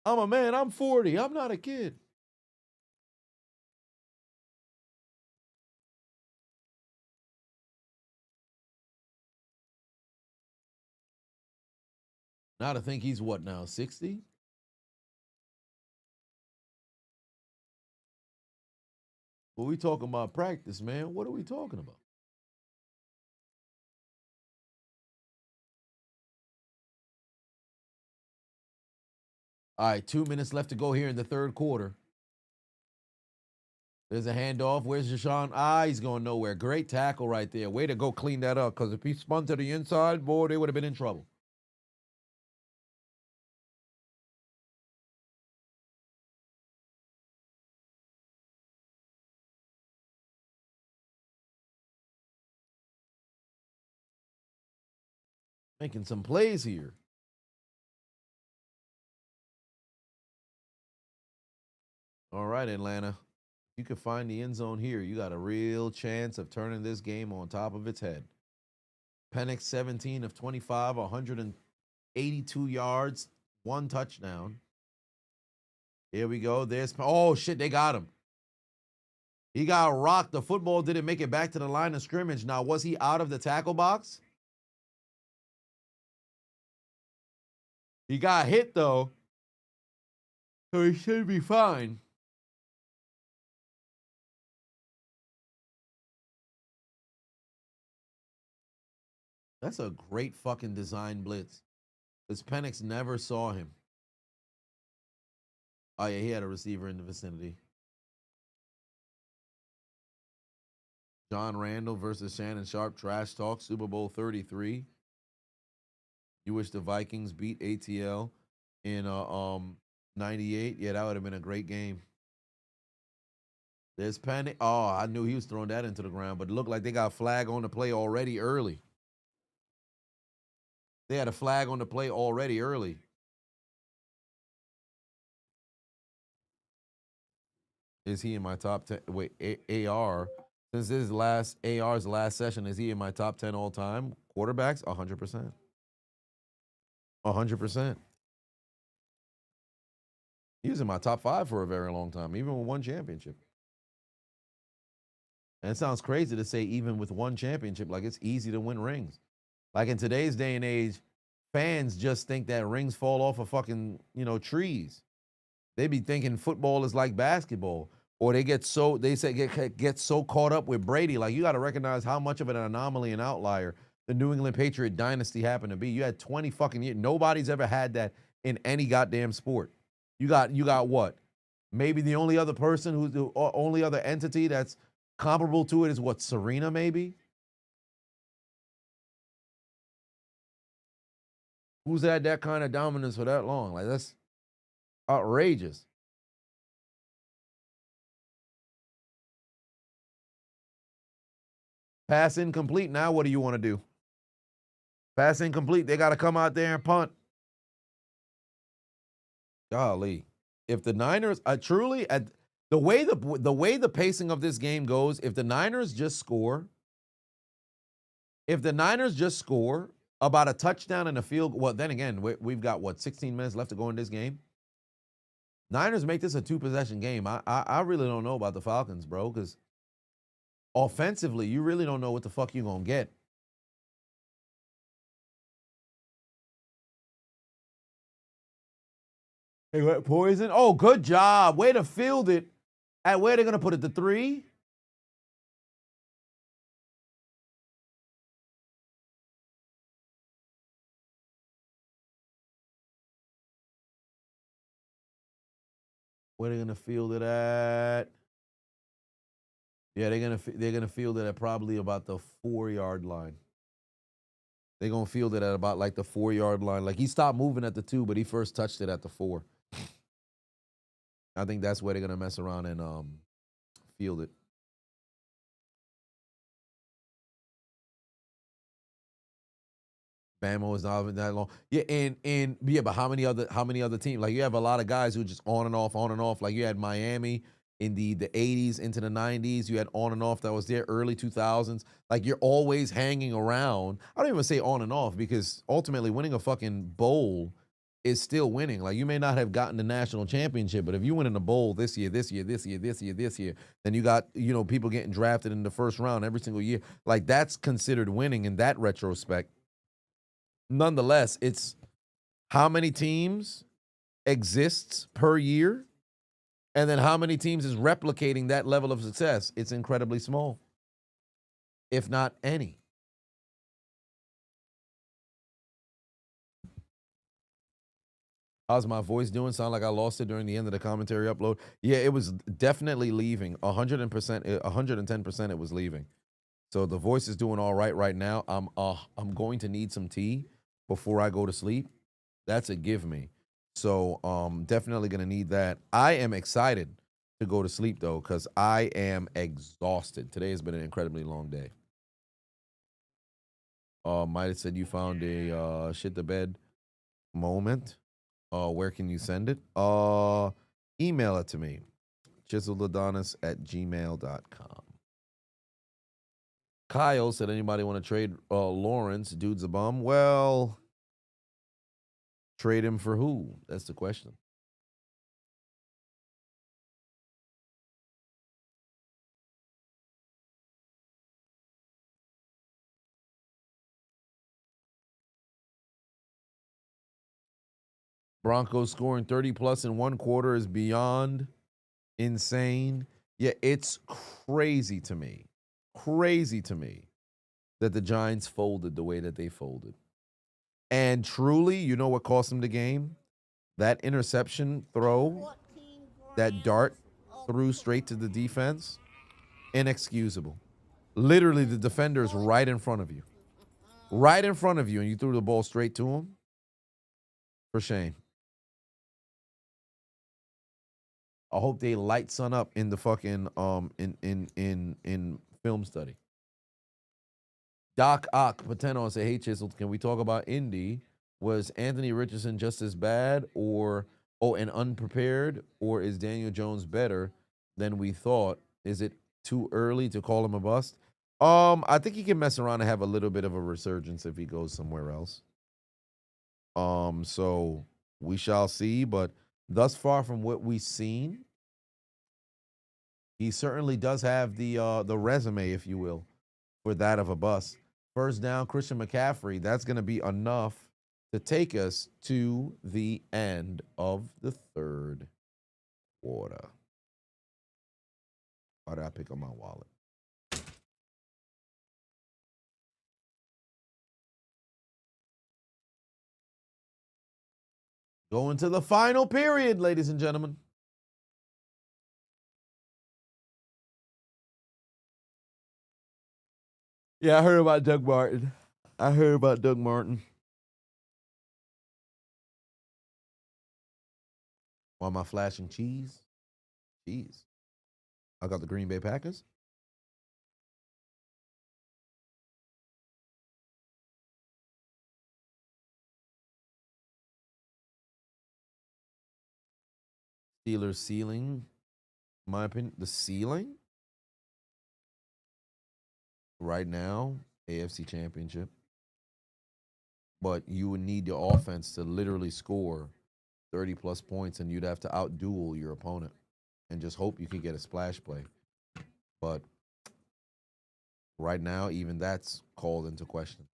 A: I'm a man. I'm 40. I'm not a kid. Now to think he's what now, 60? Well, we talking about practice, man. What are we talking about? All right, 2 minutes left to go here in the third quarter. There's a handoff. Where's Deshaun? He's going nowhere. Great tackle right there. Way to go clean that up, because if he spun to the inside, boy, they would have been in trouble. Making some plays here. All right, Atlanta. You can find the end zone here. You got a real chance of turning this game on top of its head. Penix 17 of 25, 182 yards, 1 touchdown. Here we go. Oh, shit, they got him. He got rocked. The football didn't make it back to the line of scrimmage. Now, was he out of the tackle box? He got hit, though, so he should be fine. That's a great fucking design blitz. Because Penix never saw him. Oh, yeah, he had a receiver in the vicinity. John Randall versus Shannon Sharp, trash talk, Super Bowl 33. You wish the Vikings beat ATL in 98? Yeah, that would have been a great game. There's Panic. Oh, I knew he was throwing that into the ground, but it looked like they got a flag on the play already early. They had a flag on the play already early. Is he in my top 10? Wait, AR. Since this is AR's last session, is he in my top 10 all time? Quarterbacks? 100%. 100%. He was in my top 5 for a very long time, even with 1 championship. And it sounds crazy to say even with one championship, like it's easy to win rings. Like in today's day and age, fans just think that rings fall off of fucking, trees. They be thinking football is like basketball. Or get so caught up with Brady. Like you got to recognize how much of an anomaly and outlier the New England Patriot dynasty happened to be. You had 20 fucking years. Nobody's ever had that in any goddamn sport. You got what? Maybe the only other person who's the only other entity that's comparable to it is what, Serena maybe? Who's had that kind of dominance for that long? Like that's outrageous. Pass incomplete. Now what do you want to do? Pass incomplete. They got to come out there and punt. Golly. If the Niners truly at the way the pacing of this game goes, if the Niners just score about a touchdown and a field, well, then again, we've got 16 minutes left to go in this game. Niners make this a 2-possession game. I really don't know about the Falcons, bro, because offensively, you really don't know what the fuck you're going to get. Hey, what, Poison? Oh, good job. Way to field it. At where they're going to put it, the 3? Where they're going to field it at? Yeah, they're gonna field it at probably about the 4-yard line. They're gonna field it at about like the 4-yard line. Like he stopped moving at the 2, but he first touched it at the 4. I think that's where they're gonna mess around and field it. Bama is not even that long. Yeah, but how many other teams? Like you have a lot of guys who just on and off. Like you had Miami in the 80s into the 90s. You had on and off that was there early 2000s. Like you're always hanging around. I don't even say on and off because ultimately winning a fucking bowl is still winning. Like you may not have gotten the national championship, but if you win in a bowl this year, then you got, people getting drafted in the first round every single year. Like that's considered winning in that retrospect. Nonetheless, it's how many teams exists per year, and then how many teams is replicating that level of success. It's incredibly small, if not any. How's my voice doing? Sound like I lost it during the end of the commentary upload. Yeah, it was definitely leaving. 110% it was leaving. So the voice is doing all right now. I'm going to need some tea before I go to sleep. That's a give me. So definitely going to need that. I am excited to go to sleep, though, because I am exhausted. Today has been an incredibly long day. Might have said you found a shit the bed moment. Where can you send it? Email it to me. chiseledAdonis@gmail.com. Kyle said, anybody want to trade Lawrence? Dude's a bum. Well, trade him for who? That's the question. Broncos scoring 30+ in one quarter is beyond insane. Yeah, it's crazy to me that the Giants folded the way that they folded. And truly, you know what cost them the game? That interception throw, that dart threw straight to the defense, inexcusable. Literally, the defender's right in front of you. Right in front of you, and you threw the ball straight to him? For shame. I hope they light Sun up in the fucking in film study. Doc Ock Pateno say, hey Chiseled, can we talk about Indy? Was Anthony Richardson just as bad and unprepared, or is Daniel Jones better than we thought? Is it too early to call him a bust? I think he can mess around and have a little bit of a resurgence if he goes somewhere else. So we shall see, but thus far from what we've seen, He certainly does have the resume, if you will, for that of a bust. First down, Christian McCaffrey. That's going to be enough to take us to the end of the third quarter. Why did I pick up my wallet? Going to the final period, ladies and gentlemen. Yeah, I heard about Doug Martin. Why am I flashing cheese? Cheese. I got the Green Bay Packers. Steelers ceiling. In my opinion, the ceiling right now, AFC Championship. But you would need the offense to literally score 30 plus points, and you'd have to outduel your opponent and just hope you could get a splash play. But right now, even that's called into question.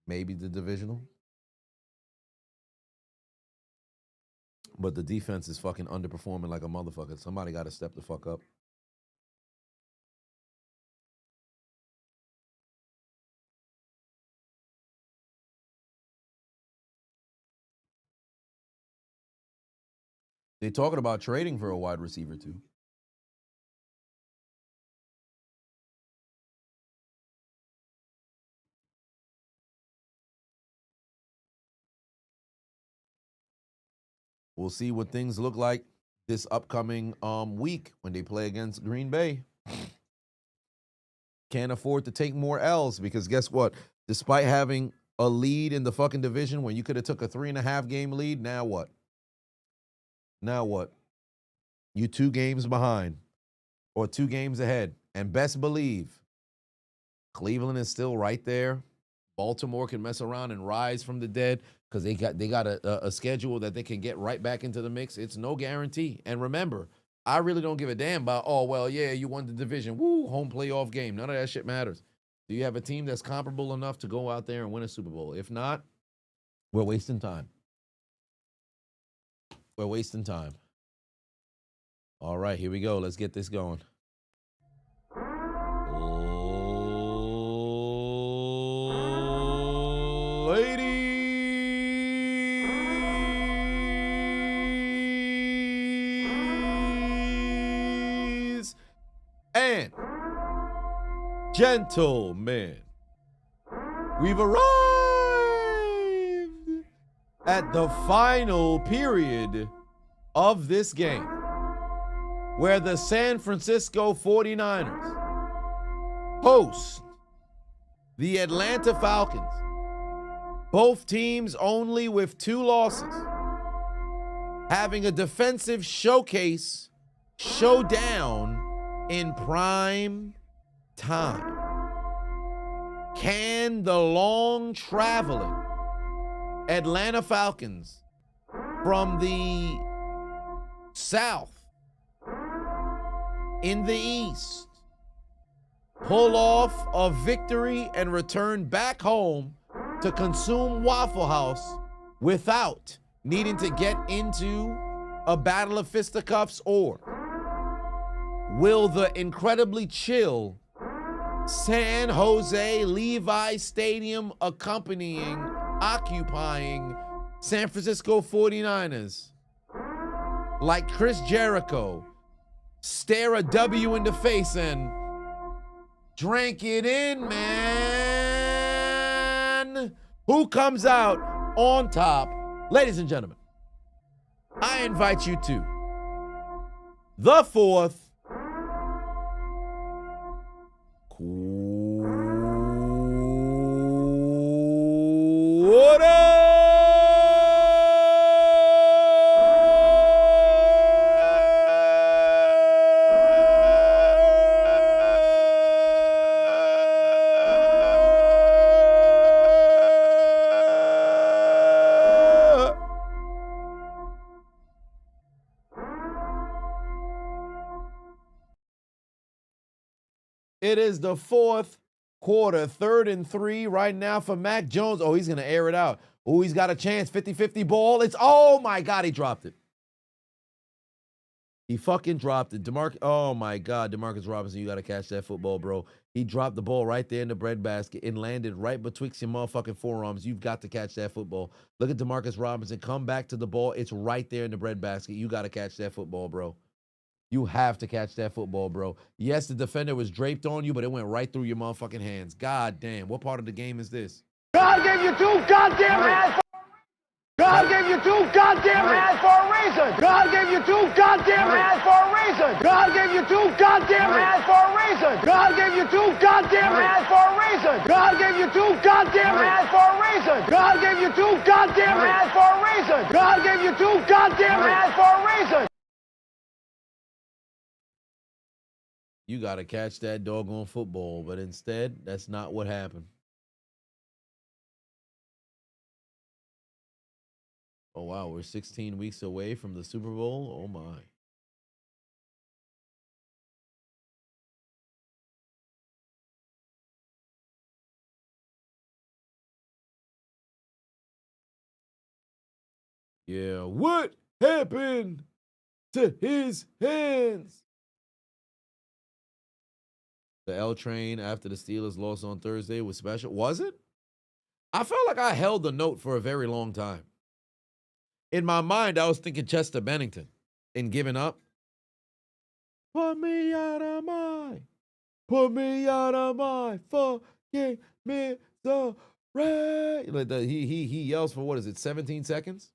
A: Maybe the divisional. But the defense is fucking underperforming like a motherfucker. Somebody got to step the fuck up. They're talking about trading for a wide receiver, too. We'll see what things look like this upcoming week when they play against Green Bay. Can't afford to take more L's because guess what? Despite having a lead in the fucking division when you could have took a 3.5 game lead, now what? Now what? You 2 games behind or 2 games ahead. And best believe Cleveland is still right there. Baltimore can mess around and rise from the dead because they got a schedule that they can get right back into the mix. It's no guarantee. And remember, I really don't give a damn about, oh, well, yeah, you won the division. Woo, home playoff game. None of that shit matters. Do you have a team that's comparable enough to go out there and win a Super Bowl? If not, we're wasting time. We're wasting time. All right, here we go. Let's get this going. Ladies and gentlemen, we've arrived at the final period of this game, where the San Francisco 49ers host the Atlanta Falcons. Both teams only with 2 losses, having a defensive showdown in prime time. Can the long-traveling Atlanta Falcons from the South in the East pull off a victory and return back home to consume Waffle House without needing to get into a battle of fisticuffs? Or will the incredibly chill San Jose Levi Stadium occupying San Francisco 49ers, like Chris Jericho, stare a W in the face and drink it in, man? Who comes out on top? Ladies and gentlemen, I invite you to the fourth quarter. It is the fourth quarter, 3rd and 3 right now for Mac Jones. Oh, he's going to air it out. Oh, he's got a chance. 50-50 ball. Oh, my God, he dropped it. He fucking dropped it. Oh, my God, Demarcus Robinson, you got to catch that football, bro. He dropped the ball right there in the breadbasket and landed right betwixt your motherfucking forearms. You've got to catch that football. Look at Demarcus Robinson. Come back to the ball. It's right there in the breadbasket. You got to catch that football, bro. You have to catch that football, bro. Yes, the defender was draped on you, but it went right through your motherfucking hands. God damn. What part of the game is this?
E: God gave you 2 goddamn hands. God gave you 2 goddamn hands for a reason. God gave you 2 goddamn hands for a reason. God gave you 2 goddamn hands for a reason. God gave you 2 goddamn hands for a reason. God gave you 2 goddamn hands for a reason. God gave you 2 goddamn hands for a reason. God gave you 2 goddamn hands for a reason.
A: You got to catch that doggone football, but instead, that's not what happened. Oh, wow, we're 16 weeks away from the Super Bowl. Oh, my. Yeah, what happened to his hands? The L train after the Steelers lost on Thursday was special. Was it? I felt like I held the note for a very long time. In my mind, I was thinking Chester Bennington and giving up. Put me out of my fucking misery. Like he yells for, what is it, 17 seconds?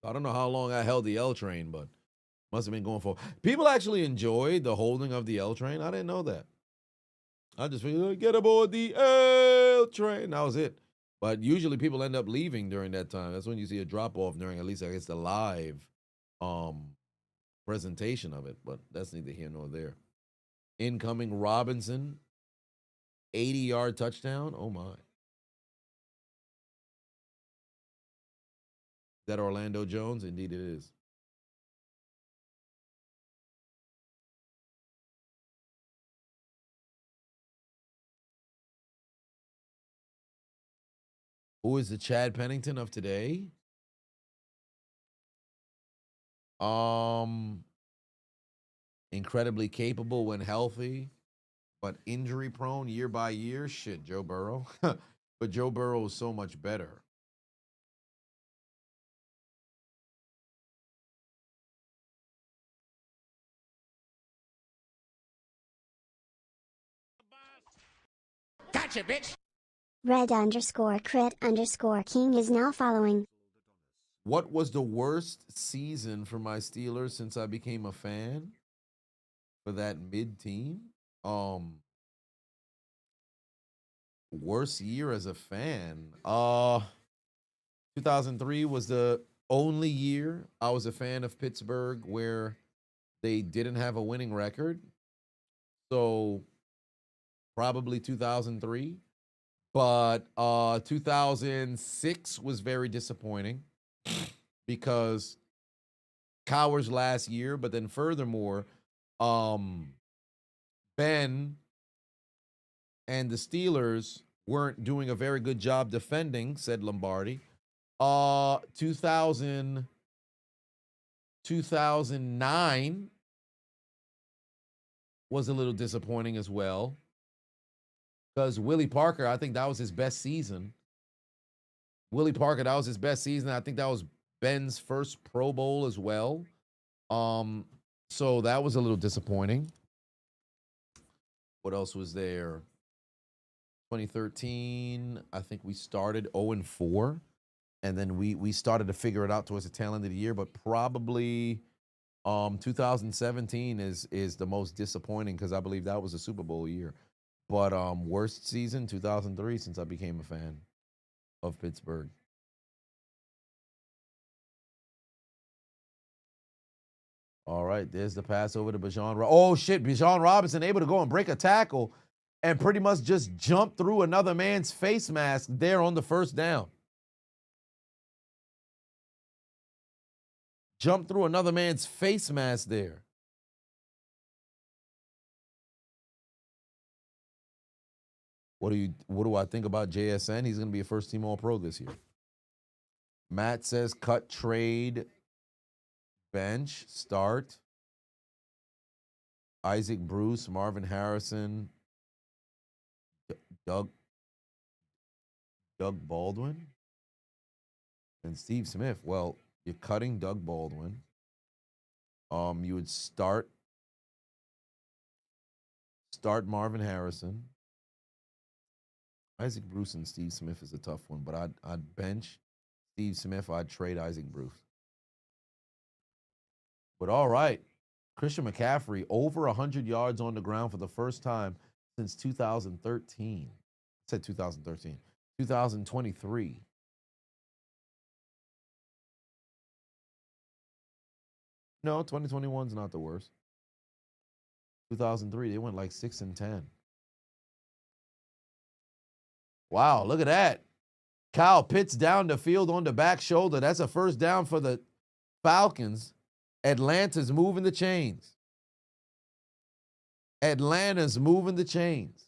A: I don't know how long I held the L train, but must have been going for. People actually enjoyed the holding of the L train. I didn't know that. I just figured, get aboard the L train. That was it. But usually people end up leaving during that time. That's when you see a drop off during, at least I guess, the live presentation of it. But that's neither here nor there. Incoming Robinson, 80-yard touchdown. Oh my. Is that Orlando Jones? Indeed it is. Who is the Chad Pennington of today? Incredibly capable when healthy, but injury prone year by year. Shit, Joe Burrow. But Joe Burrow is so much better.
D: Gotcha, bitch.
B: Red_crit_king is now following.
A: What was the worst season for my Steelers since I became a fan? For that mid-team? Worst year as a fan. 2003 was the only year I was a fan of Pittsburgh where they didn't have a winning record. So probably 2003. But 2006 was very disappointing because Cowher's last year, but then furthermore, Ben and the Steelers weren't doing a very good job defending, said Lombardi. 2009 was a little disappointing as well. Because Willie Parker, I think that was his best season. Willie Parker, that was his best season. I think that was Ben's first Pro Bowl as well. So that was a little disappointing. What else was there? 2013, I think we started 0-4. And then we started to figure it out towards the tail end of the year. But probably 2017 is the most disappointing because I believe that was a Super Bowl year. But worst season, 2003, since I became a fan of Pittsburgh. All right, there's the pass over to Bijan. Oh, shit, Bijan Robinson able to go and break a tackle and pretty much just jump through another man's face mask there on the first down. Jump through another man's face mask there. What do I think about JSN? He's gonna be a first team All-Pro this year. Matt says cut, trade, bench, start. Isaac Bruce, Marvin Harrison, Doug Baldwin, and Steve Smith. Well, you're cutting Doug Baldwin. You would start Marvin Harrison. Isaac Bruce and Steve Smith is a tough one, but I'd bench Steve Smith. I'd trade Isaac Bruce. But all right, Christian McCaffrey over 100 yards on the ground for the first time since 2013. I said 2013. 2023. No, 2021 is not the worst. 2003, they went like 6-10. Wow, look at that. Kyle Pitts down the field on the back shoulder. That's a first down for the Falcons. Atlanta's moving the chains. Atlanta's moving the chains.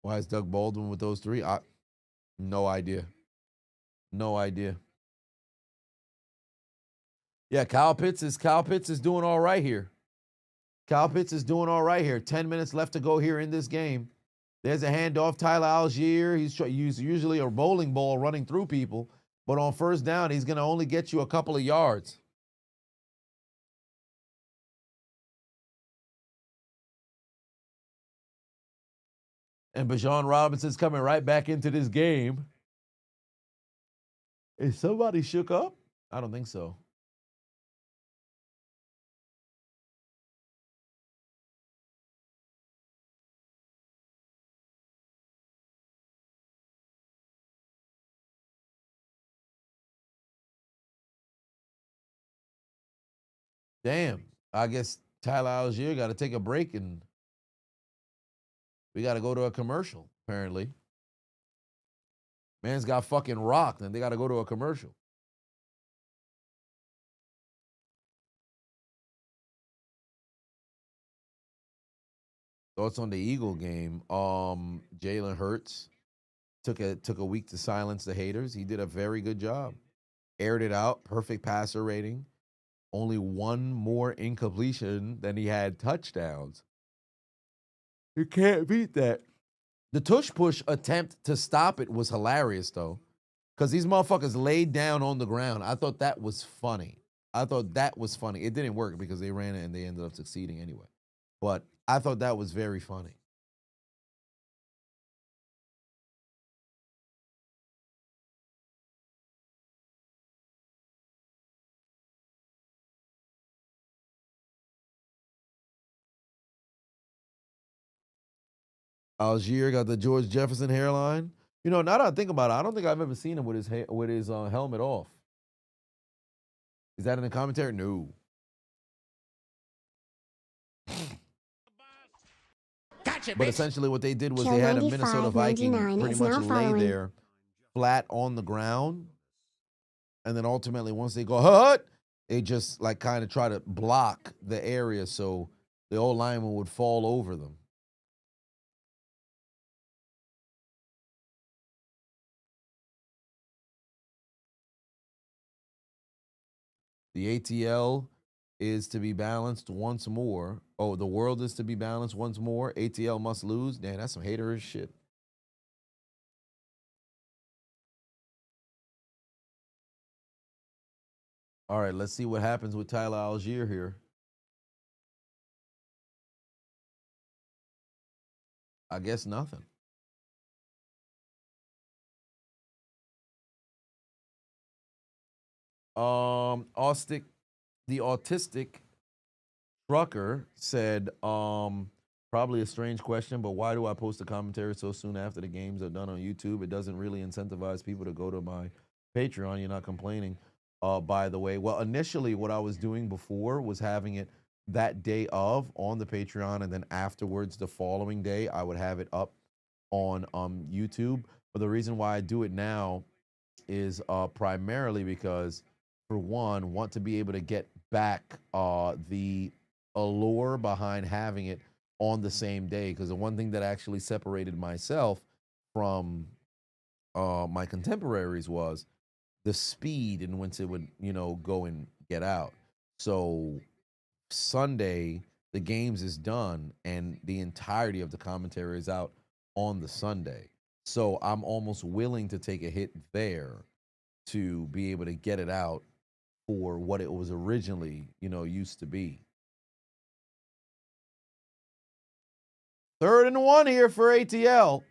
A: Why is Doug Baldwin with those three? No idea. No idea. Yeah, Kyle Pitts is doing all right here. Kyle Pitts is doing all right here. 10 minutes left to go here in this game. There's a handoff. Tyler Algier. He's usually a bowling ball running through people, but on first down, he's going to only get you a couple of yards. And Bijan Robinson's coming right back into this game. Is somebody shook up? I don't think so. Damn. I guess Tyler Algier got to take a break and we got to go to a commercial, apparently. Man's got fucking rocked and they got to go to a commercial. Thoughts on the Eagle game? Jalen Hurts took a week to silence the haters. He did a very good job. Aired it out, perfect passer rating. Only one more incompletion than he had touchdowns. You can't beat that. The tush push attempt to stop it was hilarious, though, because these motherfuckers laid down on the ground. I thought that was funny. It didn't work because they ran it and they ended up succeeding anyway. But I thought that was very funny. Algier got the George Jefferson hairline. You know, now that I think about it, I don't think I've ever seen him with his helmet off. Is that in the commentary? No.
D: Gotcha,
A: But
D: bitch.
A: essentially what they did was
B: Kill
A: they had a
B: 95,
A: Minnesota Viking
B: 99
A: pretty
B: is
A: much
B: now
A: lay
B: following.
A: there flat on the ground. And then ultimately once they go, hut, they just like kind of try to block the area so the old lineman would fall over them. The ATL is to be balanced once more. Oh, the world is to be balanced once more. ATL must lose. Damn, that's some haterish shit. All right, let's see what happens with Tyler Algier here. I guess nothing. The autistic trucker said, probably a strange question, but why do I post a commentary so soon after the games are done on YouTube? It doesn't really incentivize people to go to my Patreon. You're not complaining, by the way. Well, initially what I was doing before was having it that day of on the Patreon, and then afterwards the following day I would have it up on YouTube. But the reason why I do it now is primarily because, for one, want to be able to get back the allure behind having it on the same day. Because the one thing that actually separated myself from my contemporaries was the speed in which it would, go and get out. So Sunday, the games is done, and the entirety of the commentary is out on the Sunday. So I'm almost willing to take a hit there to be able to get it out for what it was originally, used to be. 3rd and 1 here for ATL.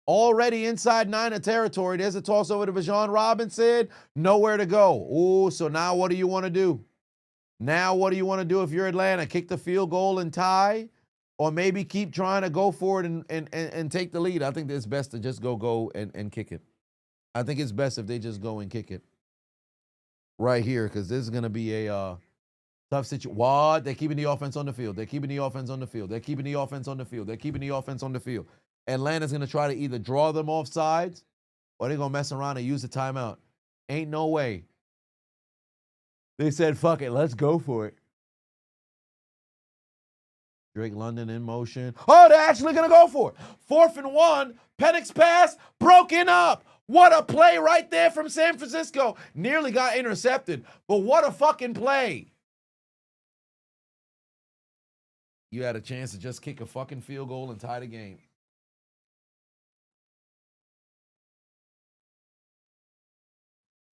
A: Already inside 9 of territory. There's a toss over to Bijan Robinson. Nowhere to go. Ooh, so now what do you want to do? Now what do you want to do if you're Atlanta? Kick the field goal and tie? Or maybe keep trying to go for it and take the lead? I think it's best to just go and kick it. I think it's best if they just go and kick it right here, because this is going to be a tough situation. What? They're keeping the offense on the field. They're keeping the offense on the field. They're keeping the offense on the field. They're keeping the offense on the field. Atlanta's going to try to either draw them off sides or they're going to mess around and use the timeout. Ain't no way. They said, fuck it, let's go for it. Drake London in motion. Oh, they're actually going to go for it. 4th and 1. Penix pass broken up. What a play right there from San Francisco. Nearly got intercepted, but what a fucking play. You had a chance to just kick a fucking field goal and tie the game.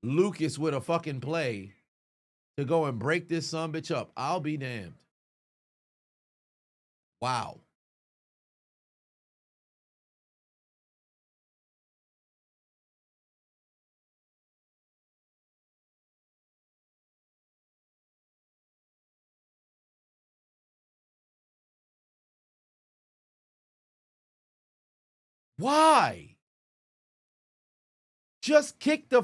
A: Lucas with a fucking play to go and break this sumbitch up. I'll be damned. Wow. Why? Just kick the...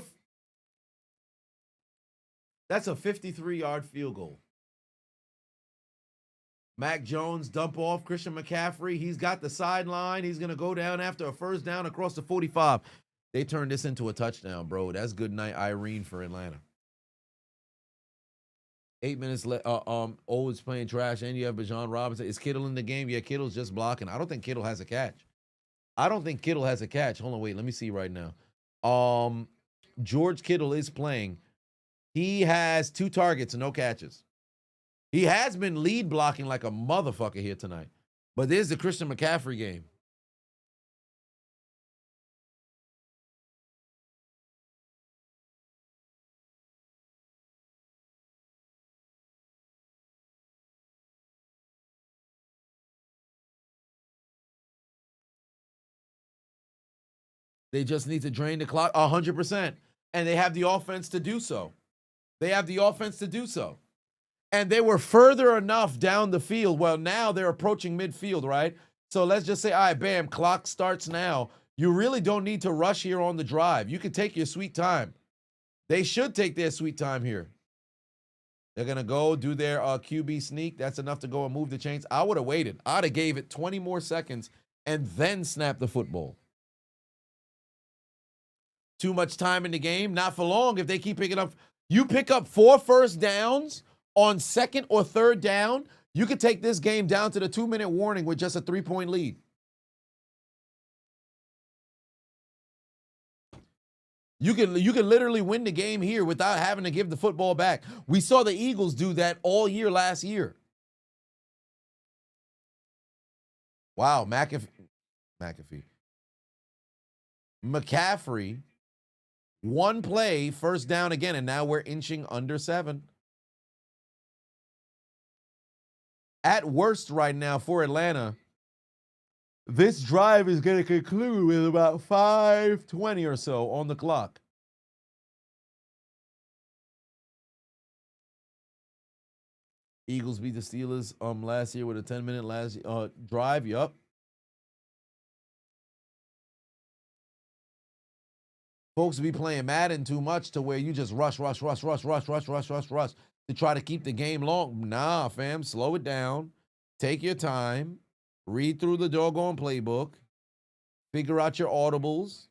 A: That's a 53-yard field goal. Mac Jones, dump off. Christian McCaffrey, he's got the sideline. He's going to go down after a first down across the 45. They turned this into a touchdown, bro. That's good night, Irene, for Atlanta. 8 minutes left. Always playing trash, and you have Bijan Robinson. Is Kittle in the game? Yeah, Kittle's just blocking. I don't think Kittle has a catch. Hold on, wait. Let me see right now. George Kittle is playing. He has 2 targets and no catches. He has been lead blocking like a motherfucker here tonight. But this is the Christian McCaffrey game. They just need to drain the clock 100%. And they have the offense to do so. And they were further enough down the field. Well, now they're approaching midfield, right? So let's just say, all right, bam, clock starts now. You really don't need to rush here on the drive. You can take your sweet time. They should take their sweet time here. They're going to go do their QB sneak. That's enough to go and move the chains. I would have waited. I'd have gave it 20 more seconds and then snapped the football. Too much time in the game? Not for long if they keep picking up. You pick up 4 first downs on 2nd or 3rd down, you could take this game down to the 2-minute warning with just a 3-point lead. You can literally win the game here without having to give the football back. We saw the Eagles do that all year last year. Wow, McCaffrey, 1 play, first down again, and now we're inching under 7. At worst right now for Atlanta, this drive is going to conclude with about 5:20 or so on the clock. Eagles beat the Steelers last year with a 10-minute drive. Yup. Folks be playing Madden too much to where you just rush to try to keep the game long. Nah, fam, slow it down. Take your time. Read through the doggone playbook. Figure out your audibles.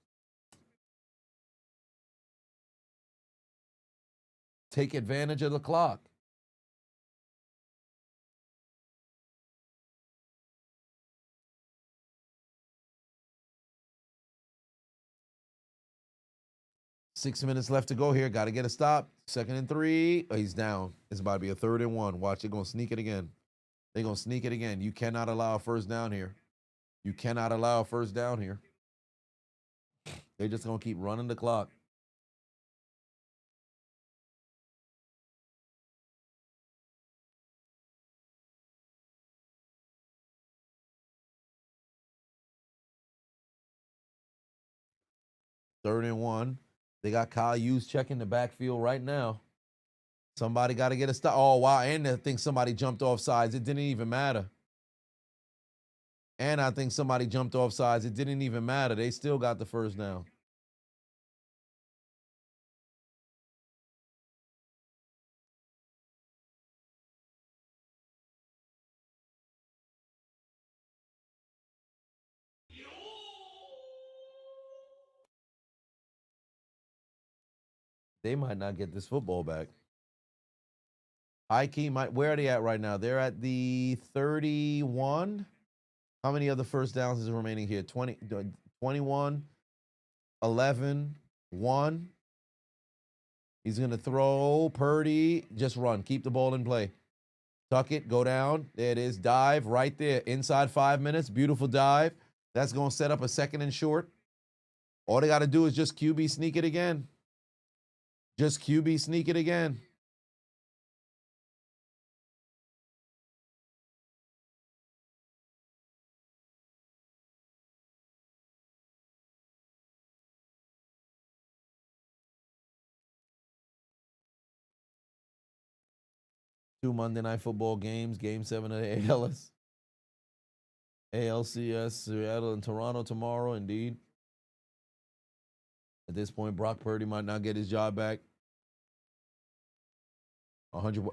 A: Take advantage of the clock. Six minutes left to go here. Got to get a stop. 2nd and 3. Oh, he's down. It's about to be a 3rd and 1. Watch, they're going to sneak it again. They're going to sneak it again. You cannot allow a first down here. You cannot allow a first down here. They're just going to keep running the clock. Third and 1. They got Kyle Hughes checking the backfield right now. Somebody got to get a stop. Oh, wow. And I think somebody jumped off sides. It didn't even matter. And I think somebody jumped off sides. It didn't even matter. They still got the first down. They might not get this football back. Ike might. Where are they at right now? They're at the 31. How many other first downs is remaining here? 20, 21, 11, 1. He's going to throw. Purdy. Just run. Keep the ball in play. Tuck it. Go down. There it is. Dive right there. Inside 5 minutes. Beautiful dive. That's going to set up a 2nd and short. All they got to do is just QB sneak it again. Just QB sneak it again. Two Monday Night Football games. Game 7 of the ALCS, Seattle and Toronto tomorrow, indeed. At this point, Brock Purdy might not get his job back. 100.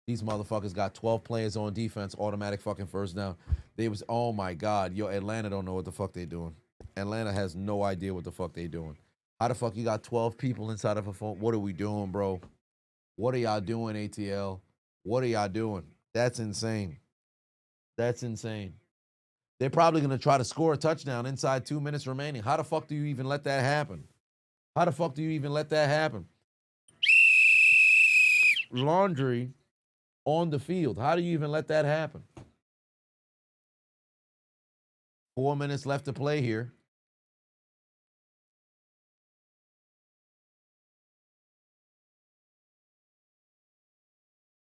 A: These motherfuckers got 12 players on defense, automatic fucking first down. They was, oh my God. Yo, Atlanta don't know what the fuck they doing. Atlanta has no idea what the fuck they doing. How the fuck you got 12 people inside of a phone? What are we doing, bro? What are y'all doing, ATL? What are y'all doing? That's insane. That's insane. They're probably going to try to score a touchdown inside 2 minutes remaining. How the fuck do you even let that happen? How the fuck do you even let that happen? Laundry on the field. How do you even let that happen? 4 minutes left to play here.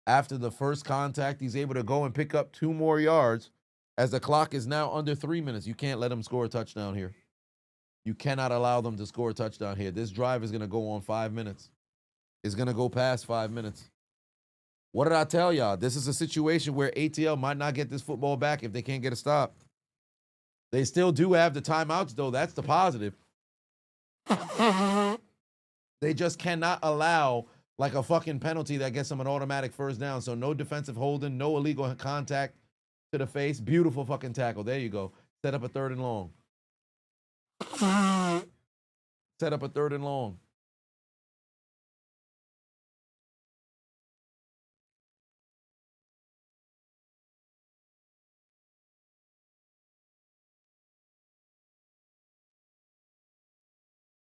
A: After the first contact, he's able to go and pick up 2 more yards as the clock is now under 3 minutes. You can't let him score a touchdown here. You cannot allow them to score a touchdown here. This drive is going to go on 5 minutes. It's going to go past 5 minutes. What did I tell y'all? This is a situation where ATL might not get this football back if they can't get a stop. They still do have the timeouts, though. That's the positive. They just cannot allow like a fucking penalty that gets them an automatic first down. So no defensive holding, no illegal contact to the face. Beautiful fucking tackle. There you go. Set up a 3rd and long. Set up a 3rd and long.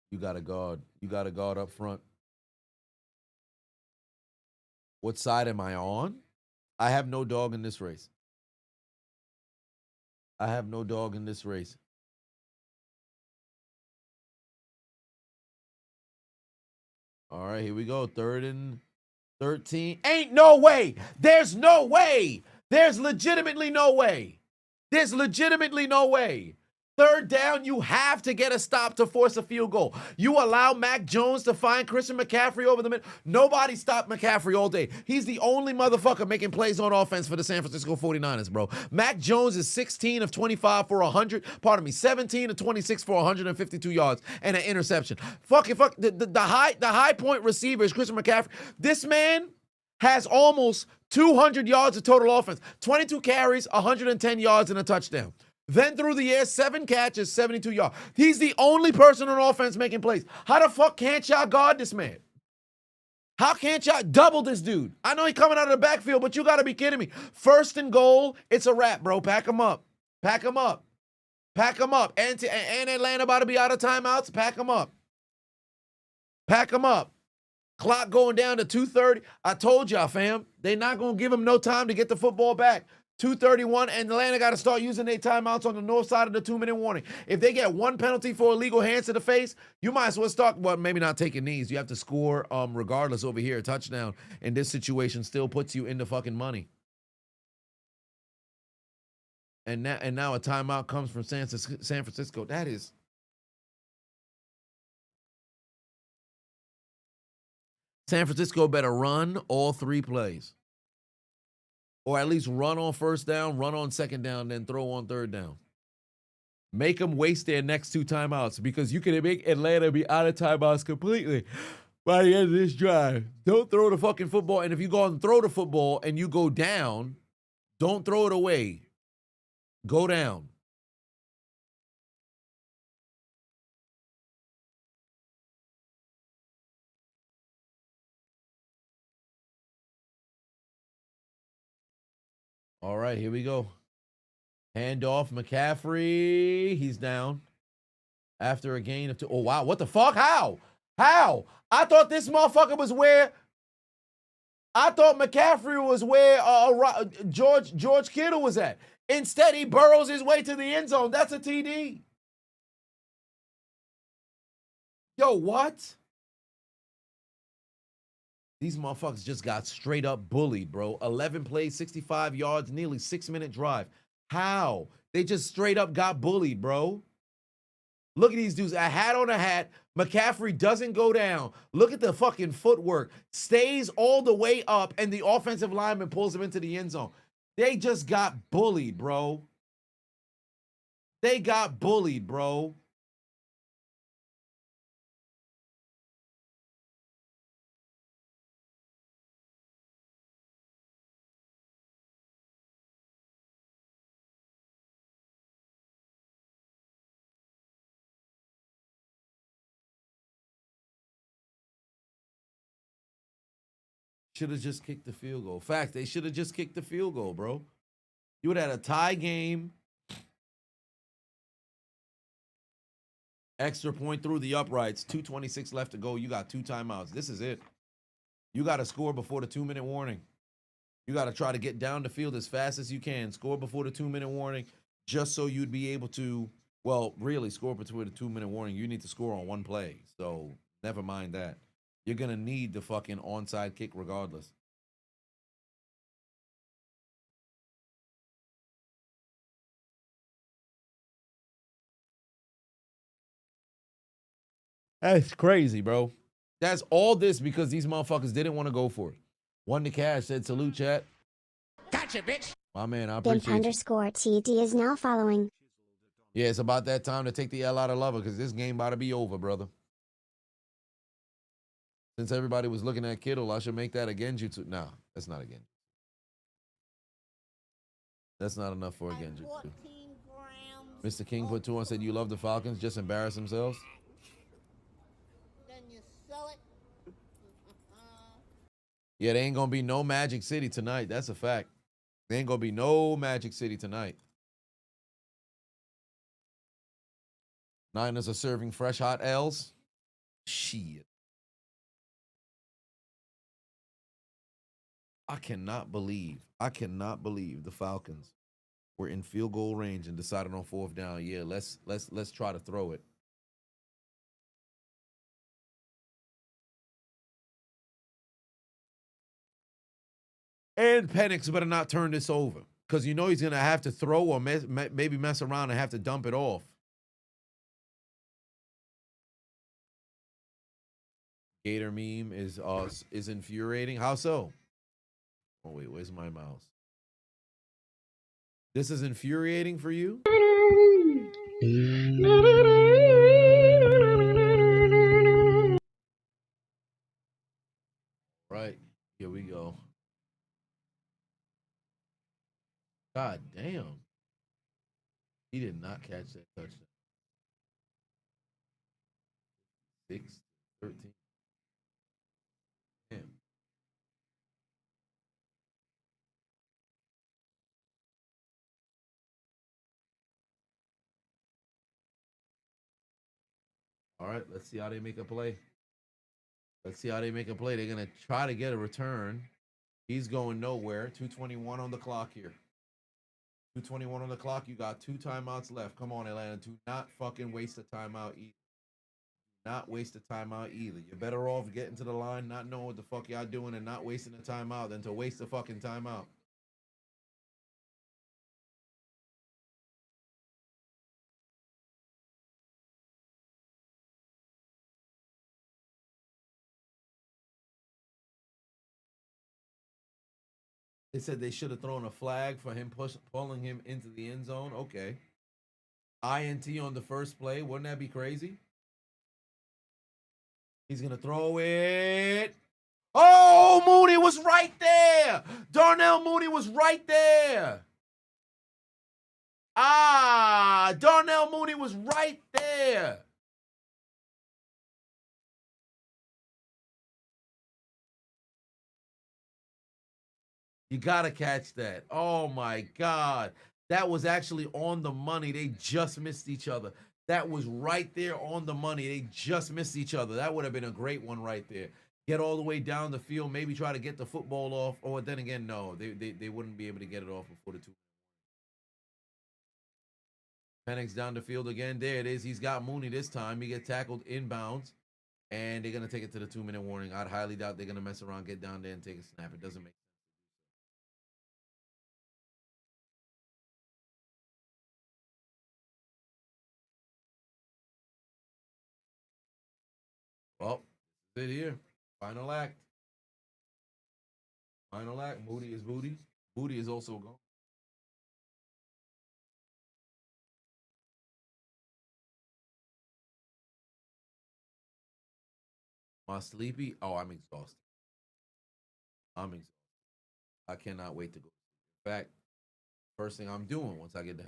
A: You got to guard. You got to guard up front. What side am I on? I have no dog in this race. I have no dog in this race. All right, here we go. 3rd and 13. Ain't no way. There's no way. There's legitimately no way. There's legitimately no way. 3rd down, you have to get a stop to force a field goal. You allow Mac Jones to find Christian McCaffrey over the middle. Nobody stopped McCaffrey all day. He's the only motherfucker making plays on offense for the San Francisco 49ers, bro. Mac Jones is 16 of 25 for 100. Pardon me, 17 of 26 for 152 yards and an interception. Fuck. The high point receiver is Christian McCaffrey. This man has almost 200 yards of total offense. 22 carries, 110 yards, and a touchdown. Then through the air, 7 catches, 72 yards. He's the only person on offense making plays. How the fuck can't y'all guard this man? How can't y'all double this dude? I know he's coming out of the backfield, but you got to be kidding me. 1st and goal, it's a wrap, bro. Pack him up. Pack him up. Pack him up. And Atlanta about to be out of timeouts. Pack him up. Pack him up. Clock going down to 2:30. I told y'all, fam. They're not going to give him no time to get the football back. 2:31, and Atlanta got to start using their timeouts on the north side of the 2-minute warning. If they get 1 penalty for illegal hands to the face, you might as well start, well, maybe not taking knees. You have to score regardless over here. A touchdown in this situation still puts you in the fucking money. And now a timeout comes from San Francisco. That is... San Francisco better run all 3 plays. Or at least run on 1st down, run on 2nd down, then throw on 3rd down. Make them waste their next 2 timeouts because you can make Atlanta be out of timeouts completely by the end of this drive. Don't throw the fucking football. And if you go and throw the football and you go down, don't throw it away. Go down. All right, here we go. Handoff, McCaffrey. He's down after a gain of 2. Oh, wow. What the fuck? How? I thought this motherfucker was where... I thought McCaffrey was where George Kittle was at. Instead, he burrows his way to the end zone. That's a TD. Yo, what? These motherfuckers just got straight up bullied, bro. 11 plays, 65 yards, nearly 6-minute drive. How? They just straight up got bullied, bro. Look at these dudes. A hat on a hat. McCaffrey doesn't go down. Look at the fucking footwork. Stays all the way up, and the offensive lineman pulls him into the end zone. They just got bullied, bro. They got bullied, bro. Should have just kicked the field goal. Fact, they should have just kicked the field goal, bro. You would have had a tie game. Extra point through the uprights. 2:26 left to go. You got 2 timeouts. This is it. You got to score before the 2-minute warning. You got to try to get down the field as fast as you can. Score before the 2-minute warning just so you'd be able to, well, really score before the 2-minute warning. You need to score on 1 play. So never mind that. You're going to need the fucking onside kick regardless. That's crazy, bro. That's all this because these motherfuckers didn't want to go for it. One to Cash said, salute, chat.
D: Gotcha, bitch.
A: My man, I
B: Dimp
A: appreciate you.
B: _TD is now following.
A: Yeah, it's about that time to take the L out of Lover because this game about to be over, brother. Since everybody was looking at Kittle, I should make that a Genjutsu. Nah, that's not a Genjutsu. That's not enough for a Genjutsu.
F: 14 grams
A: Mr. King
F: of
A: put 2 and said, you love the Falcons, just embarrass themselves.
F: Then you sell it.
A: Yeah, there ain't going to be no Magic City tonight. That's a fact. There ain't going to be no Magic City tonight. Niners are serving fresh hot L's. Shit. I cannot believe the Falcons were in field goal range and decided on 4th down. Yeah, let's try to throw it. And Penix better not turn this over because you know he's going to have to throw or maybe mess around and have to dump it off. Gator meme is infuriating. How so? Oh, wait, where's my mouse? This is infuriating for you? Right, here we go. God damn. He did not catch that touchdown. 6-13. Damn. All right, let's see how they make a play. Let's see how they make a play. They're going to try to get a return. He's going nowhere. 2:21 on the clock here. 2:21 on the clock. You got 2 timeouts left. Come on, Atlanta. Do not fucking waste a timeout either. Not waste a timeout either. You're better off getting to the line, not knowing what the fuck y'all doing, and not wasting a timeout than to waste a fucking timeout. They said they should have thrown a flag for him pulling him into the end zone. Okay. INT on the first play. Wouldn't that be crazy? He's going to throw it. Oh, Mooney was right there. Darnell Mooney was right there. Darnell Mooney was right there. You got to catch that. Oh, my God. That was actually on the money. They just missed each other. That was right there on the money. They just missed each other. That would have been a great one right there. Get all the way down the field, maybe try to get the football off. Or then again, no, they wouldn't be able to get it off before the 2. Penix down the field again. There it is. He's got Mooney this time. He gets tackled inbounds. And they're going to take it to the 2-minute warning. I'd highly doubt they're going to mess around, get down there, and take a snap. It doesn't make sense. Well, this is it here. Final act. Final act. Moody is booty. Booty is also gone. Am I sleepy? Oh, I'm exhausted. I'm exhausted. I cannot wait to go. In fact, first thing I'm doing once I get down.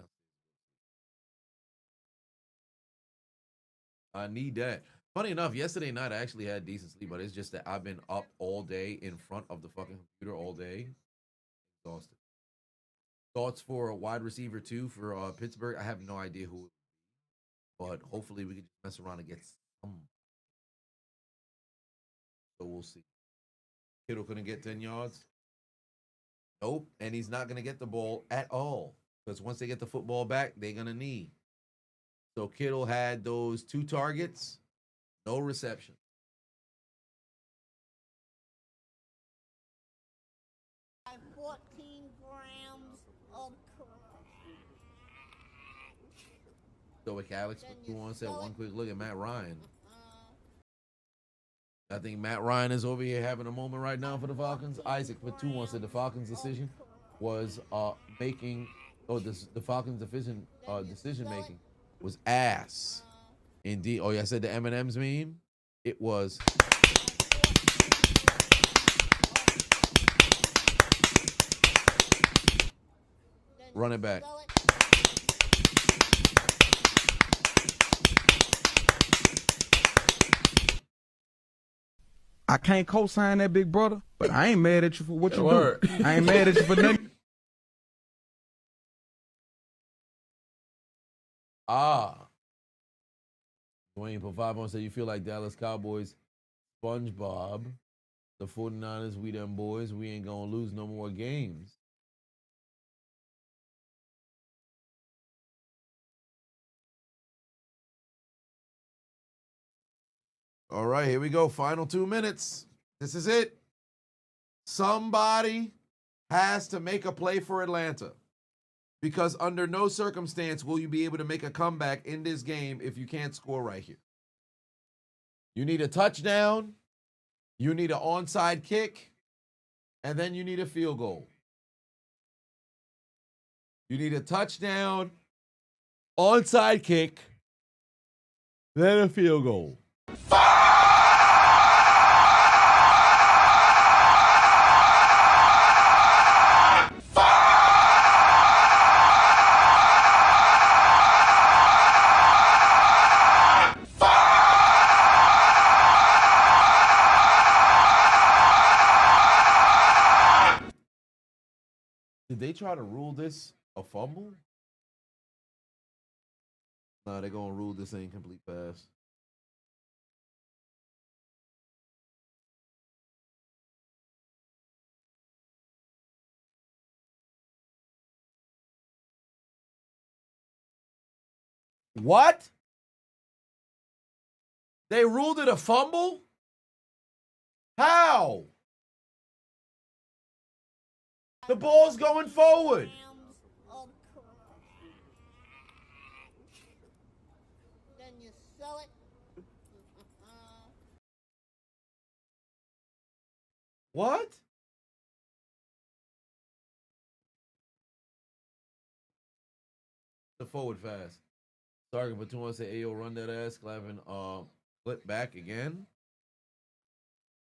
A: I need that. Funny enough, yesterday night I actually had decent sleep, but it's just that I've been up all day in front of the fucking computer all day. Exhausted. Thoughts for a wide receiver 2 for Pittsburgh? I have no idea who, but hopefully we can just mess around and get some. So we'll see. Kittle couldn't get 10 yards. Nope, and he's not going to get the ball at all because once they get the football back, they're going to need. So Kittle had those 2 targets. No reception.
F: I have 14 grams of crack.
A: So with Alex put 2 on, said one quick look at Matt Ryan. I think Matt Ryan is over here having a moment right now for the Falcons. Isaac put 2 on, said the Falcons' decision was the Falcons' decision making was ass. Indeed. Oh, yeah, I said the M&M's meme. It was. Run it back.
G: I can't co-sign that, big brother, but I ain't mad at you for what you do. I ain't mad at you for nothing.
A: Dwayne put 5 on, said you feel like Dallas Cowboys, SpongeBob, the 49ers, we them boys, we ain't gonna lose no more games. All right, here we go. Final 2 minutes. This is it. Somebody has to make a play for Atlanta because under no circumstance will you be able to make a comeback in this game if you can't score right here. You need a touchdown, you need an onside kick, and then you need a field goal. You need a touchdown, onside kick, then a field goal. Did they try to rule this a fumble? Nah, they're gonna rule this an incomplete pass. What? They ruled it a fumble? How? The ball's going forward.
F: Of crap. Then you sell it.
A: What? The forward fast. Sorry, but you want to say, "Ayo, run that ass." Clavin, flip back again.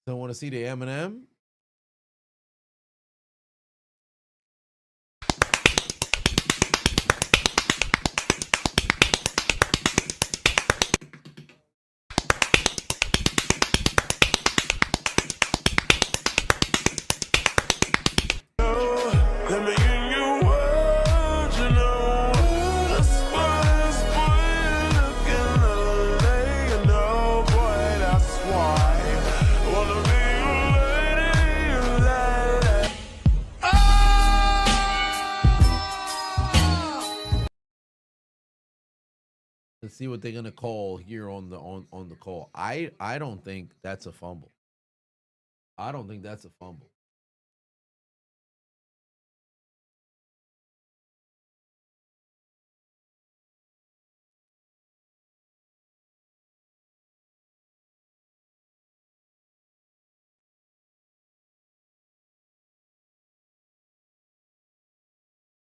A: Don't want to see the Eminem. Let's see what they're gonna call here on the call. I don't think that's a fumble. I don't think that's a fumble.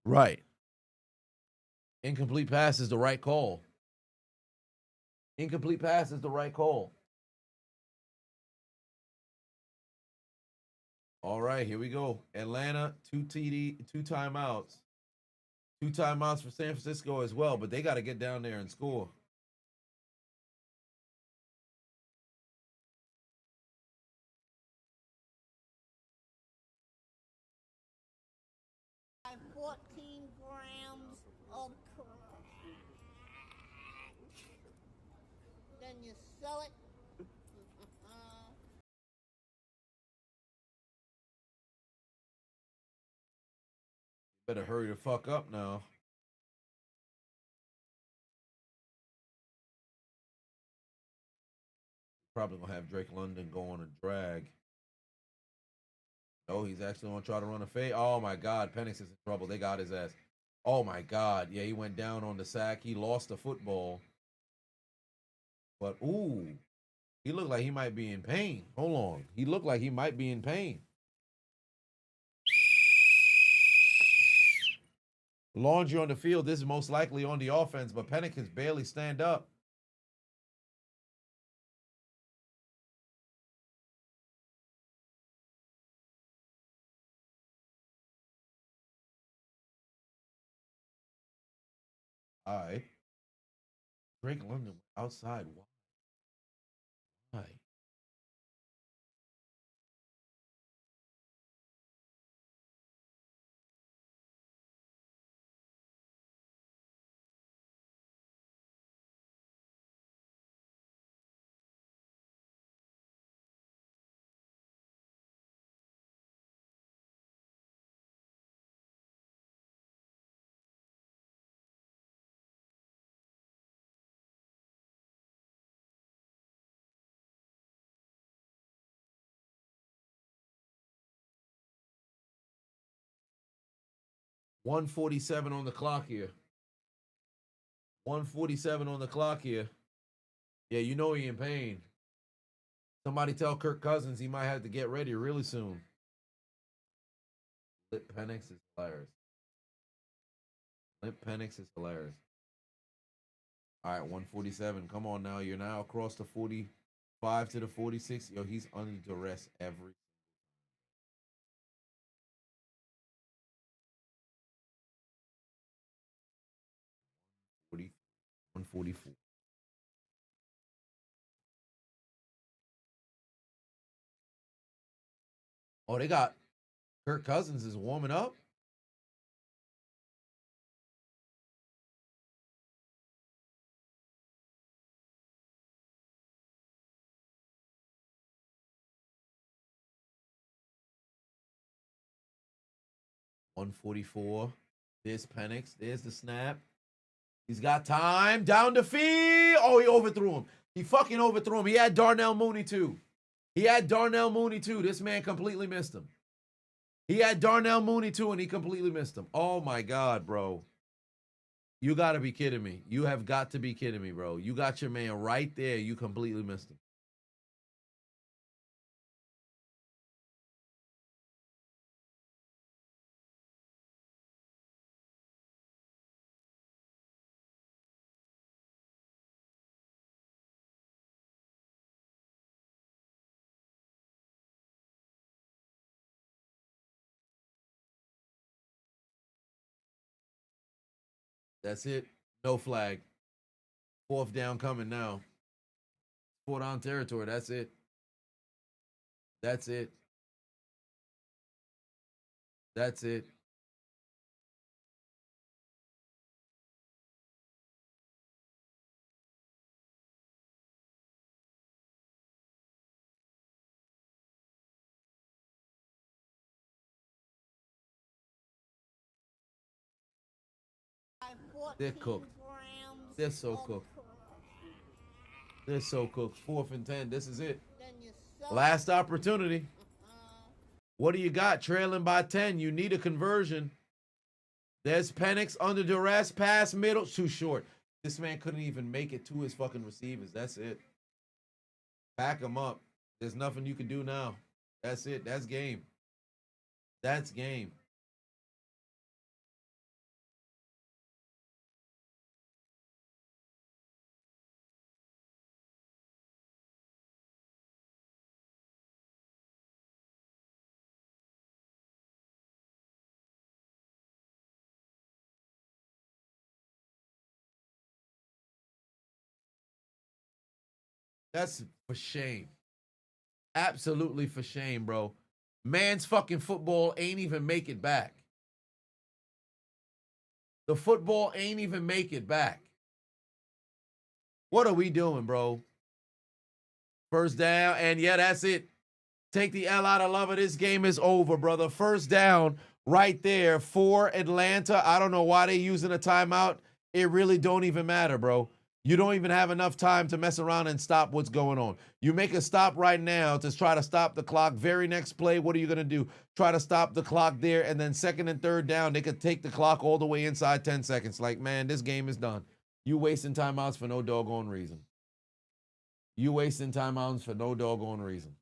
A: Right. Incomplete pass is the right call. Incomplete pass is the right call. All right, here we go. Atlanta, 2 timeouts. 2 timeouts for San Francisco as well, but they got to get down there and score.
F: Buy 14 grams of crap. Then you sell it.
A: Better hurry the fuck up now. Probably gonna have Drake London go on a drag. Oh, he's actually gonna try to run a fade. Oh my God, Penix is in trouble. They got his ass. Oh my God, yeah, he went down on the sack. He lost the football. But ooh, he looked like he might be in pain. Hold on, he looked like he might be in pain. Laundry on the field. This is most likely on the offense, but Penix can barely stand up. All right. Drake London outside. Why? 147 on the clock here. 147 on the clock here. Yeah, you know he in pain. Somebody tell Kirk Cousins he might have to get ready really soon. Limp Penix is hilarious. Limp Penix is hilarious. All right, 147. Come on now. You're now across the 45 to the 46. Yo, he's under duress every 144. Oh, they got Kirk Cousins is warming up. 144. There's Penix. There's the snap. He's got time. Down the field. Oh, he overthrew him. He fucking overthrew him. He had Darnell Mooney too. This man completely missed him. He had Darnell Mooney too, and he completely missed him. Oh my God, bro. You got to be kidding me. You have got to be kidding me, bro. You got your man right there. You completely missed him. That's it. No flag. 4th down coming now. 4 down territory. That's it. That's it. That's it. They're cooked. They're so cooked. They're so cooked. 4th and 10. This is it. Last opportunity. What do you got? Trailing by 10. You need a conversion. There's Penix under duress. Pass middle. Too short. This man couldn't even make it to his fucking receivers. That's it. Back him up. There's nothing you can do now. That's it. That's game. That's game. That's for shame. Absolutely for shame, bro. Man's fucking football ain't even make it back. The football ain't even make it back. What are we doing, bro? 1st down, and yeah, that's it. Take the L out of love it. This game is over, brother. 1st down right there for Atlanta. I don't know why they using a timeout. It really don't even matter, bro. You don't even have enough time to mess around and stop what's going on. You make a stop right now to try to stop the clock. Very next play, what are you going to do? Try to stop the clock there, and then 2nd and 3rd down, they could take the clock all the way inside 10 seconds. Like, man, this game is done. You wasting timeouts for no doggone reason. You wasting timeouts for no doggone reason.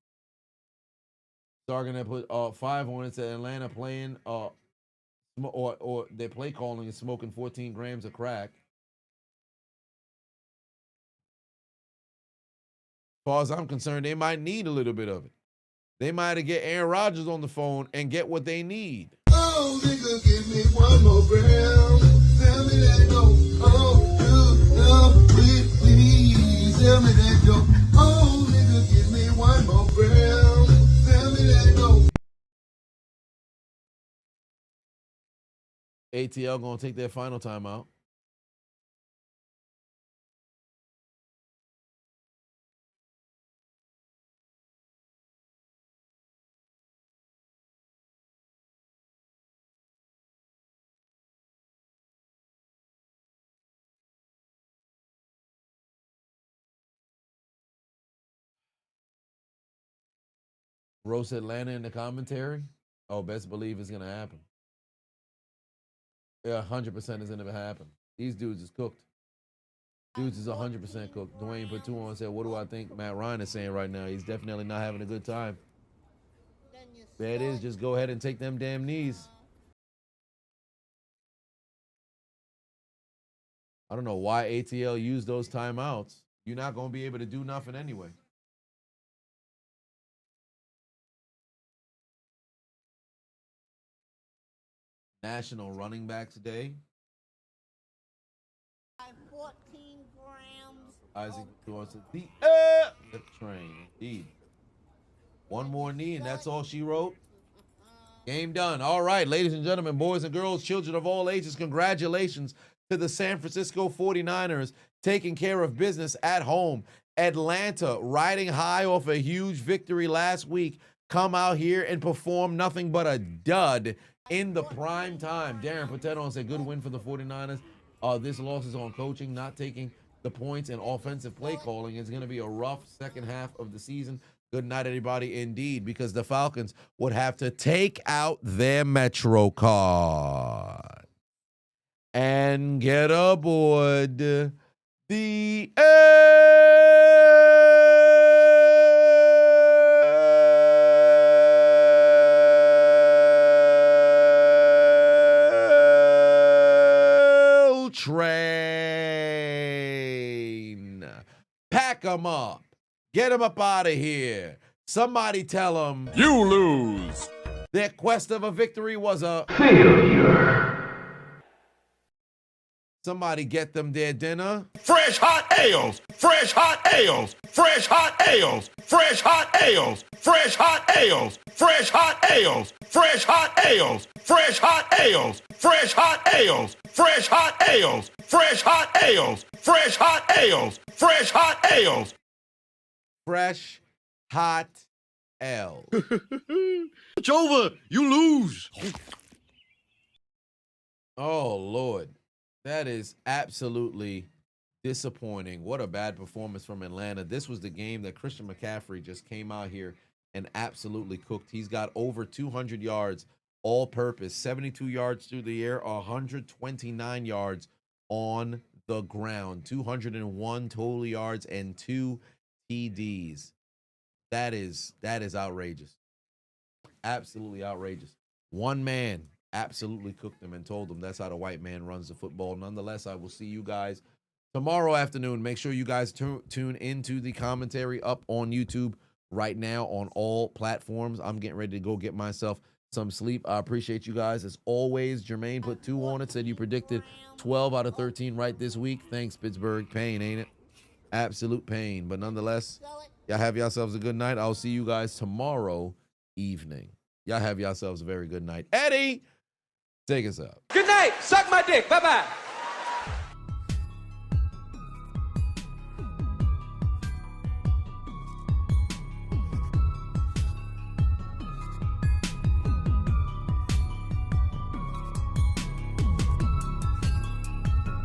A: They're going to put 5 on it. Atlanta playing, or their play calling is smoking 14 grams of crack. As far as I'm concerned, they might need a little bit of it. They might have get Aaron Rodgers on the phone and get what they need. Oh, nigga, give me one more gram. Tell me that no. Oh, please. Tell me that no. Oh, nigga, give me one more gram. Tell me that no. ATL gonna take their final timeout. Roast Atlanta in the commentary. Oh, best believe it's gonna happen. Yeah, 100% is gonna happen. These dudes is cooked. Dudes is 100% cooked. Dwayne put 2 on and said, what do I think Matt Ryan is saying right now? He's definitely not having a good time. There it is. Just go ahead and take them damn knees. I don't know why ATL used those timeouts. You're not going to be able to do nothing anyway. National Running Backs Day.
F: 14 grams.
A: Isaac Dorsey, the train. Indeed. One more knee, and that's all she wrote. Game done. All right, ladies and gentlemen, boys and girls, children of all ages, congratulations to the San Francisco 49ers taking care of business at home. Atlanta, riding high off a huge victory last week, come out here and perform nothing but a dud in the prime time. Darren Patetto said, good win for the 49ers. This loss is on coaching, not taking the points and offensive play calling. It's going to be a rough second half of the season. Good night, everybody, indeed, because the Falcons would have to take out their Metro card and get aboard the L train. Pack them up. Get them up out of here. Somebody tell them
C: You lose.
A: their quest of a victory was a
E: Failure.
A: Somebody get them their dinner.
D: Fresh hot ales, fresh hot ales, fresh hot ales, fresh hot ales, fresh hot ales, fresh hot ales, fresh hot ales, fresh hot ales, fresh hot ales, fresh hot ales, fresh hot ales, fresh hot ales, fresh hot ales.
A: Fresh hot L.
C: It's over. You lose.
A: Oh, Lord. That is absolutely disappointing. What a bad performance from Atlanta. This was the game that Christian McCaffrey just came out here and absolutely cooked. He's got over 200 yards all purpose, 72 yards through the air, 129 yards on the ground, 201 total yards and 2 TDs. That is outrageous. Absolutely outrageous. One man absolutely cooked them and told them that's how the white man runs the football. Nonetheless, I will see you guys tomorrow afternoon. Make sure you guys tune into the commentary up on YouTube right now on all platforms. I'm getting ready to go get myself some sleep. I appreciate you guys. As always, Jermaine put 2 on it, said you predicted 12 out of 13 right this week. Thanks, Pittsburgh. Pain, ain't it? Absolute pain. But nonetheless, y'all have yourselves a good night. I'll see you guys tomorrow evening. Y'all have yourselves a very good night. Eddie, take us out.
H: Good night. Suck my dick. Bye-bye.